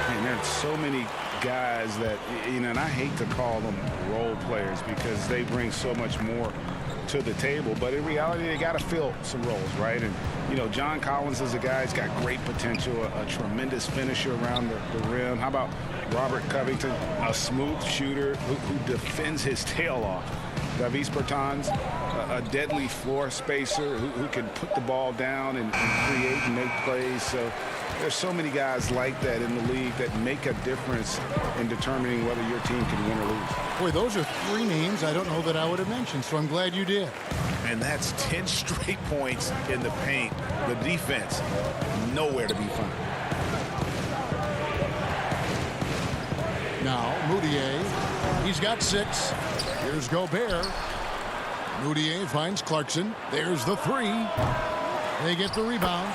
And there's so many guys that, you know, and I hate to call them role players because they bring so much more to the table, but in reality they got to fill some roles, right? And you know, John Collins is a guy who's got great potential, a tremendous finisher around the rim. How about Robert Covington, a smooth shooter who defends his tail off? Davis Bertans, a deadly floor spacer who can put the ball down and create and make plays. So there's so many guys like that in the league that make a difference in determining whether your team can win or lose. Boy, those are 3 names I don't know that I would have mentioned, so I'm glad you did. And that's 10 straight points in the paint. The defense, nowhere to be found. Now Moutier. He's got 6. Here's Gobert. Moutier finds Clarkson. There's the 3. They get the rebound.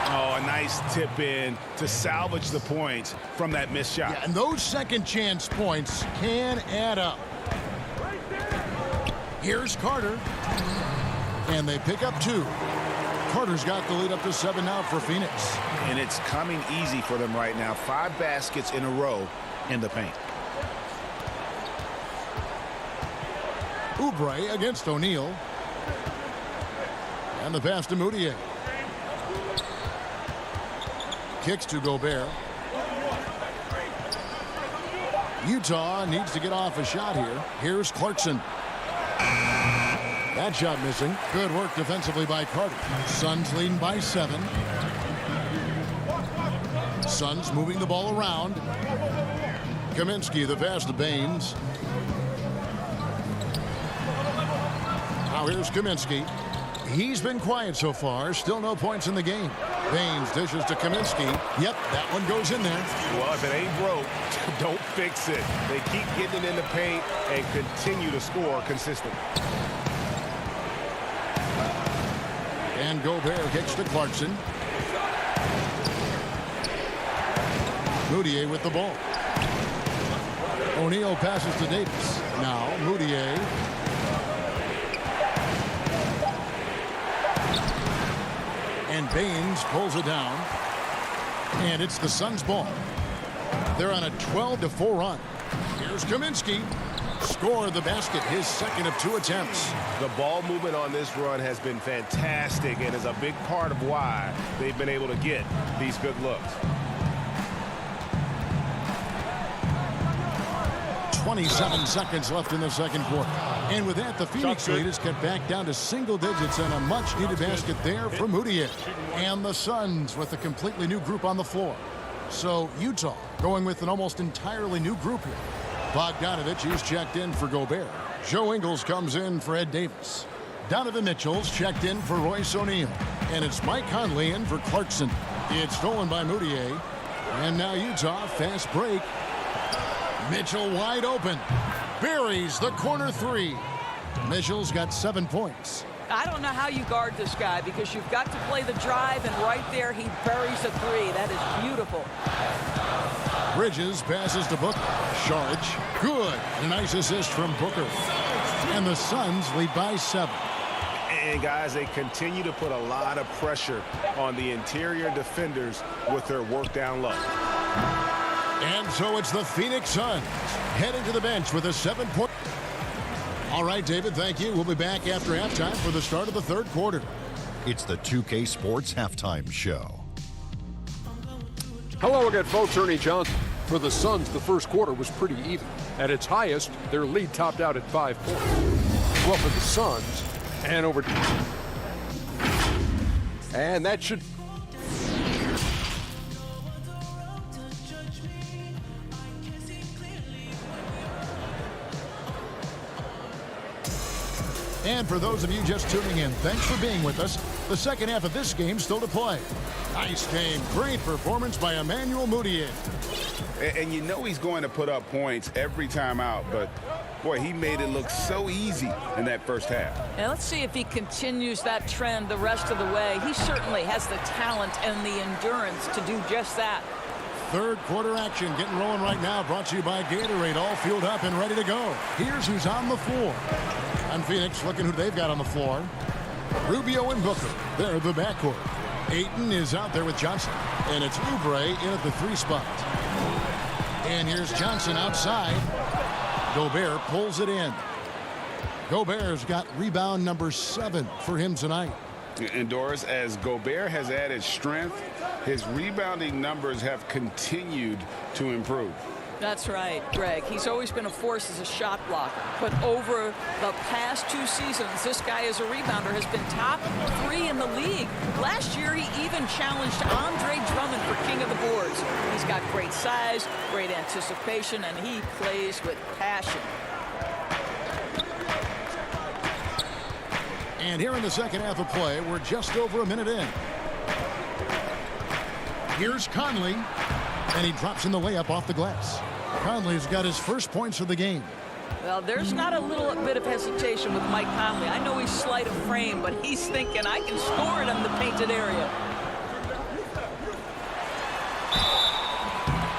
Oh, a nice tip in to salvage the points from that missed shot. Yeah, and those second chance points can add up. Here's Carter. And they pick up 2. Carter's got the lead up to 7 now for Phoenix. And it's coming easy for them right now. 5 baskets in a row in the paint. Oubre against O'Neal. And the pass to Moutier. Kicks to Gobert. Utah needs to get off a shot here. Here's Clarkson. That shot missing. Good work defensively by Carter. Suns leading by 7. Suns moving the ball around. Kaminsky, the pass to Baines. Now here's Kaminsky. He's been quiet so far. Still no points in the game. Baines dishes to Kaminsky. Yep, that one goes in there. Well, if it ain't broke, don't fix it. They keep getting it in the paint and continue to score consistently. And Gobert kicks to Clarkson. Moutier with the ball. O'Neal passes to Davis. Now Moutier. And Baines pulls it down. And it's the Suns' ball. They're on a 12-4 run. Here's Kaminsky. Scored the basket, his second of 2 attempts. The ball movement on this run has been fantastic and is a big part of why they've been able to get these good looks. 27 seconds left in the second quarter. And with that, the Phoenix lead is cut back down to single digits and a much-needed basket there for Moutier. And the Suns with a completely new group on the floor. So Utah going with an almost entirely new group here. Bogdanovich, he's checked in for Gobert. Joe Ingles comes in for Ed Davis. Donovan Mitchell's checked in for Royce O'Neal. And it's Mike Conley in for Clarkson. It's stolen by Moutier. And now Utah, fast break. Mitchell wide open. Buries the corner 3. Mitchell's got 7 points. I don't know how you guard this guy because you've got to play the drive, and right there he buries a 3. That is beautiful. Bridges passes to Booker. Saric, good. A nice assist from Booker. And the Suns lead by 7. And guys, they continue to put a lot of pressure on the interior defenders with their work down low. And so it's the Phoenix Suns heading to the bench with a 7-point. All right, David, thank you. We'll be back after halftime for the start of the third quarter. It's the 2K Sports Halftime Show. Hello again, folks. Ernie Johnson. For the Suns, the first quarter was pretty even. At its highest, their lead topped out at 5 points. Well, for the Suns, and over. And that should. And for those of you just tuning in, thanks for being with us. The second half of this game still to play. Nice game. Great performance by Emmanuel Moutier. And you know he's going to put up points every time out, but boy, he made it look so easy in that first half. Now let's see if he continues that trend the rest of the way. He certainly has the talent and the endurance to do just that. Third quarter action getting rolling right now, brought to you by Gatorade, all fueled up and ready to go. Here's who's on the floor. And Phoenix looking who they've got on the floor. Rubio and Booker, they're the backcourt. Ayton is out there with Johnson, and it's Oubre in at the 3 spot. And here's Johnson outside. Gobert pulls it in. Gobert's got rebound number 7 for him tonight. And Doris, as Gobert has added strength, his rebounding numbers have continued to improve. That's right, Greg. He's always been a force as a shot blocker. But over the past 2 seasons, this guy as a rebounder has been top 3 in the league. Last year, he even challenged Andre Drummond for king of the boards. He's got great size, great anticipation, and he plays with passion. And here in the second half of play, we're just over a minute in. Here's Conley, and he drops in the layup off the glass. Conley's got his first points of the game. Well, there's not a little bit of hesitation with Mike Conley. I know he's slight of frame, but he's thinking I can score it in the painted area.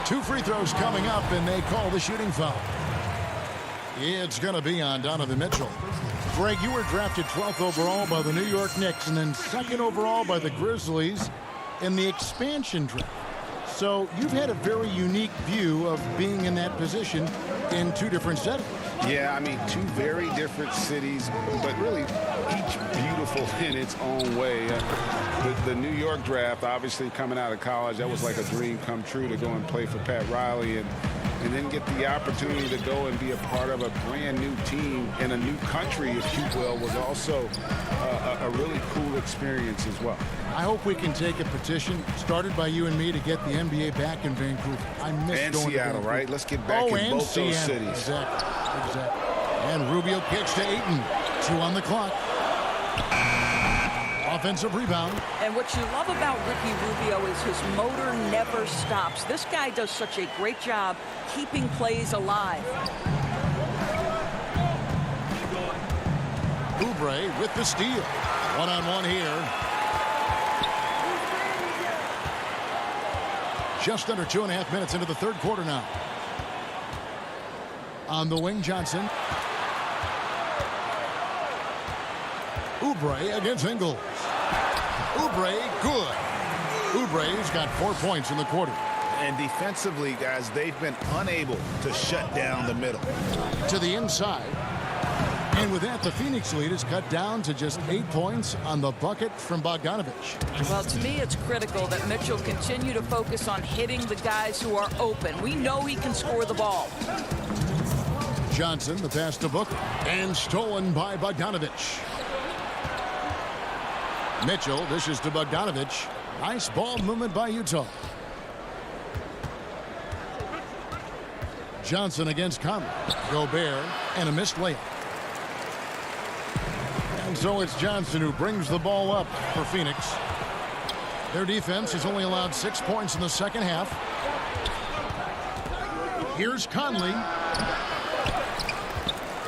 2 free throws coming up, and they call the shooting foul. It's going to be on Donovan Mitchell. Greg, you were drafted 12th overall by the New York Knicks and then 2nd overall by the Grizzlies in the expansion draft. So you've had a very unique view of being in that position in 2 different settings. Yeah, I mean, 2 very different cities, but really each beautiful in its own way. The New York draft, obviously coming out of college, that was like a dream come true to go and play for Pat Riley and then get the opportunity to go and be a part of a brand new team in a new country, if you will, was also a really cool experience as well. I hope we can take a petition started by you and me to get the NBA back in Vancouver. I miss and going Seattle, to right? Let's get back in both Seattle. those cities. Exactly. And Rubio kicks to Ayton. 2 on the clock. Offensive rebound. And what you love about Ricky Rubio is his motor never stops. This guy does such a great job keeping plays alive. Oubre with the steal. 1-on-1 here. Just under 2.5 minutes into the 3rd quarter now. On the wing, Johnson. Oubre against Ingles. Oubre, good. Oubre's got 4 points in the quarter. And defensively, guys, they've been unable to shut down the middle. To the inside. And with that, the Phoenix lead is cut down to just 8 points on the bucket from Bogdanovich. Well, to me, it's critical that Mitchell continue to focus on hitting the guys who are open. We know he can score the ball. Johnson, the pass to Booker. And stolen by Bogdanovich. Mitchell dishes to Bogdanovich. Nice ball movement by Utah. Johnson against Conley. Gobert and a missed layup. And so it's Johnson who brings the ball up for Phoenix. Their defense has only allowed 6 points in the second half. Here's Conley.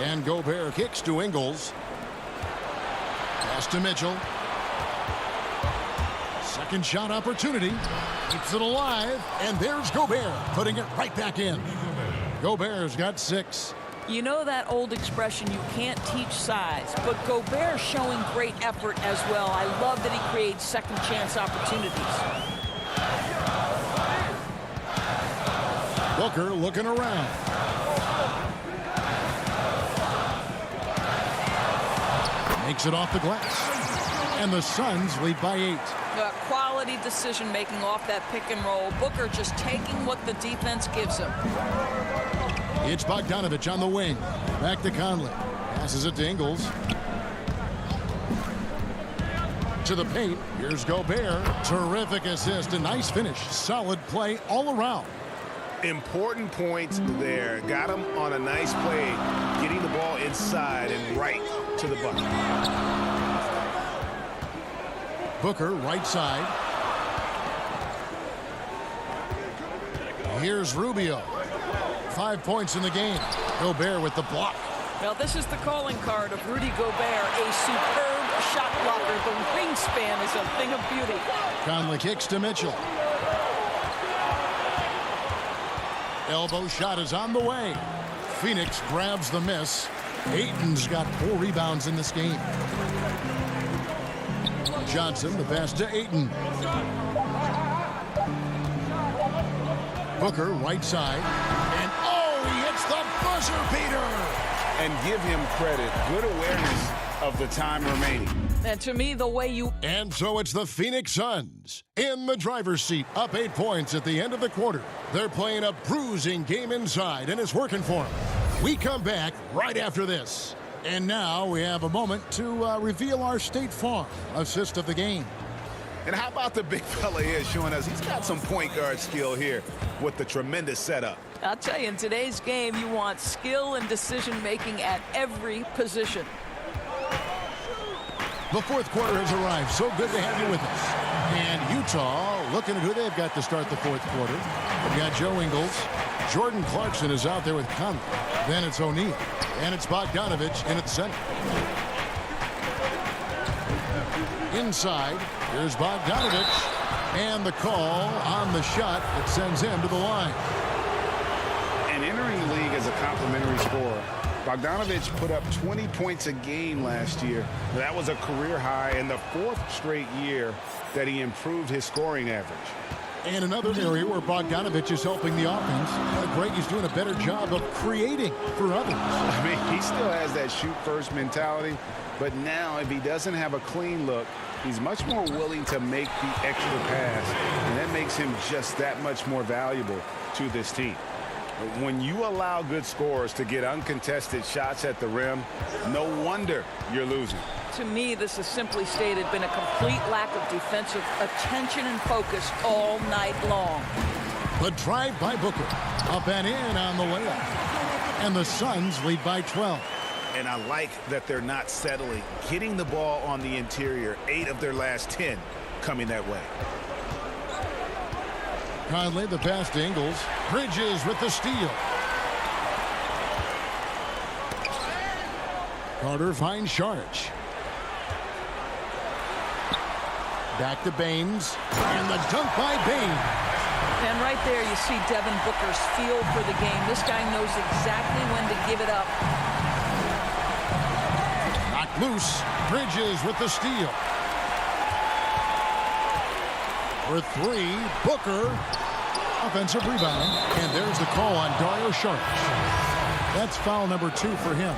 And Gobert kicks to Ingles. Pass to Mitchell. Second shot opportunity. Keeps it alive. And there's Gobert putting it right back in. Gobert's got 6. You know that old expression, you can't teach size, but Gobert's showing great effort as well. I love that he creates second chance opportunities. Booker looking around. Makes it off the glass. And the Suns lead by 8. Quality decision making off that pick and roll. Booker just taking what the defense gives him. It's Bogdanovich on the wing. Back to Conley. Passes it to Ingles. To the paint. Here's Gobert. Terrific assist. A nice finish. Solid play all around. Important points there. Got him on a nice play. Getting the ball inside and right to the bucket. Booker, right side. Here's Rubio. 5 points in the game. Gobert with the block. Well, this is the calling card of Rudy Gobert, a superb shot blocker. The wingspan is a thing of beauty. Conley kicks to Mitchell. Elbow shot is on the way. Phoenix grabs the miss. Ayton's got 4 rebounds in this game. Johnson, the pass to Ayton. Booker, right side. And he hits the buzzer beater. And give him credit. Good awareness of the time remaining. And to me, the way you... And so it's the Phoenix Suns in the driver's seat, up 8 points at the end of the quarter. They're playing a bruising game inside, and it's working for them. We come back right after this. And now we have a moment to reveal our State Farm assist of the game. And how about the big fella here showing us he's got some point guard skill here with the tremendous setup. I'll tell you, in today's game, you want skill and decision-making at every position. The 4th quarter has arrived. So good to have you with us. And Utah looking at who they've got to start the 4th quarter. They've got Joe Ingles. Jordan Clarkson is out there with Conley. Then it's O'Neal. And it's Bogdanovich in at the center. Inside, here's Bogdanovich. And the call on the shot that sends him to the line. And entering the league as a complimentary scorer, Bogdanovich put up 20 points a game last year. That was a career high in the 4th straight year that he improved his scoring average. And another area where Bogdanovich is helping the offense. Greg is doing a better job of creating for others. I mean, he still has that shoot-first mentality, but now if he doesn't have a clean look, he's much more willing to make the extra pass, and that makes him just that much more valuable to this team. When you allow good scorers to get uncontested shots at the rim, no wonder you're losing. To me, this has simply stated been a complete lack of defensive attention and focus all night long. The drive by Booker. Up and in on the layup. And the Suns lead by 12. And I like that they're not settling. Getting the ball on the interior, 8 of their last 10 coming that way. Conley, the pass to Ingles. Bridges with the steal. Carter finds Sharge. Back to Baines. And the dunk by Baines. And right there you see Devin Booker's feel for the game. This guy knows exactly when to give it up. Knocked loose. Bridges with the steal. For 3, Booker. Offensive rebound. And there's the call on Dario Saric. That's foul number 2 for him.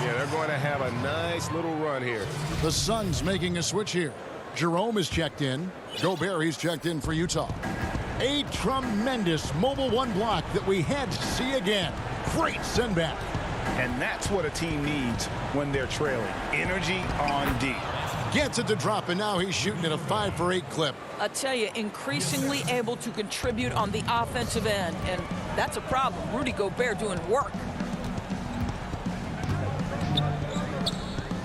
Yeah, they're going to have a nice little run here. The Suns making a switch here. Jerome is checked in. Gobert, he's checked in for Utah. A tremendous mobile 1 block that we had to see again. Great send back. And that's what a team needs when they're trailing. Energy on D. Gets it to drop, and now he's shooting at a 5 for 8 clip. I tell you, increasingly able to contribute on the offensive end, and that's a problem. Rudy Gobert doing work.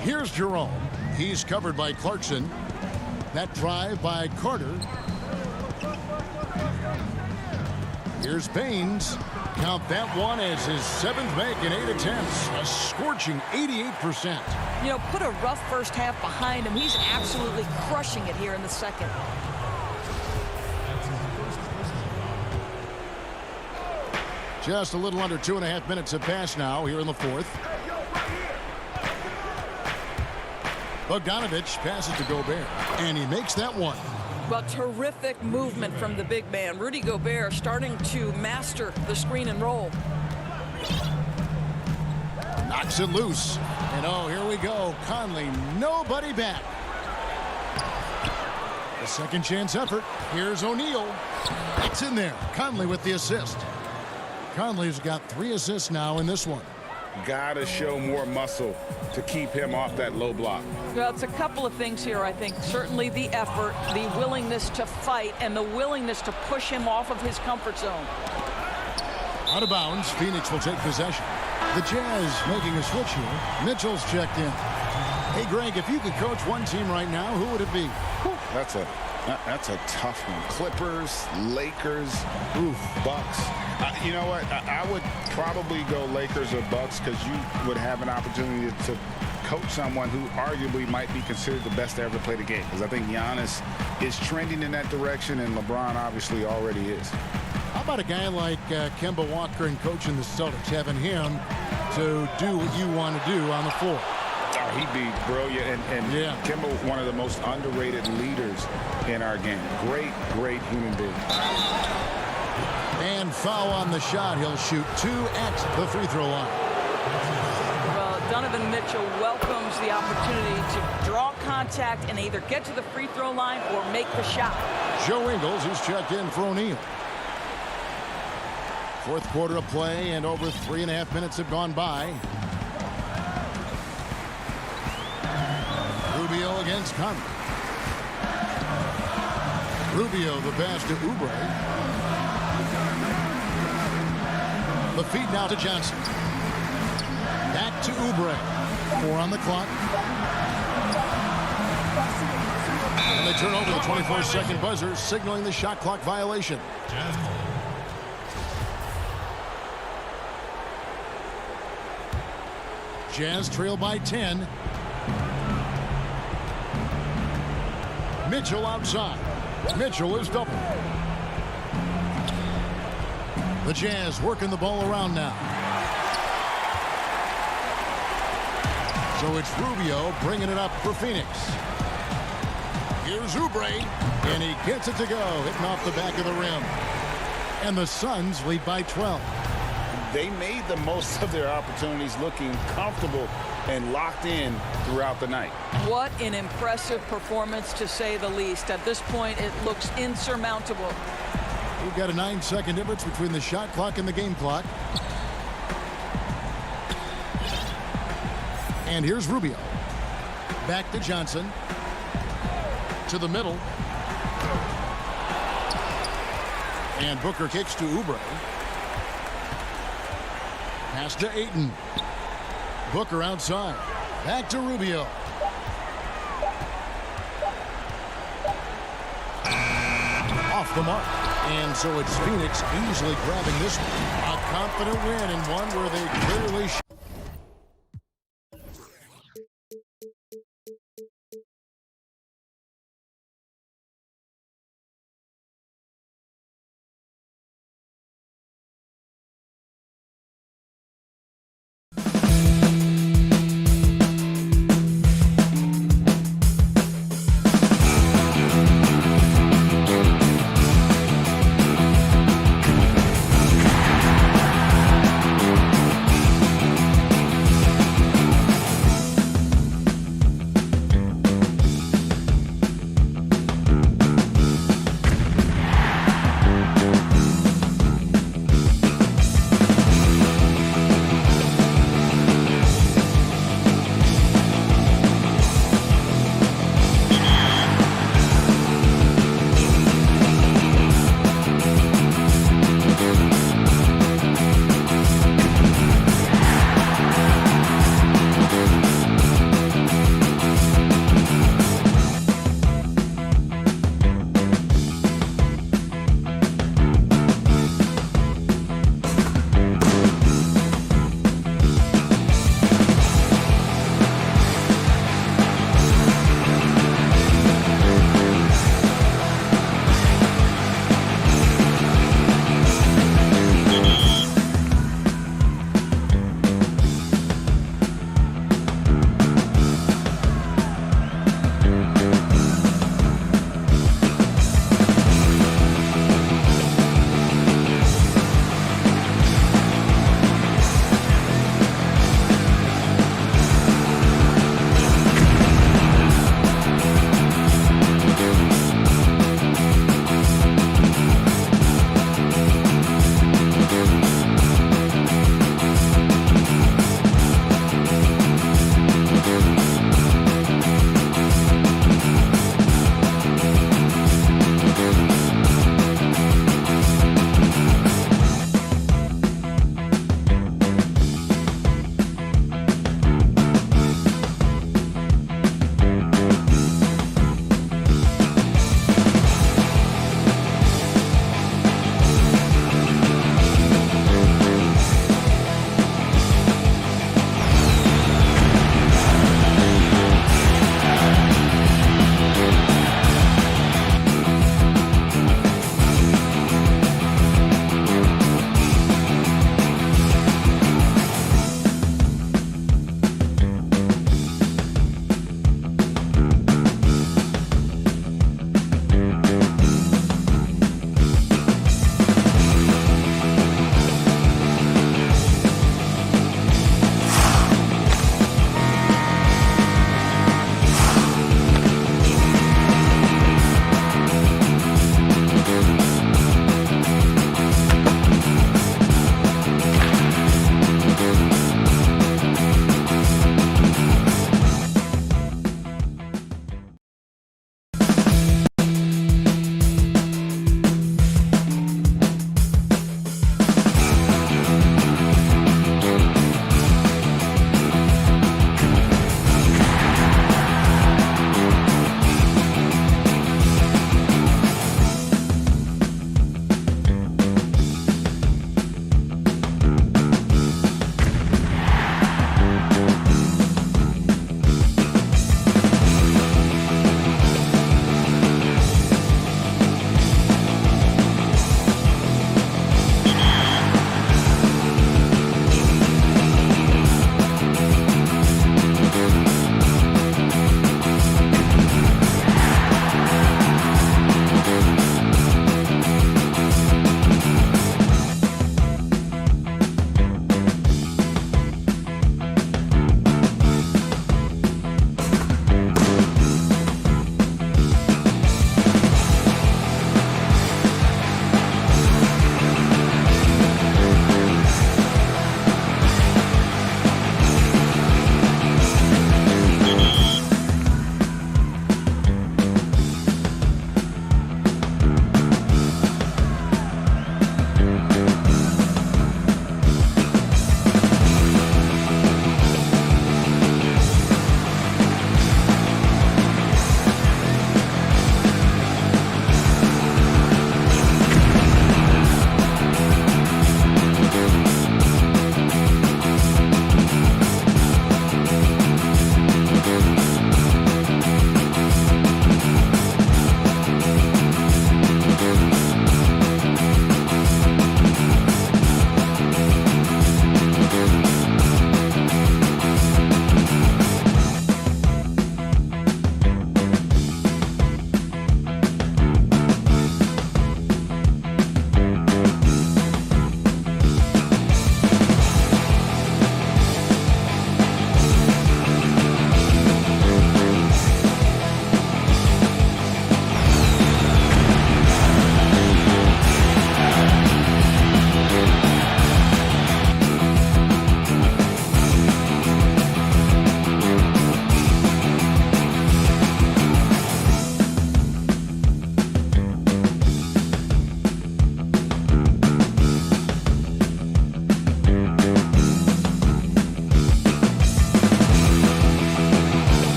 Here's Jerome. He's covered by Clarkson. That drive by Carter. Here's Baines. Count that one as his 7th make in 8 attempts. A scorching 88%. You know, put a rough first half behind him. He's absolutely crushing it here in the second. Just a little under 2.5 minutes have passed now here in the 4th. Bogdanovich passes to Gobert, and he makes that one. Well, terrific movement from the big man. Rudy Gobert starting to master the screen and roll. Knocks it loose. And oh, here we go. Conley, nobody back. A second chance effort. Here's O'Neal. It's in there. Conley with the assist. Conley's got 3 assists now in this one. Gotta show more muscle to keep him off that low block. Well, it's a couple of things here, I think. Certainly the effort, the willingness to fight, and the willingness to push him off of his comfort zone. Out of bounds, Phoenix will take possession. The Jazz making a switch here. Mitchell's checked in. Hey, Greg, if you could coach one team right now, who would it be? That's a tough one. Clippers, Lakers, Bucks. You know what? I would probably go Lakers or Bucks because you would have an opportunity to coach someone who arguably might be considered the best to ever play the game. Because I think Giannis is trending in that direction, and LeBron obviously already is. How about a guy like Kemba Walker and coaching the Celtics, having him to do what you want to do on the floor? Oh, he'd be brilliant, and yeah. Kemba, one of the most underrated leaders in our game. Great human being. And foul on the shot. He'll shoot 2 at the free throw line. Well, Donovan Mitchell welcomes the opportunity to draw contact and either get to the free throw line or make the shot. Joe Ingles, who's checked in for O'Neal. 4th quarter of play, and over 3.5 minutes have gone by. Rubio against Conley. Rubio, the pass to Oubre. The feed now to Johnson. Back to Oubre. 4 on the clock. And they turn over the 24-second buzzer, signaling the shot clock violation. Jazz trail by 10. Mitchell outside. Mitchell is doubled. The Jazz working the ball around now. So it's Rubio bringing it up for Phoenix. Here's Oubre, and he gets it to go, hitting off the back of the rim. And the Suns lead by 12. They made the most of their opportunities, looking comfortable and locked in throughout the night. What an impressive performance, to say the least. At this point, it looks insurmountable. We've got a 9-second difference between the shot clock and the game clock. And here's Rubio. Back to Johnson. To the middle. And Booker kicks to Oubre. Pass to Ayton. Booker outside. Back to Rubio. Off the mark. And so it's Phoenix easily grabbing this one. A confident win, and one where they clearly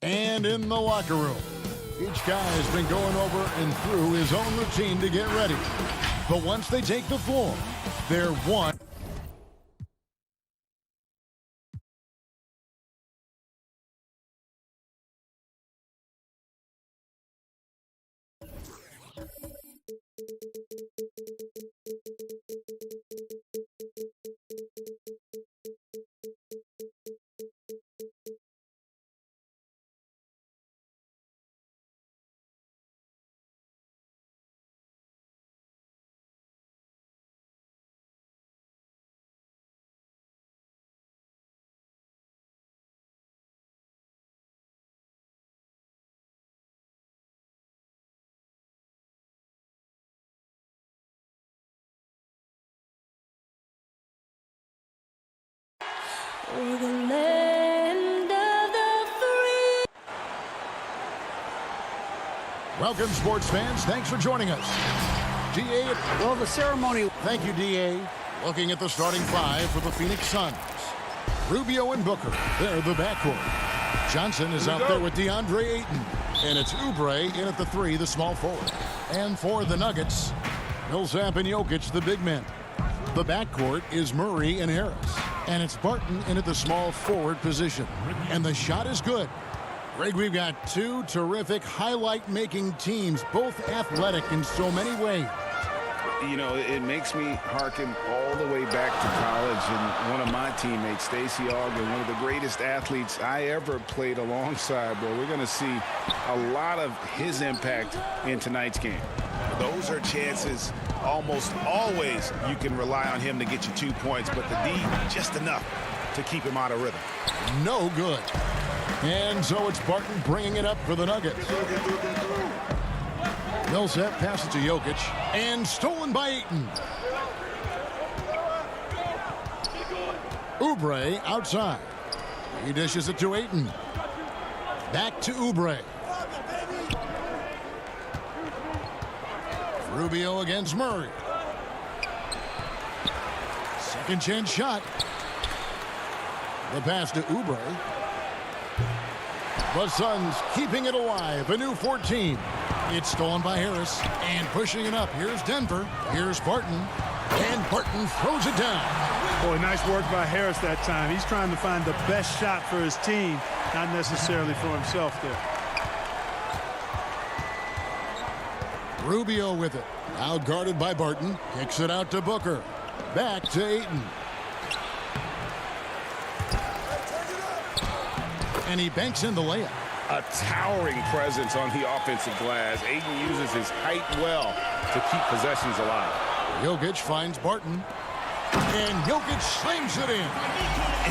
And in the locker room, each guy has been going over and through his own routine to get ready. But once they take the floor, they're one. For the land of the free. Welcome, sports fans. Thanks for joining us. D.A. Well, the ceremony. Thank you, D.A. Looking at the starting five for the Phoenix Suns. Rubio and Booker, they're the backcourt. Johnson is out there with DeAndre Ayton. And it's Oubre in at the three, the small forward. And for the Nuggets, Millsap and Jokic, the big men. The backcourt is Murray and Harris. And it's Barton in at the small forward position. And the shot is good. Greg, we've got two terrific highlight-making teams, both athletic in so many ways. You know, it makes me hearken all the way back to college, and one of my teammates, Stacey Ogden, one of the greatest athletes I ever played alongside. Boy, we're going to see a lot of his impact in tonight's game. Those are chances almost always you can rely on him to get you 2 points, but the D, just enough to keep him out of rhythm. No good. And so it's Barton bringing it up for the Nuggets. Millsap passes to Jokic, and stolen by Ayton. Oubre outside. He dishes it to Ayton. Back to Oubre. Rubio against Murray. Second chance shot. The pass to Oubre. The Suns keeping it alive. A new 14. It's stolen by Harris. And pushing it up. Here's Denver. Here's Barton. And Barton throws it down. Boy, nice work by Harris that time. He's trying to find the best shot for his team, not necessarily for himself there. Rubio with it. Now guarded by Barton. Kicks it out to Booker. Back to Ayton. And he banks in the layup. A towering presence on the offensive glass. Ayton uses his height well to keep possessions alive. Jokic finds Barton. And Jokic slams it in.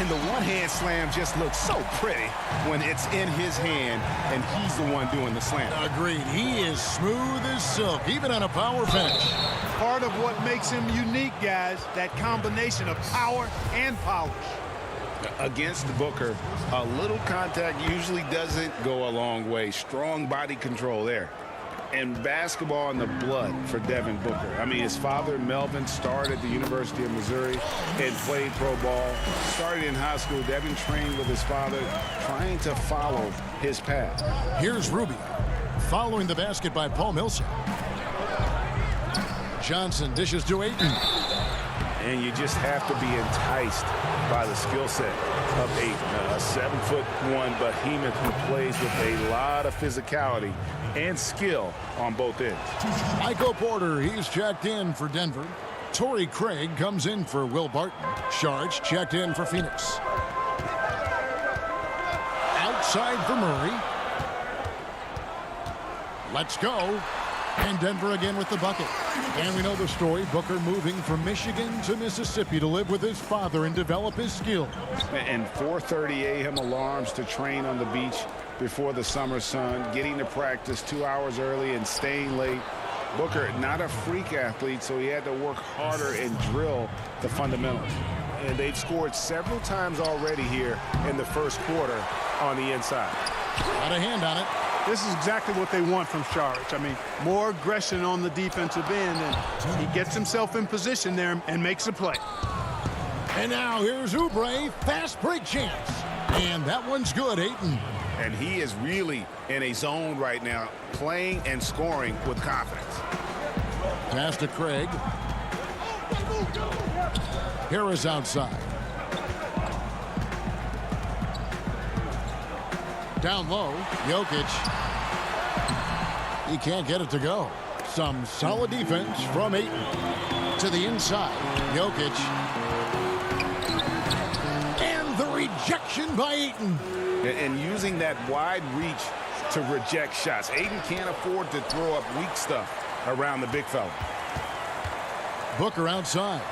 And the one-hand slam just looks so pretty when it's in his hand and he's the one doing the slam. Agreed. He is smooth as silk, even on a power finish. Part of what makes him unique, guys, that combination of power and polish. Against Booker, a little contact usually doesn't go a long way. Strong body control there. And basketball in the blood for Devin Booker. I mean, his father, Melvin, started at the University of Missouri and played pro ball. Started in high school. Devin trained with his father, trying to follow his path. Here's Rubio, following the basket by Paul Millsap. Johnson dishes to Ayton. And you just have to be enticed by the skill set of Ayton, a 7'1" behemoth who plays with a lot of physicality and skill on both ends. Michael Porter, he's checked in for Denver. Torrey Craig comes in for Will Barton. Sharge checked in for Phoenix. Outside for Murray. Let's go. And Denver again with the bucket. And we know the story. Booker moving from Michigan to Mississippi to live with his father and develop his skills. And 4:30 a.m. alarms to train on the beach before the summer sun, getting to practice 2 hours early and staying late. Booker, not a freak athlete, so he had to work harder and drill the fundamentals. And they've scored several times already here in the first quarter on the inside. Got a hand on it. This is exactly what they want from Sharge. I mean, more aggression on the defensive end, and he gets himself in position there and makes a play. And now here's Oubre, fast break chance. And that one's good, Ayton. And he is really in a zone right now, playing and scoring with confidence. Pass to Craig. Harris outside. Down low, Jokic. He can't get it to go. Some solid defense from Ayton. To the inside, Jokic. And the rejection by Ayton. And using that wide reach to reject shots. Ayton can't afford to throw up weak stuff around the big fella. Booker outside.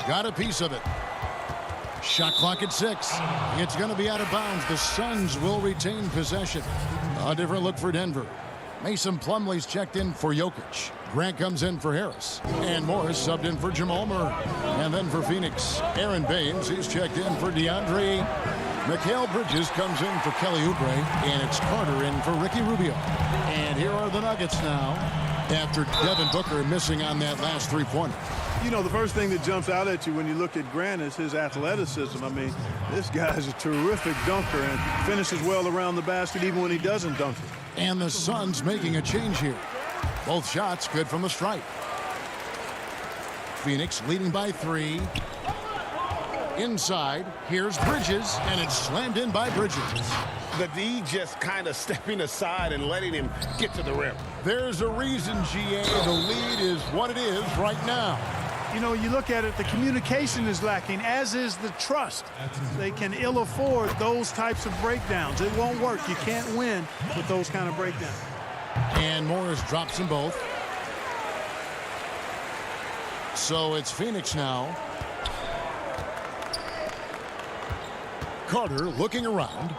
Got a piece of it. Shot clock at 6. It's going to be out of bounds. The Suns will retain possession. A different look for Denver. Mason Plumlee's checked in for Jokic. Grant comes in for Harris. And Morris subbed in for Jamal Murray. And then for Phoenix, Aaron Baines. He's checked in for DeAndre. Mikal Bridges comes in for Kelly Oubre. And it's Carter in for Ricky Rubio. And here are the Nuggets now after Devin Booker missing on that last three-pointer. You know, the first thing that jumps out at you when you look at Grant is his athleticism. I mean, this guy's a terrific dunker and finishes well around the basket even when he doesn't dunk it. And the Suns making a change here. Both shots good from the stripe. Phoenix leading by 3. Inside, here's Bridges, and it's slammed in by Bridges. The D just kind of stepping aside and letting him get to the rim. There's a reason, GA, the lead is what it is right now. You know, you look at it, the communication is lacking, as is the trust. They can ill afford those types of breakdowns. It won't work. You can't win with those kind of breakdowns. And Morris drops them both. So it's Phoenix now. Carter looking around.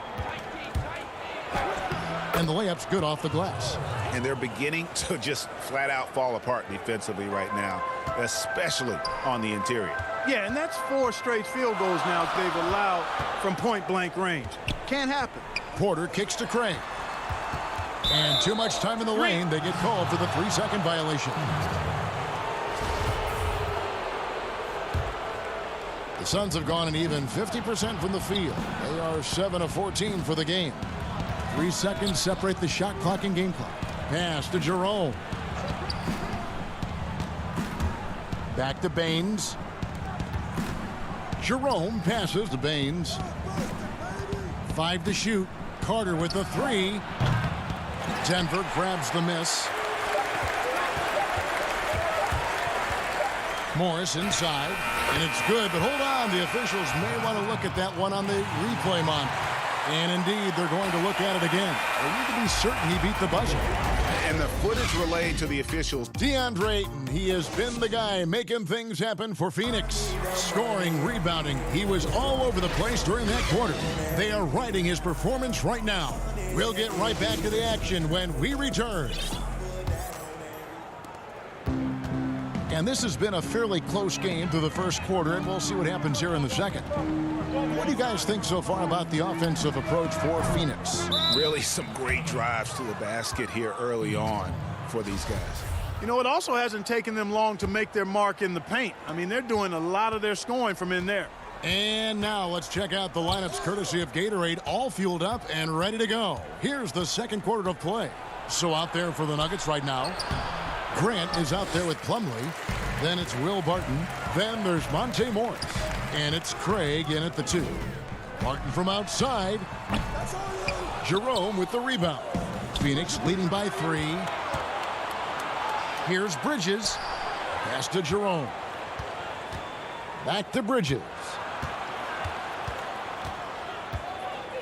And the layup's good off the glass. And they're beginning to just flat out fall apart defensively right now, especially on the interior. Yeah, and that's 4 straight field goals now they've allowed from point-blank range. Can't happen. Porter kicks to Craig. And too much time in the lane. They get called for the 3-second violation. The Suns have gone an even 50% from the field. They are 7 of 14 for the game. 3 seconds separate the shot clock and game clock. Pass to Jerome. Back to Baines. Jerome passes to Baines. 5 to shoot. Carter with the 3. Denver grabs the miss. Morris inside. And it's good, but hold on. The officials may want to look at that one on the replay monitor. And indeed, they're going to look at it again. They need to be certain he beat the buzzer. And the footage relayed to the officials. DeAndre Ayton, he has been the guy making things happen for Phoenix. Scoring, rebounding. He was all over the place during that quarter. They are riding his performance right now. We'll get right back to the action when we return. And this has been a fairly close game through the first quarter, and we'll see what happens here in the second. What do you guys think so far about the offensive approach for Phoenix? Really some great drives to the basket here early on for these guys. You know, it also hasn't taken them long to make their mark in the paint. I mean, they're doing a lot of their scoring from in there. And now let's check out the lineups courtesy of Gatorade, all fueled up and ready to go. Here's the second quarter of play. So out there for the Nuggets right now, Grant is out there with Plumlee. Then it's Will Barton. Then there's Monte Morris. And it's Craig in at the 2. Barton from outside. Jerome with the rebound. Phoenix leading by 3. Here's Bridges. Pass to Jerome. Back to Bridges.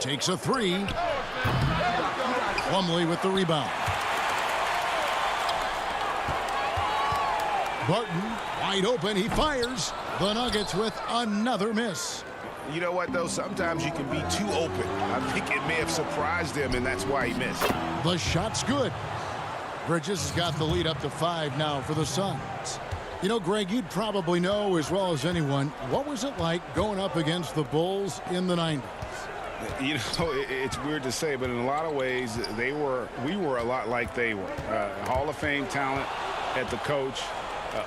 Takes a 3. Plumlee with the rebound. Barton, wide open, he fires. The Nuggets with another miss. You know what, though? Sometimes you can be too open. I think it may have surprised him, and that's why he missed. The shot's good. Bridges has got the lead up to 5 now for the Suns. You know, Greg, you'd probably know as well as anyone, what was it like going up against the Bulls in the 90s? You know, it's weird to say, but in a lot of ways, we were a lot like they were. Hall of Fame talent at the coach.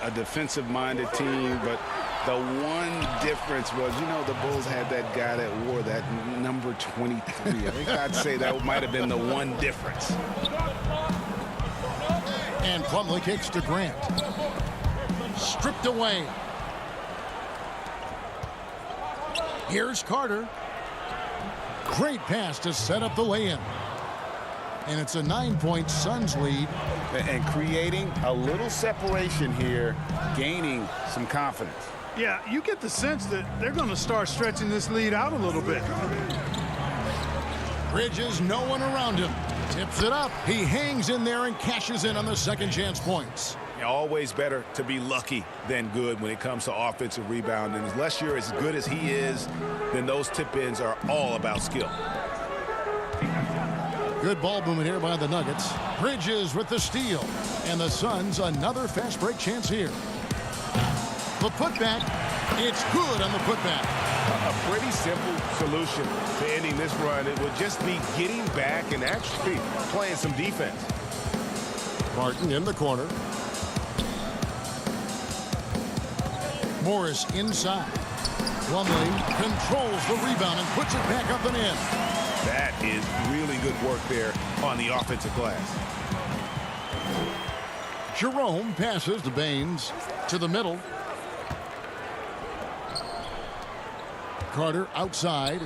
A defensive-minded team, but The one difference was, the Bulls had that guy that wore that number 23. I think I'd say that might have been the one difference. And Plumlee kicks to Grant. Stripped away. Here's Carter. Great pass to set up the lay-in. And it's a 9-point Suns lead. And creating a little separation here, gaining some confidence. Yeah, you get the sense that they're going to start stretching this lead out a little bit. Bridges, no one around him. Tips it up. He hangs in there and cashes in on the second chance points. Always better to be lucky than good when it comes to offensive rebound. And unless you're as good as he is, then those tip-ins are all about skill. Good ball movement here by the Nuggets. Bridges with the steal. And the Suns another fast break chance here. The putback. It's good on the putback. A pretty simple solution to ending this run. It would just be getting back and actually playing some defense. Martin in the corner. Morris inside. Plumlee controls the rebound and puts it back up and in. That is really good work there on the offensive glass. Jerome passes to Baines to the middle. Carter outside.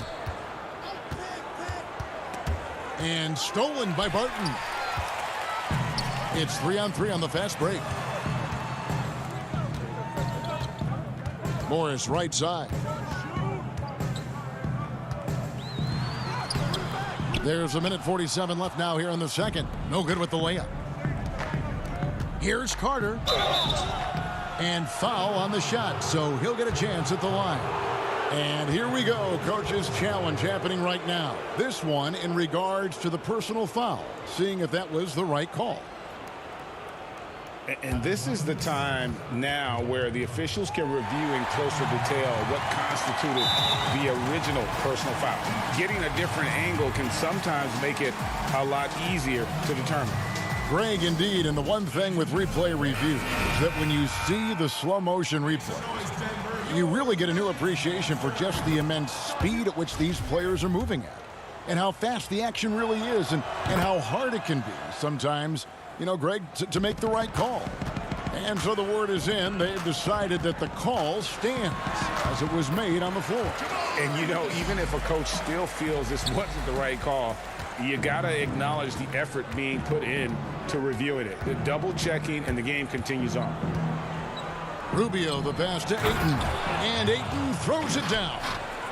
And stolen by Barton. It's 3-on-3 on the fast break. Morris right side. There's a minute 47 left now here in the second. No good with the layup. Here's Carter. And foul on the shot, so he'll get a chance at the line. And here we go, coach's challenge happening right now. This one in regards to the personal foul, seeing if that was the right call. And this is the time now where the officials can review in closer detail what constituted the original personal foul. Getting a different angle can sometimes make it a lot easier to determine. Greg, indeed, and the one thing with replay review is that when you see the slow motion replay, you really get a new appreciation for just the immense speed at which these players are moving at and how fast the action really is and how hard it can be sometimes, Greg, to make the right call. And so the word is in. They've decided that the call stands as it was made on the floor. And, even if a coach still feels this wasn't the right call, you got to acknowledge the effort being put in to reviewing it. The double checking, and the game continues on. Rubio, the pass to Ayton. And Ayton throws it down.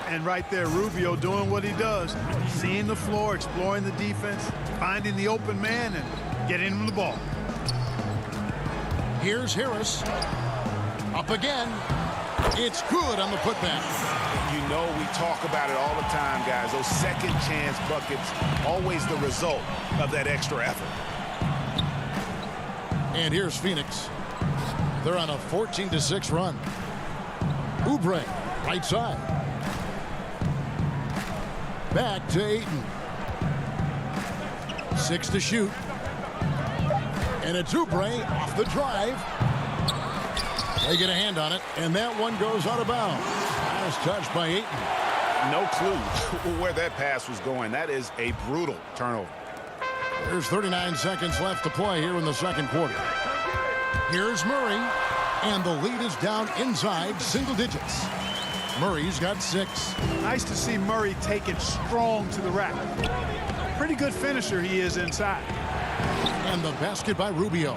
And right there, Rubio doing what he does. Seeing the floor, exploring the defense, finding the open man, and getting him the ball. Here's Harris. Up again. It's good on the putback. We talk about it all the time, guys. Those second chance buckets, always the result of that extra effort. And here's Phoenix. They're on a 14-6 run. Oubre, right side. Back to Ayton. 6 to shoot. And it's Oubre off the drive. They get a hand on it, and that one goes out of bounds. Nice touch by Ayton. No clue where that pass was going. That is a brutal turnover. There's 39 seconds left to play here in the second quarter. Here's Murray, and the lead is down inside single digits. Murray's got 6. Nice to see Murray take it strong to the rack. Pretty good finisher he is inside. And the basket by Rubio.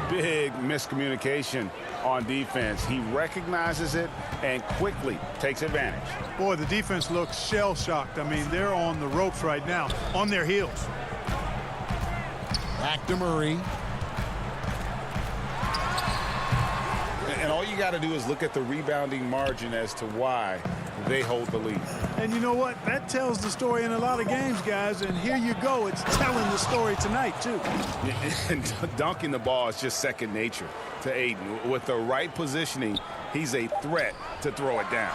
Big miscommunication on defense. He recognizes it and quickly takes advantage. Boy, the defense looks shell-shocked. I mean, they're on the ropes right now, on their heels. Back to Murray. And all you got to do is look at the rebounding margin as to why they hold the lead. And you know what? That tells the story in a lot of games, guys. And here you go. It's telling the story tonight, too. And dunking the ball is just second nature to Ayton. With the right positioning, he's a threat to throw it down.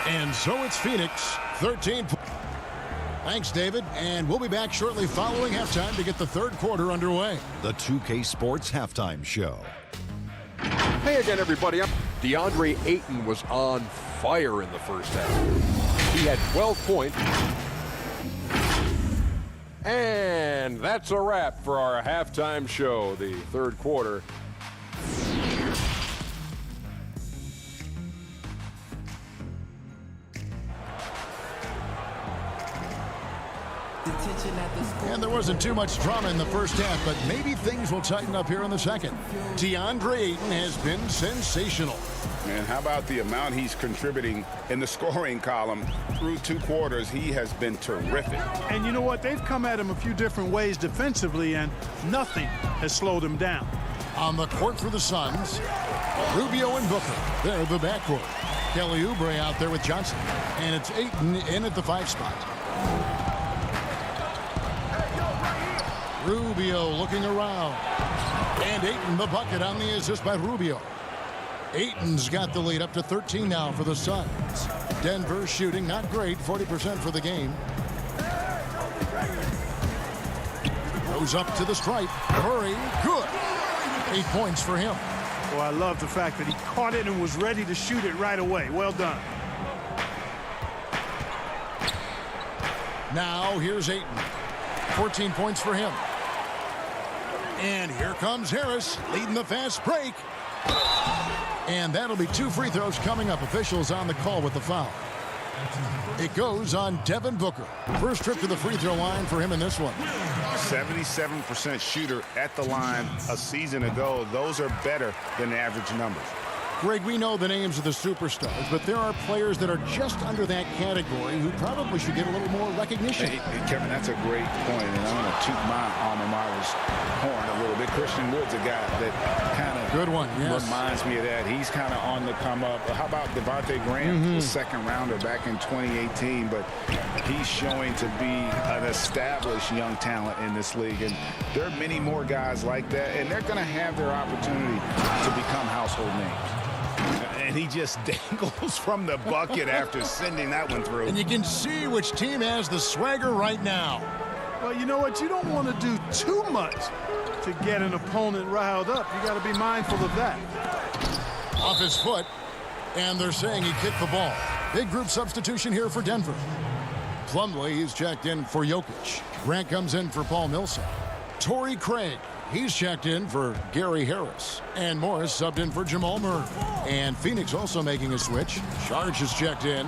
And so it's Phoenix, 13 points. Thanks, David. And we'll be back shortly following halftime to get the third quarter underway. The 2K Sports Halftime Show. Hey again, everybody. DeAndre Ayton was on fire in the first half. He had 12 points. And that's a wrap for our halftime show, the third quarter. And there wasn't too much drama in the first half, but maybe things will tighten up here in the second. DeAndre Ayton has been sensational. Man, how about the amount he's contributing in the scoring column through 2 quarters? He has been terrific. And you know what? They've come at him a few different ways defensively, and nothing has slowed him down. On the court for the Suns, Rubio and Booker. They're the backcourt. Kelly Oubre out there with Johnson. And it's Ayton in at the 5 spot. Rubio looking around. And Ayton the bucket on the assist by Rubio. Ayton's got the lead up to 13 now for the Suns. Denver shooting not great, 40% for the game. Goes up to the stripe. Curry, good. 8 points for him. Well, I love the fact that he caught it and was ready to shoot it right away. Well done. Now here's Ayton. 14 points for him. And here comes Harris leading the fast break. And that'll be 2 free throws coming up. Officials on the call with the foul. It goes on Devin Booker. First trip to the free throw line for him in this one. 77% shooter at the line a season ago. Those are better than average numbers. Greg, we know the names of the superstars, but there are players that are just under that category who probably should get a little more recognition. Hey, Kevin, that's a great point, and I'm going to toot my alma mater's horn a little bit. Christian Wood's a guy that kind of good one, yes. Reminds me of that. He's kind of on the come up. How about Devontae Graham, the second rounder back in 2018, but he's showing to be an established young talent in this league, and there are many more guys like that, and they're going to have their opportunity to become household names. And he just dangles from the bucket after sending that one through. And you can see which team has the swagger right now. Well, you know what? You don't want to do too much to get an opponent riled up. You got to be mindful of that. Off his foot, and they're saying he kicked the ball. Big group substitution here for Denver. Plumlee, he's checked in for Jokic. Grant comes in for Paul Millsap. Torrey Craig, he's checked in for Gary Harris. And Morris subbed in for Jamal Murray. And Phoenix also making a switch. Sharge is checked in.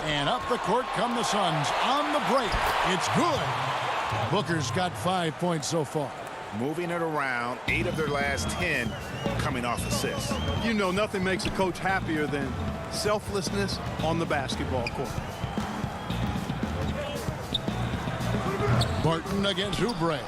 And up the court come the Suns on the break. It's good. Booker's got 5 points so far. Moving it around, 8 of their last 10 coming off assists. You know, nothing makes a coach happier than selflessness on the basketball court. Barton against Oubre.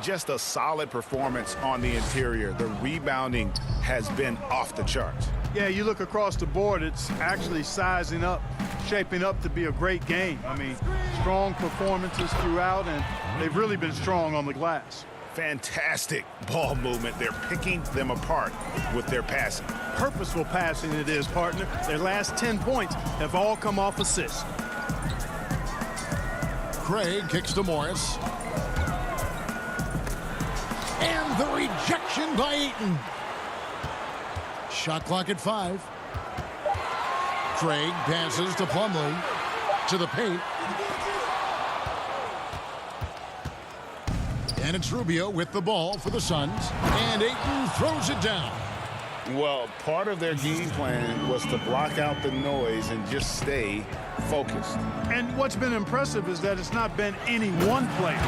Just a solid performance on the interior. The rebounding has been off the charts. Yeah, you look across the board, it's actually sizing up, shaping up to be a great game. I mean, strong performances throughout, and they've really been strong on the glass. Fantastic ball movement. They're picking them apart with their passing. Purposeful passing it is, partner. Their last 10 points have all come off assists. Craig kicks to Morris. And the rejection by Ayton. Shot clock at 5. Craig passes to Plumlee. To the paint. And it's Rubio with the ball for the Suns. And Ayton throws it down. Well, part of their game plan was to block out the noise and just stay focused. And what's been impressive is that it's not been any one player.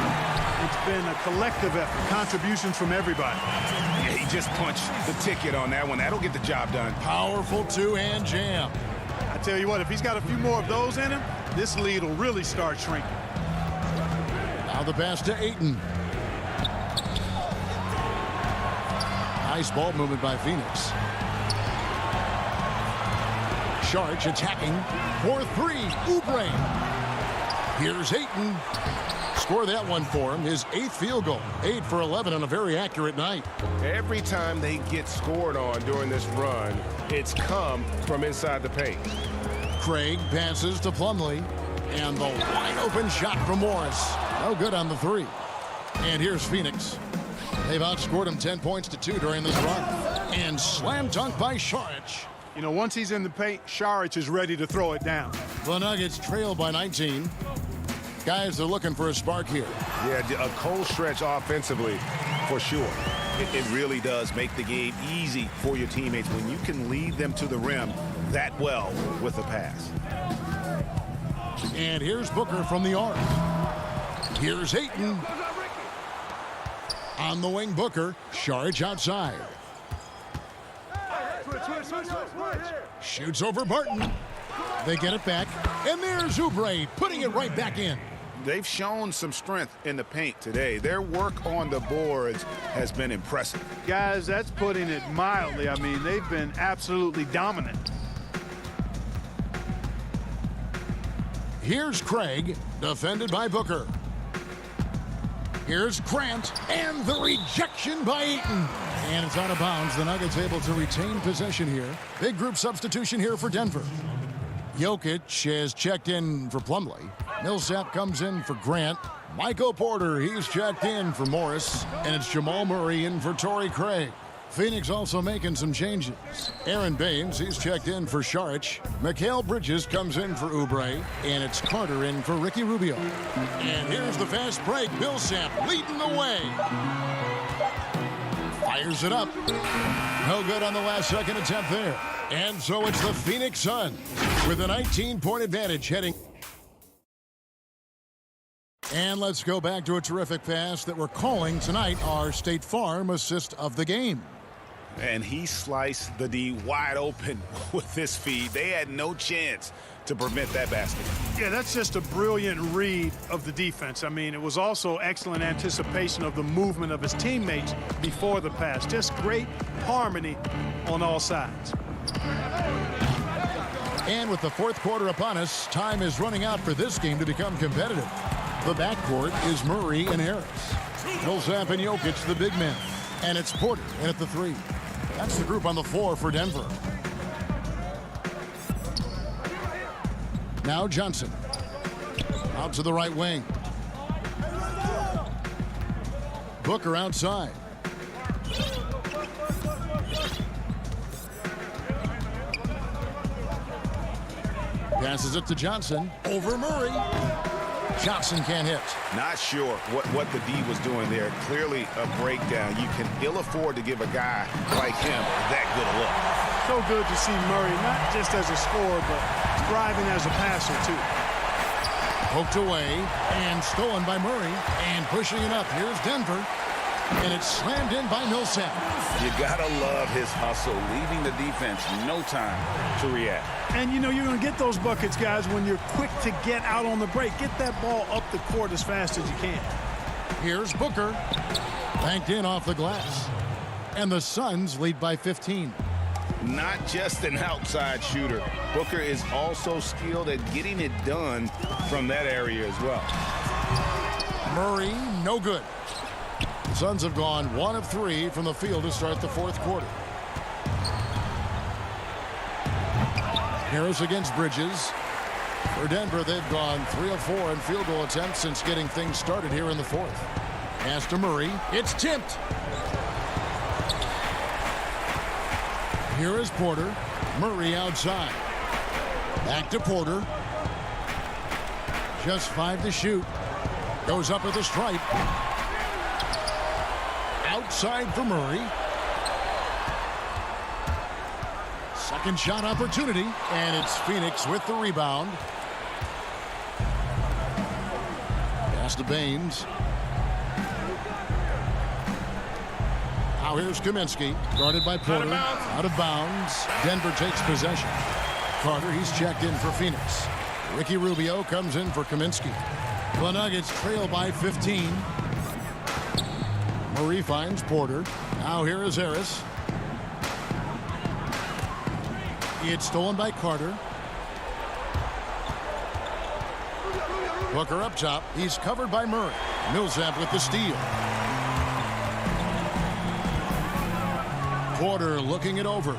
It's been a collective effort, contributions from everybody. Yeah, he just punched the ticket on that one. That'll get the job done. Powerful two-hand jam. I tell you what, if he's got a few more of those in him, this lead will really start shrinking. Now the pass to Ayton. Nice ball movement by Phoenix. Sharge attacking for 3. Oubre. Here's Ayton. Score that one for him. His 8th field goal. 8 for 11 on a very accurate night. Every time they get scored on during this run, it's come from inside the paint. Craig passes to Plumlee. And the wide open shot from Morris. No good on the 3. And here's Phoenix. They've outscored him 10 points to 2 during this run. And slam dunk by Saric. You know, once he's in the paint, Saric is ready to throw it down. The Nuggets trail by 19. Guys are looking for a spark here. Yeah, a cold stretch offensively for sure. It really does make the game easy for your teammates when you can lead them to the rim that well with a pass. And here's Booker from the arc. Here's Ayton. On the wing, Booker. Saric outside. Shoots over Barton. They get it back. And there's Oubre putting it right back in. They've shown some strength in the paint today. Their work on the boards has been impressive. Guys, that's putting it mildly. I mean, they've been absolutely dominant. Here's Craig, defended by Booker. Here's Grant, and the rejection by Ayton. And it's out of bounds. The Nuggets able to retain possession here. Big group substitution here for Denver. Jokic has checked in for Plumlee. Millsap comes in for Grant. Michael Porter, he's checked in for Morris. And it's Jamal Murray in for Torrey Craig. Phoenix also making some changes. Aaron Baines, he's checked in for Saric. Mikal Bridges comes in for Oubre. And it's Carter in for Ricky Rubio. And here's the fast break. Millsap leading the way. Fires it up. No good on the last second attempt there. And so it's the Phoenix Suns with a 19-point advantage heading. And let's go back to a terrific pass that we're calling tonight our State Farm assist of the game. And he sliced the D wide open with this feed. They had no chance to prevent that basket. Yeah, that's just a brilliant read of the defense. I mean, it was also excellent anticipation of the movement of his teammates before the pass. Just great harmony on all sides. And with the fourth quarter upon us, time is running out for this game to become competitive. The backcourt is Murray and Harris. Millsap and Jokic, the big men. And it's Porter in at the three. That's the group on the floor for Denver. Now Johnson. Out to the right wing. Booker outside. Passes it to Johnson. Over Murray. Johnson can't hit. Not sure what the D was doing there. Clearly a breakdown. You can ill afford to give a guy like him that good a look. So good to see Murray, not just as a scorer, but thriving as a passer, too. Poked away and stolen by Murray. And pushing it up. Here's Denver. And it's slammed in by Millsap. You gotta love his hustle, leaving the defense no time to react. And you know you're going to get those buckets, guys, when you're quick to get out on the break. Get that ball up the court as fast as you can. Here's Booker. Banked in off the glass. And the Suns lead by 15. Not just an outside shooter. Booker is also skilled at getting it done from that area as well. Murray, no good. The Suns have gone 1 of 3 from the field to start the fourth quarter. Harris against Bridges. For Denver, they've gone 3 of 4 in field goal attempts since getting things started here in the fourth. Pass to Murray. It's tipped. Here is Porter. Murray outside. Back to Porter. Just 5 to shoot. Goes up with a stripe. Outside for Murray. Second shot opportunity, and it's Phoenix with the rebound. Pass to Baines. Now here's Kaminsky, guarded by Porter. Out of bounds. Denver takes possession. Carter, he's checked in for Phoenix. Ricky Rubio comes in for Kaminsky. The Nuggets trail by 15. Murray finds Porter. Now here is Harris. It's stolen by Carter. Booker up top. He's covered by Murray. Millsap with the steal. Porter looking it over.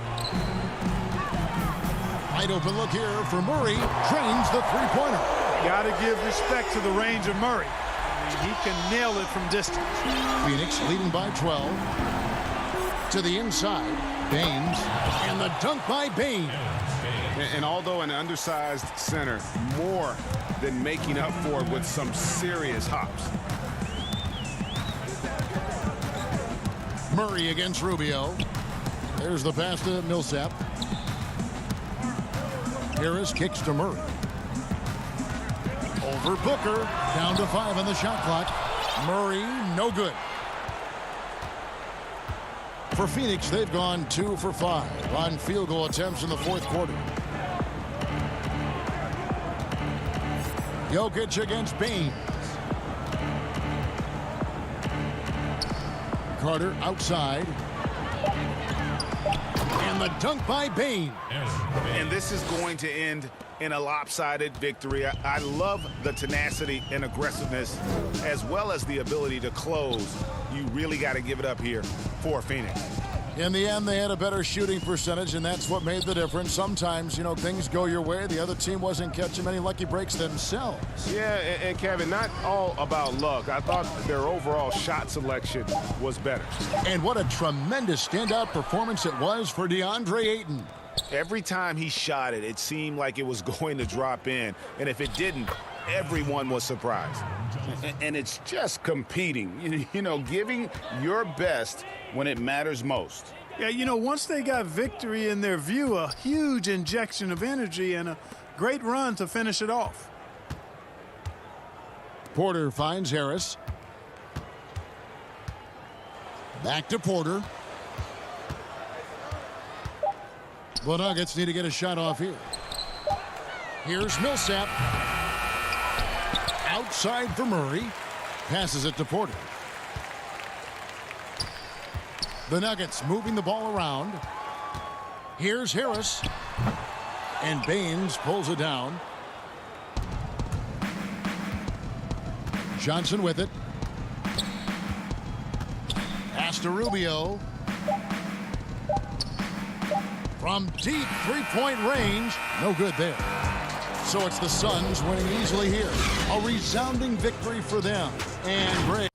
Wide open look here for Murray. Drains the three-pointer. Got to give respect to the range of Murray. He can nail it from distance. Phoenix leading by 12. To the inside. Baines, and the dunk by Baines. And although an undersized center, more than making up for it with some serious hops. Murray against Rubio. There's the pass to Millsap. Harris kicks to Murray. Over Booker. Down to 5 on the shot clock. Murray, no good. For Phoenix, they've gone 2 for 5 on field goal attempts in the fourth quarter. Jokic against Baines. Carter outside. And the dunk by Baines. And this is going to end in a lopsided victory. I love the tenacity and aggressiveness as well as the ability to close. You really got to give it up here for Phoenix. In the end, they had a better shooting percentage, and that's what made the difference. Sometimes, things go your way. The other team wasn't catching many lucky breaks themselves. Yeah, and Kevin, not all about luck. I thought their overall shot selection was better. And what a tremendous standout performance it was for DeAndre Ayton. Every time he shot it, it seemed like it was going to drop in. And if it didn't, everyone was surprised. And it's just competing, giving your best when it matters most. Yeah, once they got victory in their view, a huge injection of energy and a great run to finish it off. Porter finds Harris. Back to Porter. The Nuggets need to get a shot off here. Here's Millsap. Outside for Murray. Passes it to Porter. The Nuggets moving the ball around. Here's Harris. And Baines pulls it down. Johnson with it. Pass to Rubio. From deep three-point range. No good there. So it's the Suns winning easily here. A resounding victory for them. And great.